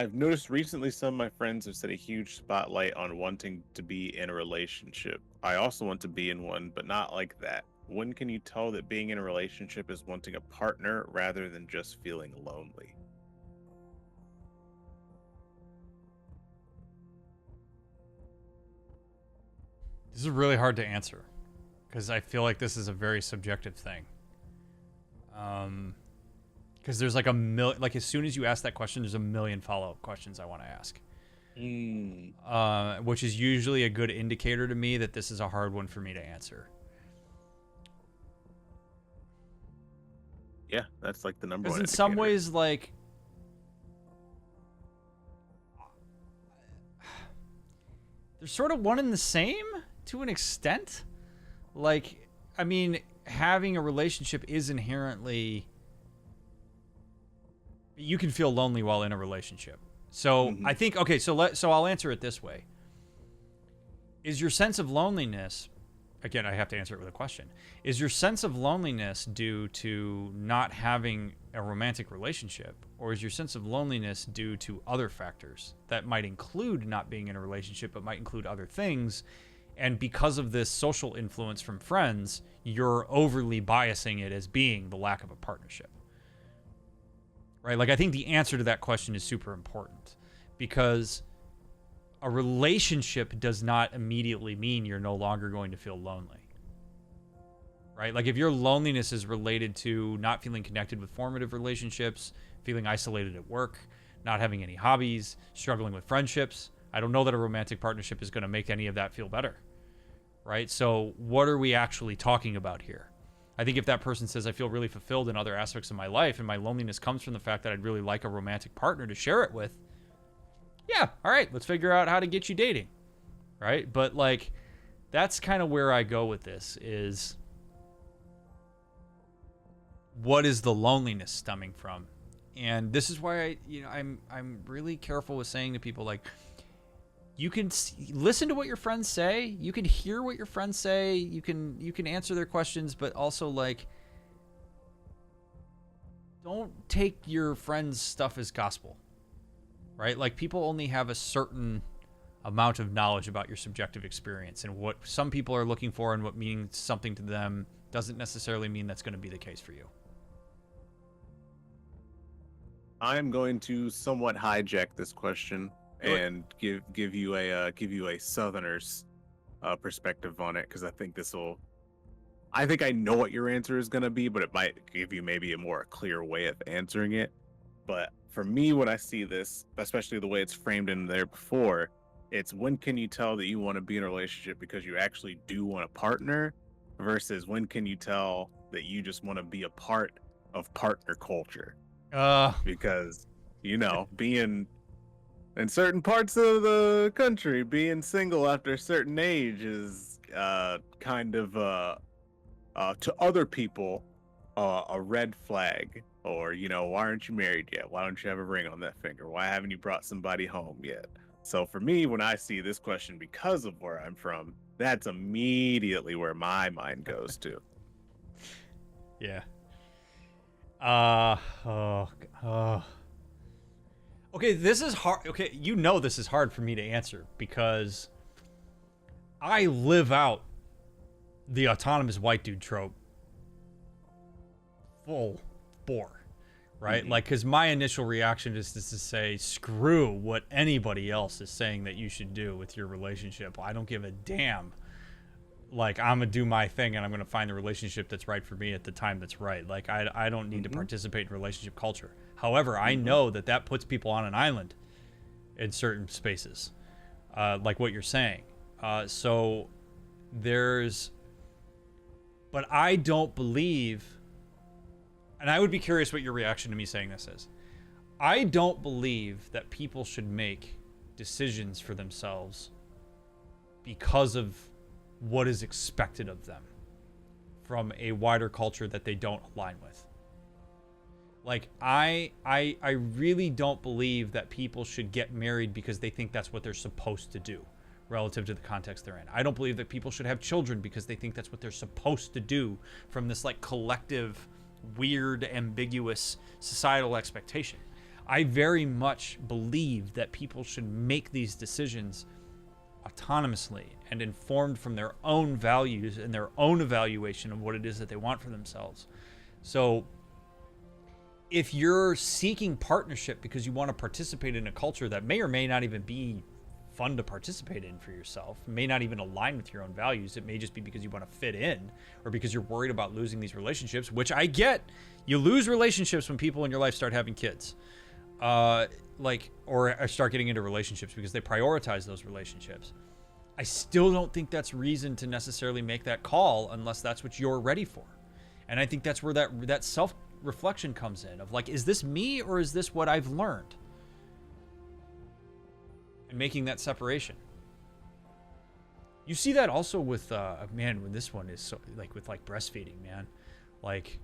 I've noticed recently some of my friends have set a huge spotlight on wanting to be in a relationship. I also want to be in one, but not like that. When can you tell that being in a relationship is wanting a partner rather than just feeling lonely? This is really hard to answer because I feel like this is a very subjective thing. Because there's like like as soon as you ask that question, there's a million follow-up questions I want to ask. Which is usually a good indicator to me that this is a hard one for me to answer. Yeah, that's like the number one. Because in some ways, like, they're sort of one and the same to an extent. Like, I mean, having a relationship is inherently, you can feel lonely while in a relationship. So I think, okay, so I'll answer it this way. Is your sense of loneliness, again, I have to answer it with a question. Is your sense of loneliness due to not having a romantic relationship, or is your sense of loneliness due to other factors that might include not being in a relationship, but might include other things? And because of this social influence from friends, you're overly biasing it as being the lack of a partnership. Right? Like, I think the answer to that question is super important, because a relationship does not immediately mean you're no longer going to feel lonely. Right? Like, if your loneliness is related to not feeling connected with formative relationships, feeling isolated at work, not having any hobbies, struggling with friendships, I don't know that a romantic partnership is going to make any of that feel better. Right? So what are we actually talking about here? I think if that person says, I feel really fulfilled in other aspects of my life, and my loneliness comes from the fact that I'd really like a romantic partner to share it with, yeah, all right, let's figure out how to get you dating. Right? But, like, that's kind of where I go with this, is what is the loneliness stemming from? And this is why I'm really careful with saying to people, like, you can listen to what your friends say, you can hear what your friends say, you can answer their questions, but also, like, don't take your friends' stuff as gospel. Right? Like, people only have a certain amount of knowledge about your subjective experience, and what some people are looking for and what means something to them doesn't necessarily mean that's going to be the case for you. I'm going to somewhat hijack this question and give you a Southerner's perspective on it, because I think I know what your answer is going to be, but it might give you maybe a more clear way of answering it. But for me, when I see this, especially the way it's framed in there before, it's when can you tell that you want to be in a relationship because you actually do want a partner, versus when can you tell that you just want to be a part of partner culture? Because, being in certain parts of the country, being single after a certain age is kind of to other people a red flag. Or, why aren't you married yet? Why don't you have a ring on that finger? Why haven't you brought somebody home yet? So for me, when I see this question, because of where I'm from, that's immediately where my mind goes to. Yeah. Okay, this is hard. Okay, this is hard for me to answer, because I live out the autonomous white dude trope full bore, right? Mm-hmm. Like, because my initial reaction is to say, screw what anybody else is saying that you should do with your relationship. I don't give a damn. like I'm gonna do my thing and I'm gonna find the relationship that's right for me at the time that's right. Like I don't need to participate in relationship culture. However, I know that puts people on an island in certain spaces, like what you're saying. So there's, but I don't believe, and I would be curious what your reaction to me saying this is. I don't believe that people should make decisions for themselves because of what is expected of them from a wider culture that they don't align with. Like I really don't believe that people should get married because they think that's what they're supposed to do relative to the context they're in. I don't believe that people should have children because they think that's what they're supposed to do from this like collective, weird, ambiguous societal expectation. I very much believe that people should make these decisions autonomously and informed from their own values and their own evaluation of what it is that they want for themselves. So if you're seeking partnership because you want to participate in a culture that may or may not even be fun to participate in for yourself, may not even align with your own values, it may just be because you want to fit in or because you're worried about losing these relationships, which I get. You lose relationships when people in your life start having kids. Or start getting into relationships because they prioritize those relationships. I still don't think that's reason to necessarily make that call unless that's what you're ready for. And I think that's where that self-reflection comes in of like, is this me or is this what I've learned? And making that separation. You see that also with, when this one is so like with like breastfeeding, man. Like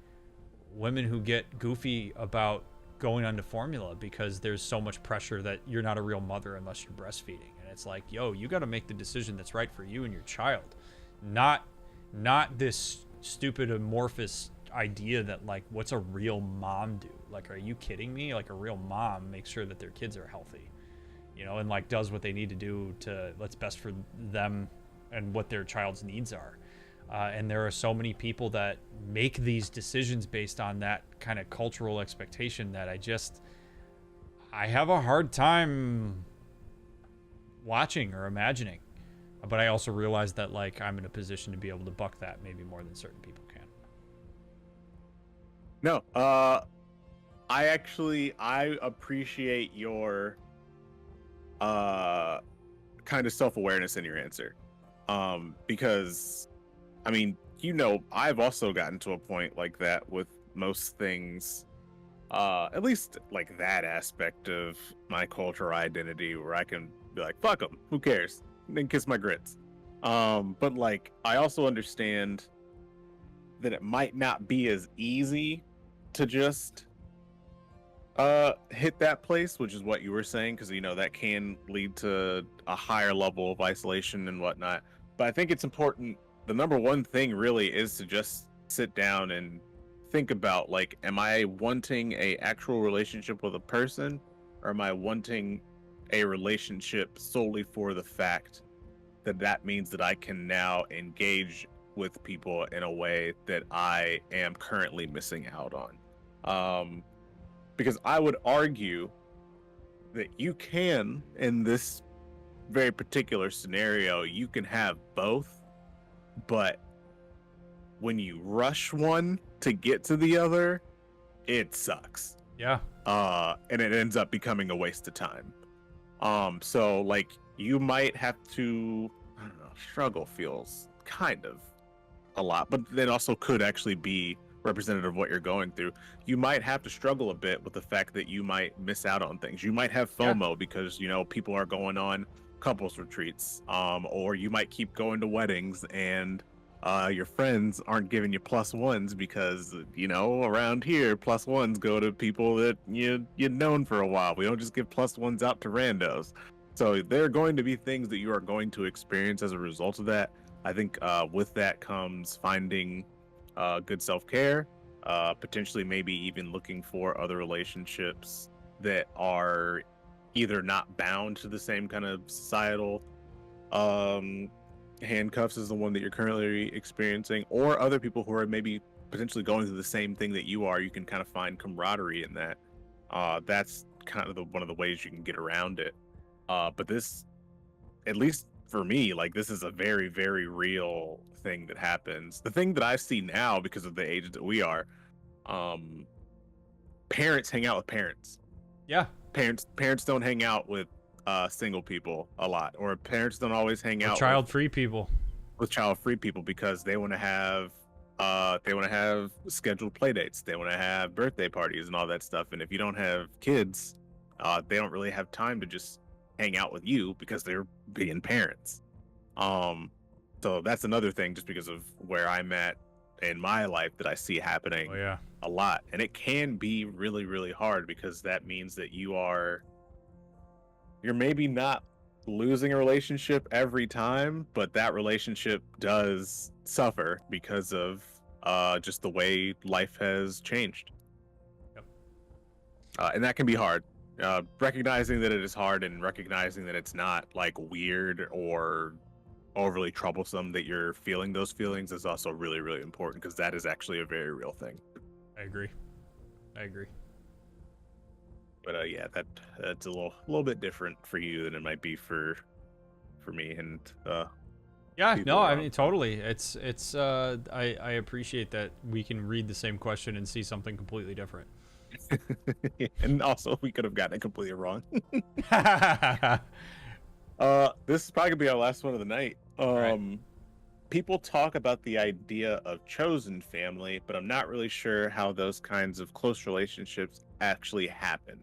women who get goofy about going onto formula because there's so much pressure that you're not a real mother unless you're breastfeeding. And it's like, yo, you got to make the decision that's right for you and your child. Not this stupid amorphous idea that like, what's a real mom do? Like, are you kidding me? Like a real mom makes sure that their kids are healthy, and like does what they need to do to what's best for them and what their child's needs are. And there are so many people that make these decisions based on that kind of cultural expectation that I have a hard time watching or imagining. But I also realize that like I'm in a position to be able to buck that maybe more than certain people can. No, I appreciate your kind of self-awareness in your answer. Because I mean, I've also gotten to a point like that with most things, at least like that aspect of my cultural identity where I can be like, fuck them, who cares? And then kiss my grits. But like, I also understand that it might not be as easy to just hit that place, which is what you were saying, because that can lead to a higher level of isolation and whatnot. But I think it's important. The number one thing really is to just sit down and think about, like, am I wanting a actual relationship with a person, or am I wanting a relationship solely for the fact that means that I can now engage with people in a way that I am currently missing out on? Because I would argue that you can, in this very particular scenario, you can have both. But when you rush one to get to the other, it sucks. Yeah. And it ends up becoming a waste of time. So like you might have to, I don't know, struggle feels kind of a lot, but then also could actually be representative of what you're going through. You might have to struggle a bit with the fact that you might miss out on things. You might have FOMO because, people are going on couples retreats, or you might keep going to weddings and your friends aren't giving you plus ones because around here plus ones go to people that you've known for a while. We don't just give plus ones out to randos. So there are going to be things that you are going to experience as a result of that. I think with that comes finding good self-care, potentially maybe even looking for other relationships that are either not bound to the same kind of societal handcuffs as the one that you're currently experiencing, or other people who are maybe potentially going through the same thing that you are. You can kind of find camaraderie in that. That's kind of one of the ways you can get around it. But this, at least for me, like, this is a very, very real thing that happens. The thing that I see now, because of the age that we are, um, parents hang out with parents. Yeah. Parents don't hang out with single people a lot, or parents don't always hang out Child-free people. with child-free people, because they want to have scheduled play dates, they want to have birthday parties and all that stuff. And if you don't have kids, they don't really have time to just hang out with you because they're being parents. So that's another thing, just because of where I'm at in my life, that I see happening a lot. And it can be really, really hard, because that means that you're maybe not losing a relationship every time, but that relationship does suffer because of just the way life has changed. Yep. And that can be hard. Recognizing that it is hard, and recognizing that it's not like weird or overly troublesome that you're feeling those feelings, is also really, really important, because that is actually a very real thing. I agree. But yeah, that's a little bit different for you than it might be for me. And yeah, no, I mean, totally. It's I appreciate that we can read the same question and see something completely different. And also, we could have gotten it completely wrong. This is probably gonna be our last one of the night. Right. People talk about the idea of chosen family, but I'm not really sure how those kinds of close relationships actually happen.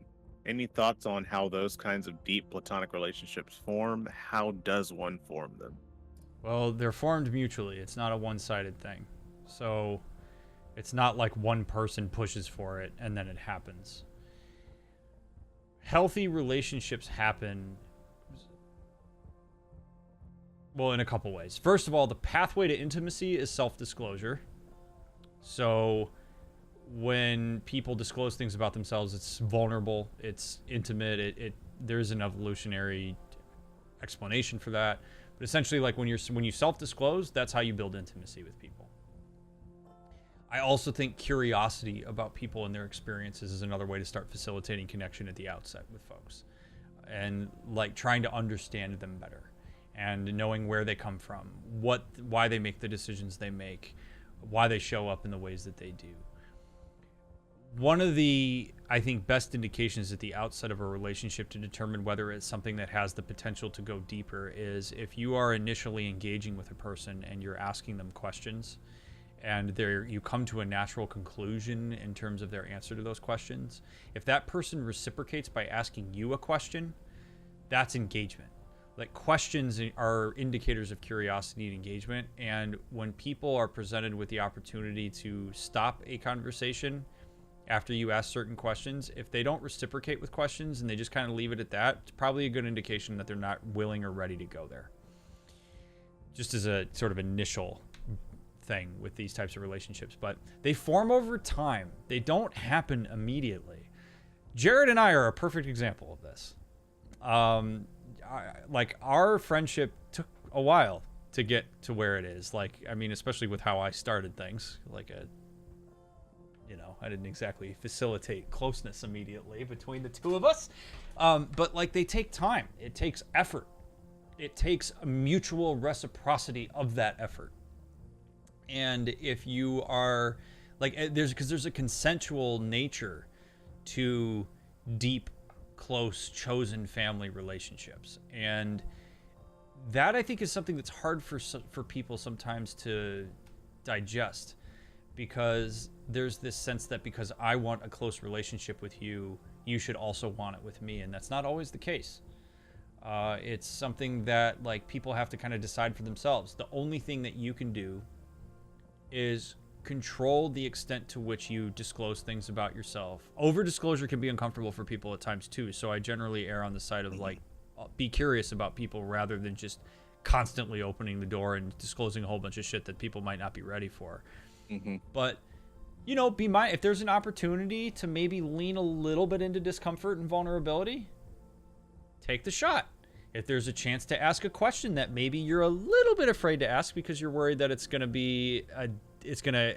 Any thoughts on how those kinds of deep platonic relationships form? How does one form them? Well, they're formed mutually. It's not a one-sided thing. So it's not like one person pushes for it and then it happens. Healthy relationships happen, well, in a couple ways. First of all, the pathway to intimacy is self-disclosure. So when people disclose things about themselves, it's vulnerable, it's intimate, there's an evolutionary explanation for that. But essentially, like when you self-disclose, that's how you build intimacy with people. I also think curiosity about people and their experiences is another way to start facilitating connection at the outset with folks, and like trying to understand them better and knowing where they come from, why they make the decisions they make, why they show up in the ways that they do. One of the, I think, best indications at the outset of a relationship to determine whether it's something that has the potential to go deeper is if you are initially engaging with a person and you're asking them questions, and you come to a natural conclusion in terms of their answer to those questions. If that person reciprocates by asking you a question, that's engagement. Like, questions are indicators of curiosity and engagement, and when people are presented with the opportunity to stop a conversation after you ask certain questions, if they don't reciprocate with questions and they just kind of leave it at that, it's probably a good indication that they're not willing or ready to go there. Just as a sort of initial thing with these types of relationships, but they form over time. They don't happen immediately. Jared and I are a perfect example of this. Like, our friendship took a while to get to where it is. Like, I mean, especially with how I started things. Like, I didn't exactly facilitate closeness immediately between the two of us. But like, they take time. It takes effort. It takes a mutual reciprocity of that effort. And if you are like, there's a consensual nature to deep, close, chosen family relationships, and that, I think, is something that's hard for people sometimes to digest, because there's this sense that because I want a close relationship with you, you should also want it with me, and that's not always the case. It's something that, like, people have to kind of decide for themselves. The only thing that you can do is control the extent to which you disclose things about yourself. Over disclosure can be uncomfortable for people at times too, so I generally err on the side of, like, be curious about people rather than just constantly opening the door and disclosing a whole bunch of shit that people might not be ready for. But if there's an opportunity to maybe lean a little bit into discomfort and vulnerability, take the shot. If there's a chance to ask a question that maybe you're a little bit afraid to ask because you're worried that it's going to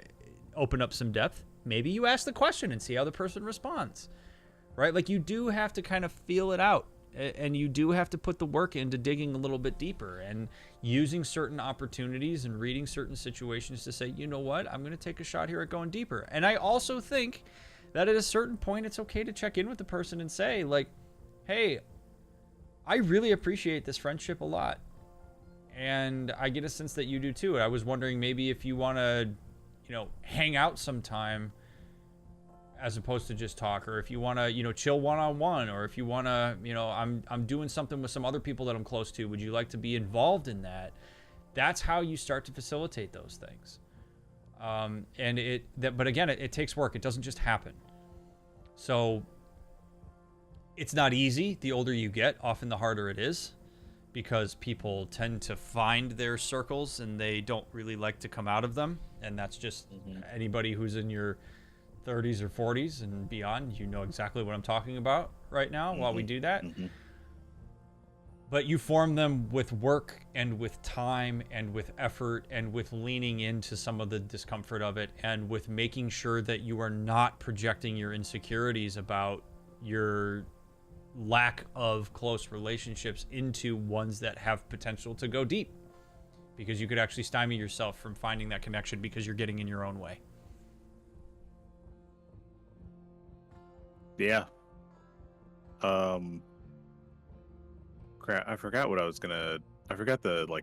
open up some depth, maybe you ask the question and see how the person responds, right? Like, you do have to kind of feel it out And you do have to put the work into digging a little bit deeper and using certain opportunities and reading certain situations to say, you know what, I'm going to take a shot here at going deeper. And I also think that at a certain point, it's okay to check in with the person and say, like, hey, I really appreciate this friendship a lot. And I get a sense that you do too. I was wondering maybe if you want to, hang out sometime as opposed to just talk, or if you want to, chill one-on-one, or if you want to, I'm doing something with some other people that I'm close to. Would you like to be involved in that? That's how you start to facilitate those things. But again, it takes work. It doesn't just happen. So it's not easy. The older you get, often the harder it is, because people tend to find their circles and they don't really like to come out of them. And that's just anybody who's in your 30s or 40s and beyond, you know exactly what I'm talking about right now while we do that. But you form them with work and with time and with effort and with leaning into some of the discomfort of it, and with making sure that you are not projecting your insecurities about your lack of close relationships into ones that have potential to go deep, because you could actually stymie yourself from finding that connection because you're getting in your own way. Yeah. Crap, I forgot the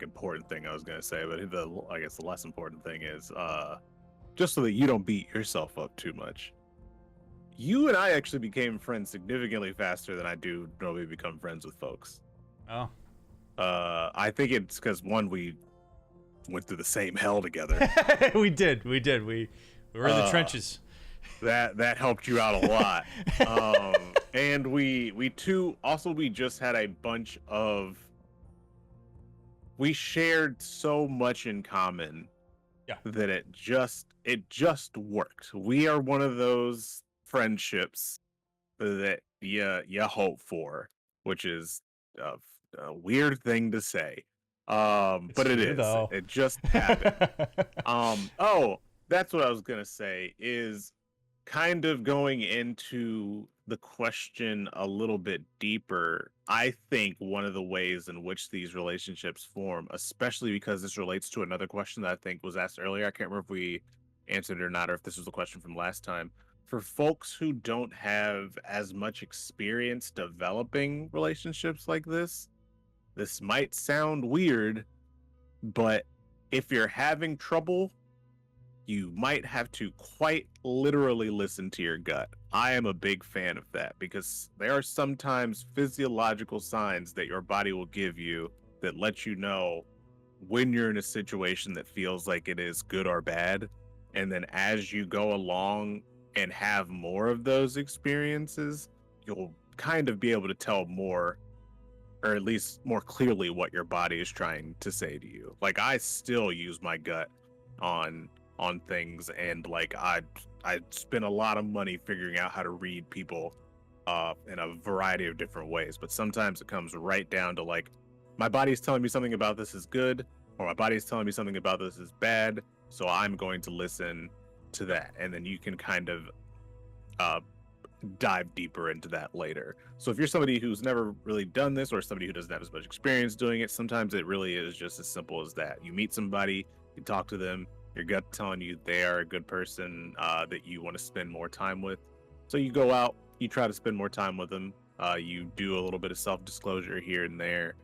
important thing I was gonna say, but I guess the less important thing is just so that you don't beat yourself up too much. You and I actually became friends significantly faster than I do normally become friends with folks. Oh. I think it's because we went through the same hell together. We did. We were in the trenches. That helped you out a lot. And we just had a bunch of, we shared so much in common that it just worked. We are one of those friendships that you hope for, which is a weird thing to say. But it is. Though. It just happened. That's what I was gonna say, is kind of going into the question a little bit deeper. I think one of the ways in which these relationships form, especially because this relates to another question that I think was asked earlier, I can't remember if we answered it or not, or if this was a question from last time. For folks who don't have as much experience developing relationships like this might sound weird, but if you're having trouble, you might have to quite literally listen to your gut. I am a big fan of that, because there are sometimes physiological signs that your body will give you that let you know when you're in a situation that feels like it is good or bad. And then as you go along and have more of those experiences, you'll kind of be able to tell more, or at least more clearly, what your body is trying to say to you. Like, I still use my gut on things, and like I spend a lot of money figuring out how to read people in a variety of different ways, but sometimes it comes right down to, like, my body's telling me something about this is good, or my body's telling me something about this is bad, so I'm going to listen to that. And then you can kind of dive deeper into that later. So if you're somebody who's never really done this, or somebody who doesn't have as much experience doing it, sometimes it really is just as simple as that. You meet somebody, you talk to them, your gut telling you they are a good person that you want to spend more time with. So you go out, you try to spend more time with them. You do a little bit of self-disclosure here and there.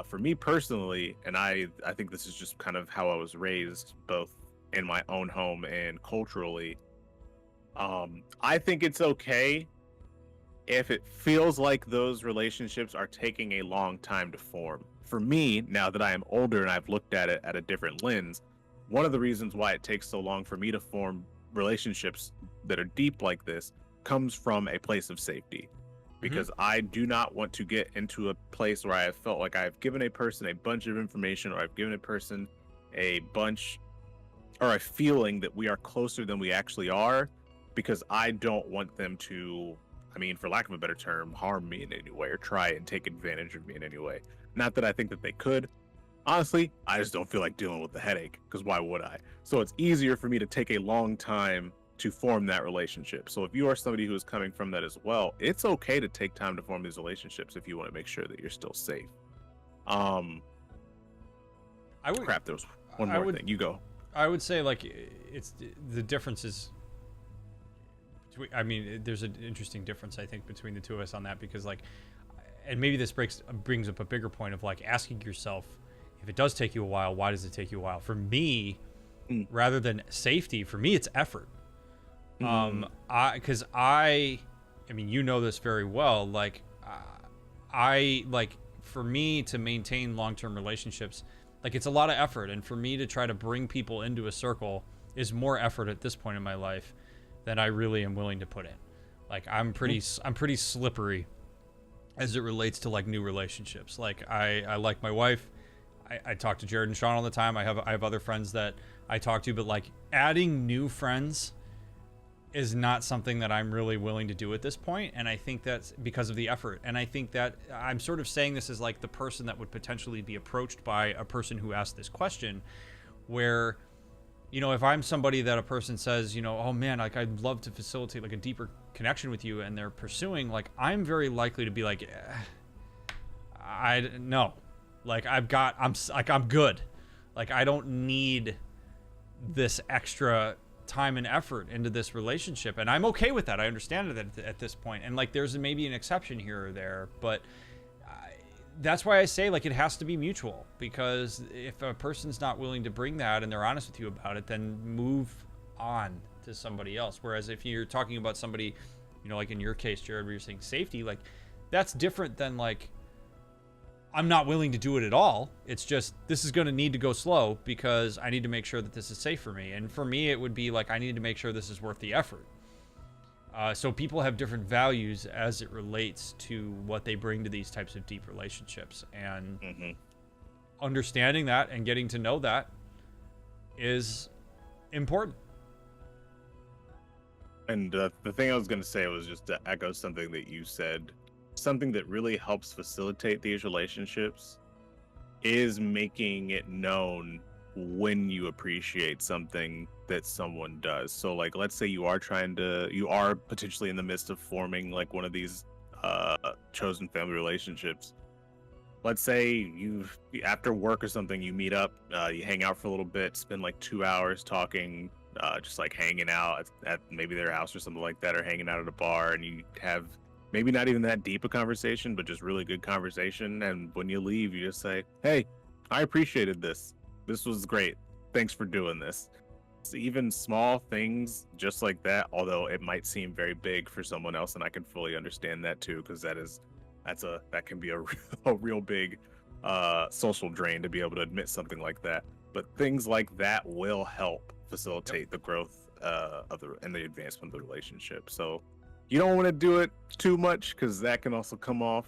For me personally, and I think this is just kind of how I was raised, both in my own home and culturally, I think it's okay if it feels like those relationships are taking a long time to form. For me, now that I am older and I've looked at it at a different lens, one of the reasons why it takes so long for me to form relationships that are deep like this comes from a place of safety. Because I do not want to get into a place where I have felt like I've given a person a bunch of information, or I've given a person a bunch, or a feeling that we are closer than we actually are, because I don't want them to, I mean, for lack of a better term, harm me in any way, or try and take advantage of me in any way. Not that I think that they could. Honestly, I just don't feel like dealing with the headache, because why would I? So it's easier for me to take a long time to form that relationship. So if you are somebody who is coming from that as well, it's okay to take time to form these relationships if you want to make sure that you're still safe. I would crap. There was one more thing. You go. I would say like it's the differences. I mean, there's an interesting difference I think between the two of us on that, because like, and maybe this brings up a bigger point of like asking yourself, if it does take you a while, why does it take you a while? For me, rather than safety, for me it's effort. Because I mean, you know this very well. Like, I like, for me to maintain long-term relationships, like it's a lot of effort, and for me to try to bring people into a circle is more effort at this point in my life than I really am willing to put in. Like I'm pretty slippery as it relates to like new relationships. Like I like my wife. I talk to Jared and Sean all the time. I have other friends that I talk to, but like adding new friends is not something that I'm really willing to do at this point. And I think that's because of the effort. And I think that I'm sort of saying this as like the person that would potentially be approached by a person who asked this question, where, you know, if I'm somebody that a person says, you know, oh man, like I'd love to facilitate like a deeper connection with you, and they're pursuing, like I'm very likely to be like, no, like I'm good. Like I don't need this extra time and effort into this relationship, and I'm okay with that. I understand it at this point, and like there's maybe an exception here or there, but that's why I say like it has to be mutual, because if a person's not willing to bring that and they're honest with you about it, then move on to somebody else. Whereas if you're talking about somebody, you know, like in your case, Jared, where you're saying safety, like that's different than like I'm not willing to do it at all. It's just this is going to need to go slow because I need to make sure that this is safe for me. And for me, it would be like I need to make sure this is worth the effort. So people have different values as it relates to what they bring to these types of deep relationships, and understanding that and getting to know that is important. And the thing I was going to say was just to echo something that you said. Something that really helps facilitate these relationships is making it known when you appreciate something that someone does. So like, let's say you are potentially in the midst of forming like one of these chosen family relationships. Let's say after work or something, you meet up, you hang out for a little bit, spend like 2 hours talking, just like hanging out at maybe their house or something like that, or hanging out at a bar, and you have maybe not even that deep a conversation, but just really good conversation. And when you leave, you just say, hey, I appreciated this. This was great. Thanks for doing this. So even small things just like that, although it might seem very big for someone else, and I can fully understand that too, because that can be a real big social drain to be able to admit something like that. But things like that will help facilitate the growth and the advancement of the relationship. So you don't want to do it too much, because that can also come off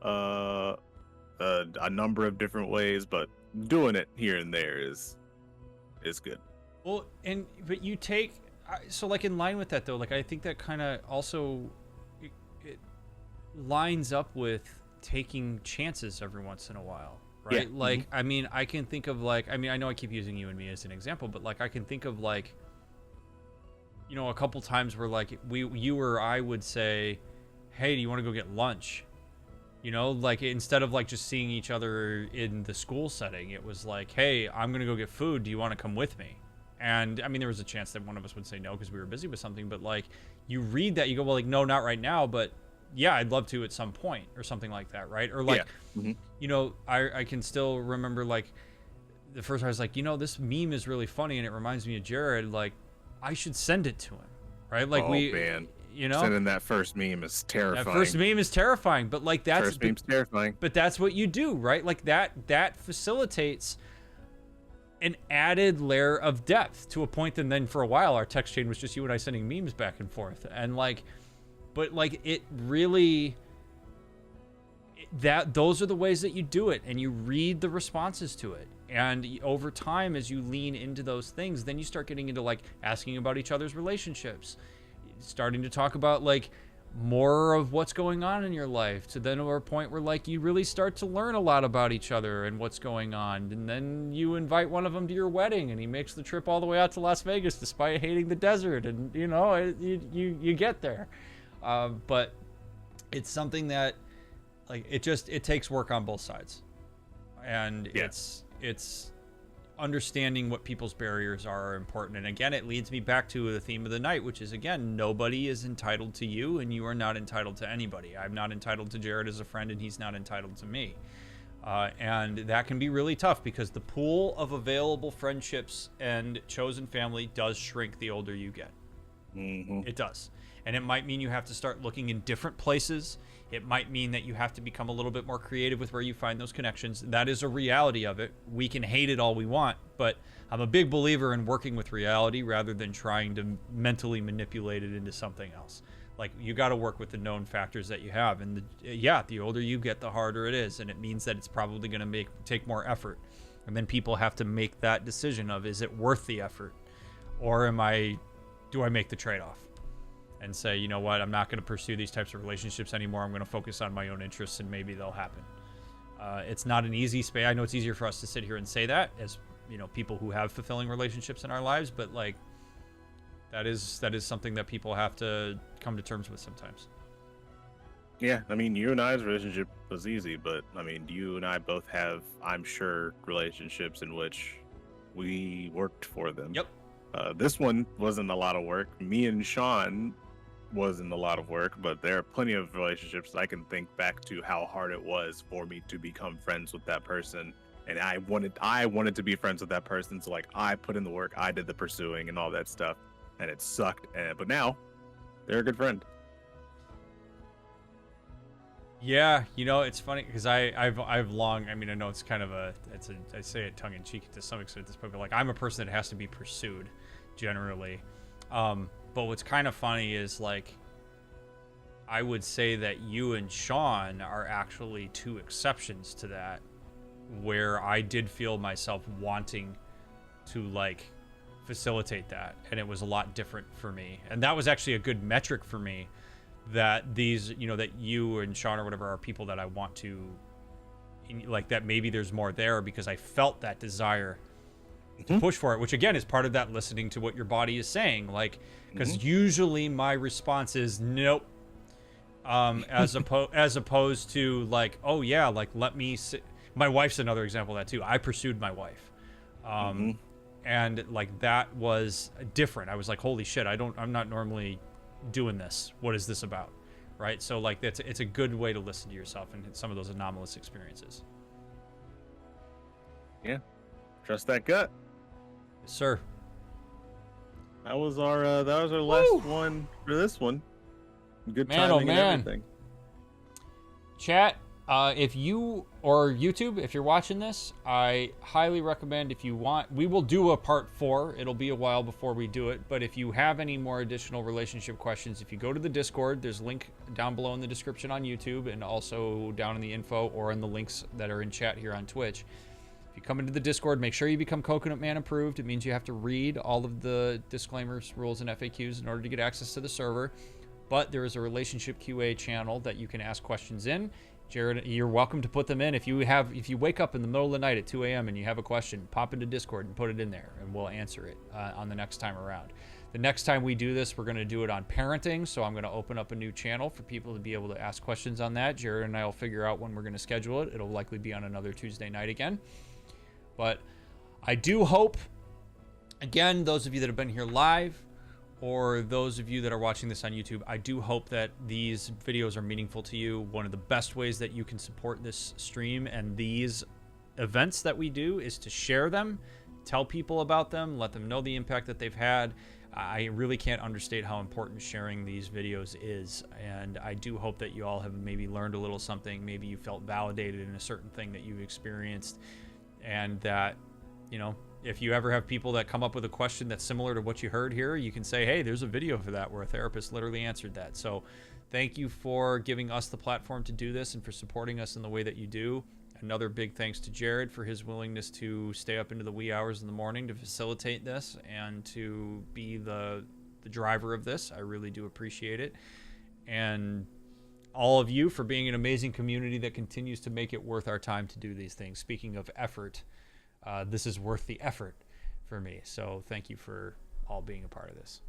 a number of different ways, but doing it here and there is good. Well, but you take, so like in line with that though, like I think that kind of also it lines up with taking chances every once in a while, right? Yeah. Like, I mean, I can think of like, I mean, I know I keep using you and me as an example, but like I can think of like, you know, a couple times where like you or I would say, hey, do you want to go get lunch? You know, like instead of like just seeing each other in the school setting, it was like, hey, I'm going to go get food. Do you want to come with me? And I mean, there was a chance that one of us would say no because we were busy with something, but like you read that, you go, well, like, no, not right now, but yeah, I'd love to at some point, or something like that, right? Or like, you know, I can still remember like the first time I was like, you know, this meme is really funny and it reminds me of Jared, like I should send it to him, right? Like man. You know, sending that first meme is terrifying. That first meme is terrifying, but like that's first meme's terrifying. But that's what you do, right? Like that facilitates an added layer of depth to a point. And then for a while, our text chain was just you and I sending memes back and forth, and like, but like it really, those are the ways that you do it, and you read the responses to it. And over time, as you lean into those things, then you start getting into like asking about each other's relationships, starting to talk about like more of what's going on in your life, to then a point where like you really start to learn a lot about each other and what's going on, and then you invite one of them to your wedding and he makes the trip all the way out to Las Vegas despite hating the desert, and you know, you get there. But it's something that like it takes work on both sides, and it's understanding what people's barriers are important. And again, it leads me back to the theme of the night, which is, again, nobody is entitled to you and you are not entitled to anybody. I'm not entitled to Jared as a friend and he's not entitled to me. And that can be really tough because the pool of available friendships and chosen family does shrink the older you get. It does. And it might mean you have to start looking in different places. It might mean that you have to become a little bit more creative with where you find those connections. That is a reality of it. We can hate it all we want, but I'm a big believer in working with reality rather than trying to mentally manipulate it into something else. Like, you got to work with the known factors that you have. And the older you get, the harder it is. And it means that it's probably going to take more effort. And then people have to make that decision of, is it worth the effort? Or do I make the trade-off? And say, you know what, I'm not going to pursue these types of relationships anymore. I'm going to focus on my own interests and maybe they'll happen. It's not an easy space. I know it's easier for us to sit here and say that as, you know, people who have fulfilling relationships in our lives, but like that is something that people have to come to terms with sometimes. Yeah, I mean, you and I's relationship was easy, but I mean, you and I both have, I'm sure, relationships in which we worked for them. Yep. This one wasn't a lot of work. Me and Sean wasn't a lot of work, but there are plenty of relationships I can think back to how hard it was for me to become friends with that person, and I wanted to be friends with that person, so like I put in the work, I did the pursuing and all that stuff, and it sucked, but now they're a good friend. Yeah, you know, it's funny because I've long, I mean, I know it's kind of I say it tongue in cheek to some extent at this point, but like I'm a person that has to be pursued generally. But what's kind of funny is like I would say that you and Sean are actually two exceptions to that, where I did feel myself wanting to like facilitate that, and it was a lot different for me. And that was actually a good metric for me, that these, you know, that you and Sean or whatever are people that I want to, like, that maybe there's more there because I felt that desire to push for it, which again is part of that listening to what your body is saying, like, because usually my response is nope, as opposed to like, oh yeah, like let me see. My wife's another example of that too. I pursued my wife, and like that was different. I was like, holy shit, I'm not normally doing this. What is this about? Right? So like it's a good way to listen to yourself and some of those anomalous experiences. Yeah, trust that gut. Yes, sir. That was our last one for this one. Good timing and everything. Chat, if you or YouTube, if you're watching this, I highly recommend, if you want, we will do a part 4. It'll be a while before we do it, but if you have any more additional relationship questions, if you go to the Discord, there's a link down below in the description on YouTube and also down in the info or in the links that are in chat here on Twitch. If you come into the Discord, make sure you become Coconut Man approved. It means you have to read all of the disclaimers, rules, and FAQs in order to get access to the server. But there is a relationship QA channel that you can ask questions in. Jared, you're welcome to put them in. If you wake up in the middle of the night at 2 a.m. and you have a question, pop into Discord and put it in there, and we'll answer it on the next time around. The next time we do this, we're going to do it on parenting, so I'm going to open up a new channel for people to be able to ask questions on that. Jared and I will figure out when we're going to schedule it. It'll likely be on another Tuesday night again. But I do hope, again, those of you that have been here live, or those of you that are watching this on YouTube, I do hope that these videos are meaningful to you. One of the best ways that you can support this stream and these events that we do is to share them, tell people about them, let them know the impact that they've had. I really can't understate how important sharing these videos is, and I do hope that you all have maybe learned a little something. Maybe you felt validated in a certain thing that you've experienced, and that, you know, if you ever have people that come up with a question that's similar to what you heard here, you can say, hey, there's a video for that where a therapist literally answered that. So thank you for giving us the platform to do this and for supporting us in the way that you do. Another big thanks to Jared for his willingness to stay up into the wee hours in the morning to facilitate this and to be the driver of this. I really do appreciate it. and all of you for being an amazing community that continues to make it worth our time to do these things. Speaking of effort, this is worth the effort for me. So thank you for all being a part of this.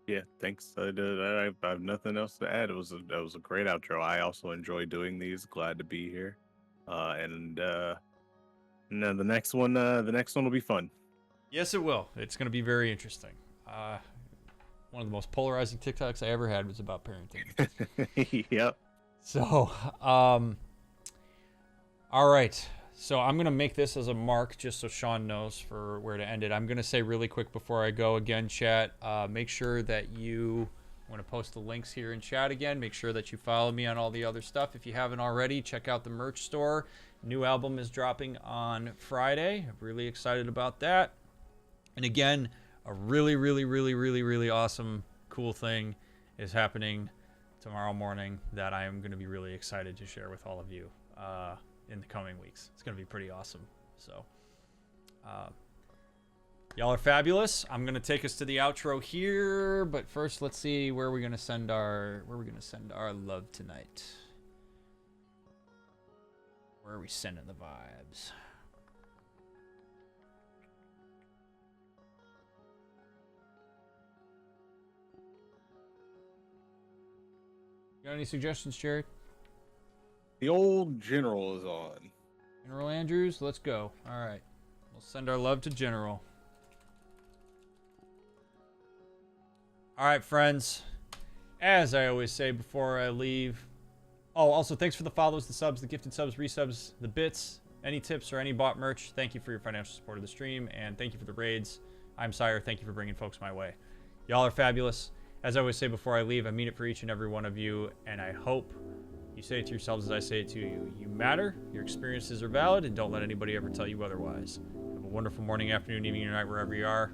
Yeah, thanks. I have nothing else to add. That was a great outro. I also enjoy doing these. Glad to be here. No, the next one will be fun. Yes, it will. It's going to be very interesting. One of the most polarizing TikToks I ever had was about parenting. Yep. So, all right. So I'm going to make this as a mark just so Sean knows for where to end it. I'm going to say really quick before I go again, chat, make sure that you want to post the links here in chat again. Make sure that you follow me on all the other stuff. If you haven't already, check out the merch store. New album is dropping on Friday. I'm really excited about that. And again, a really, really, really, really, really awesome, cool thing is happening tomorrow morning that I am going to be really excited to share with all of you in the coming weeks. It's going to be pretty awesome. So, y'all are fabulous. I'm going to take us to the outro here, but first, let's see where we're going to send our love tonight. Where are we sending the vibes? Got any suggestions, Jared? The old general is on. General Andrews, let's go. All right. We'll send our love to General. All right, friends. As I always say before I leave. Oh, also, thanks for the follows, the subs, the gifted subs, resubs, the bits, any tips or any bought merch. Thank you for your financial support of the stream, and thank you for the raids. I'm Sire. Thank you for bringing folks my way. Y'all are fabulous. As I always say before I leave, I mean it for each and every one of you, and I hope you say it to yourselves as I say it to you. You matter, your experiences are valid, and don't let anybody ever tell you otherwise. Have a wonderful morning, afternoon, evening, or night, wherever you are.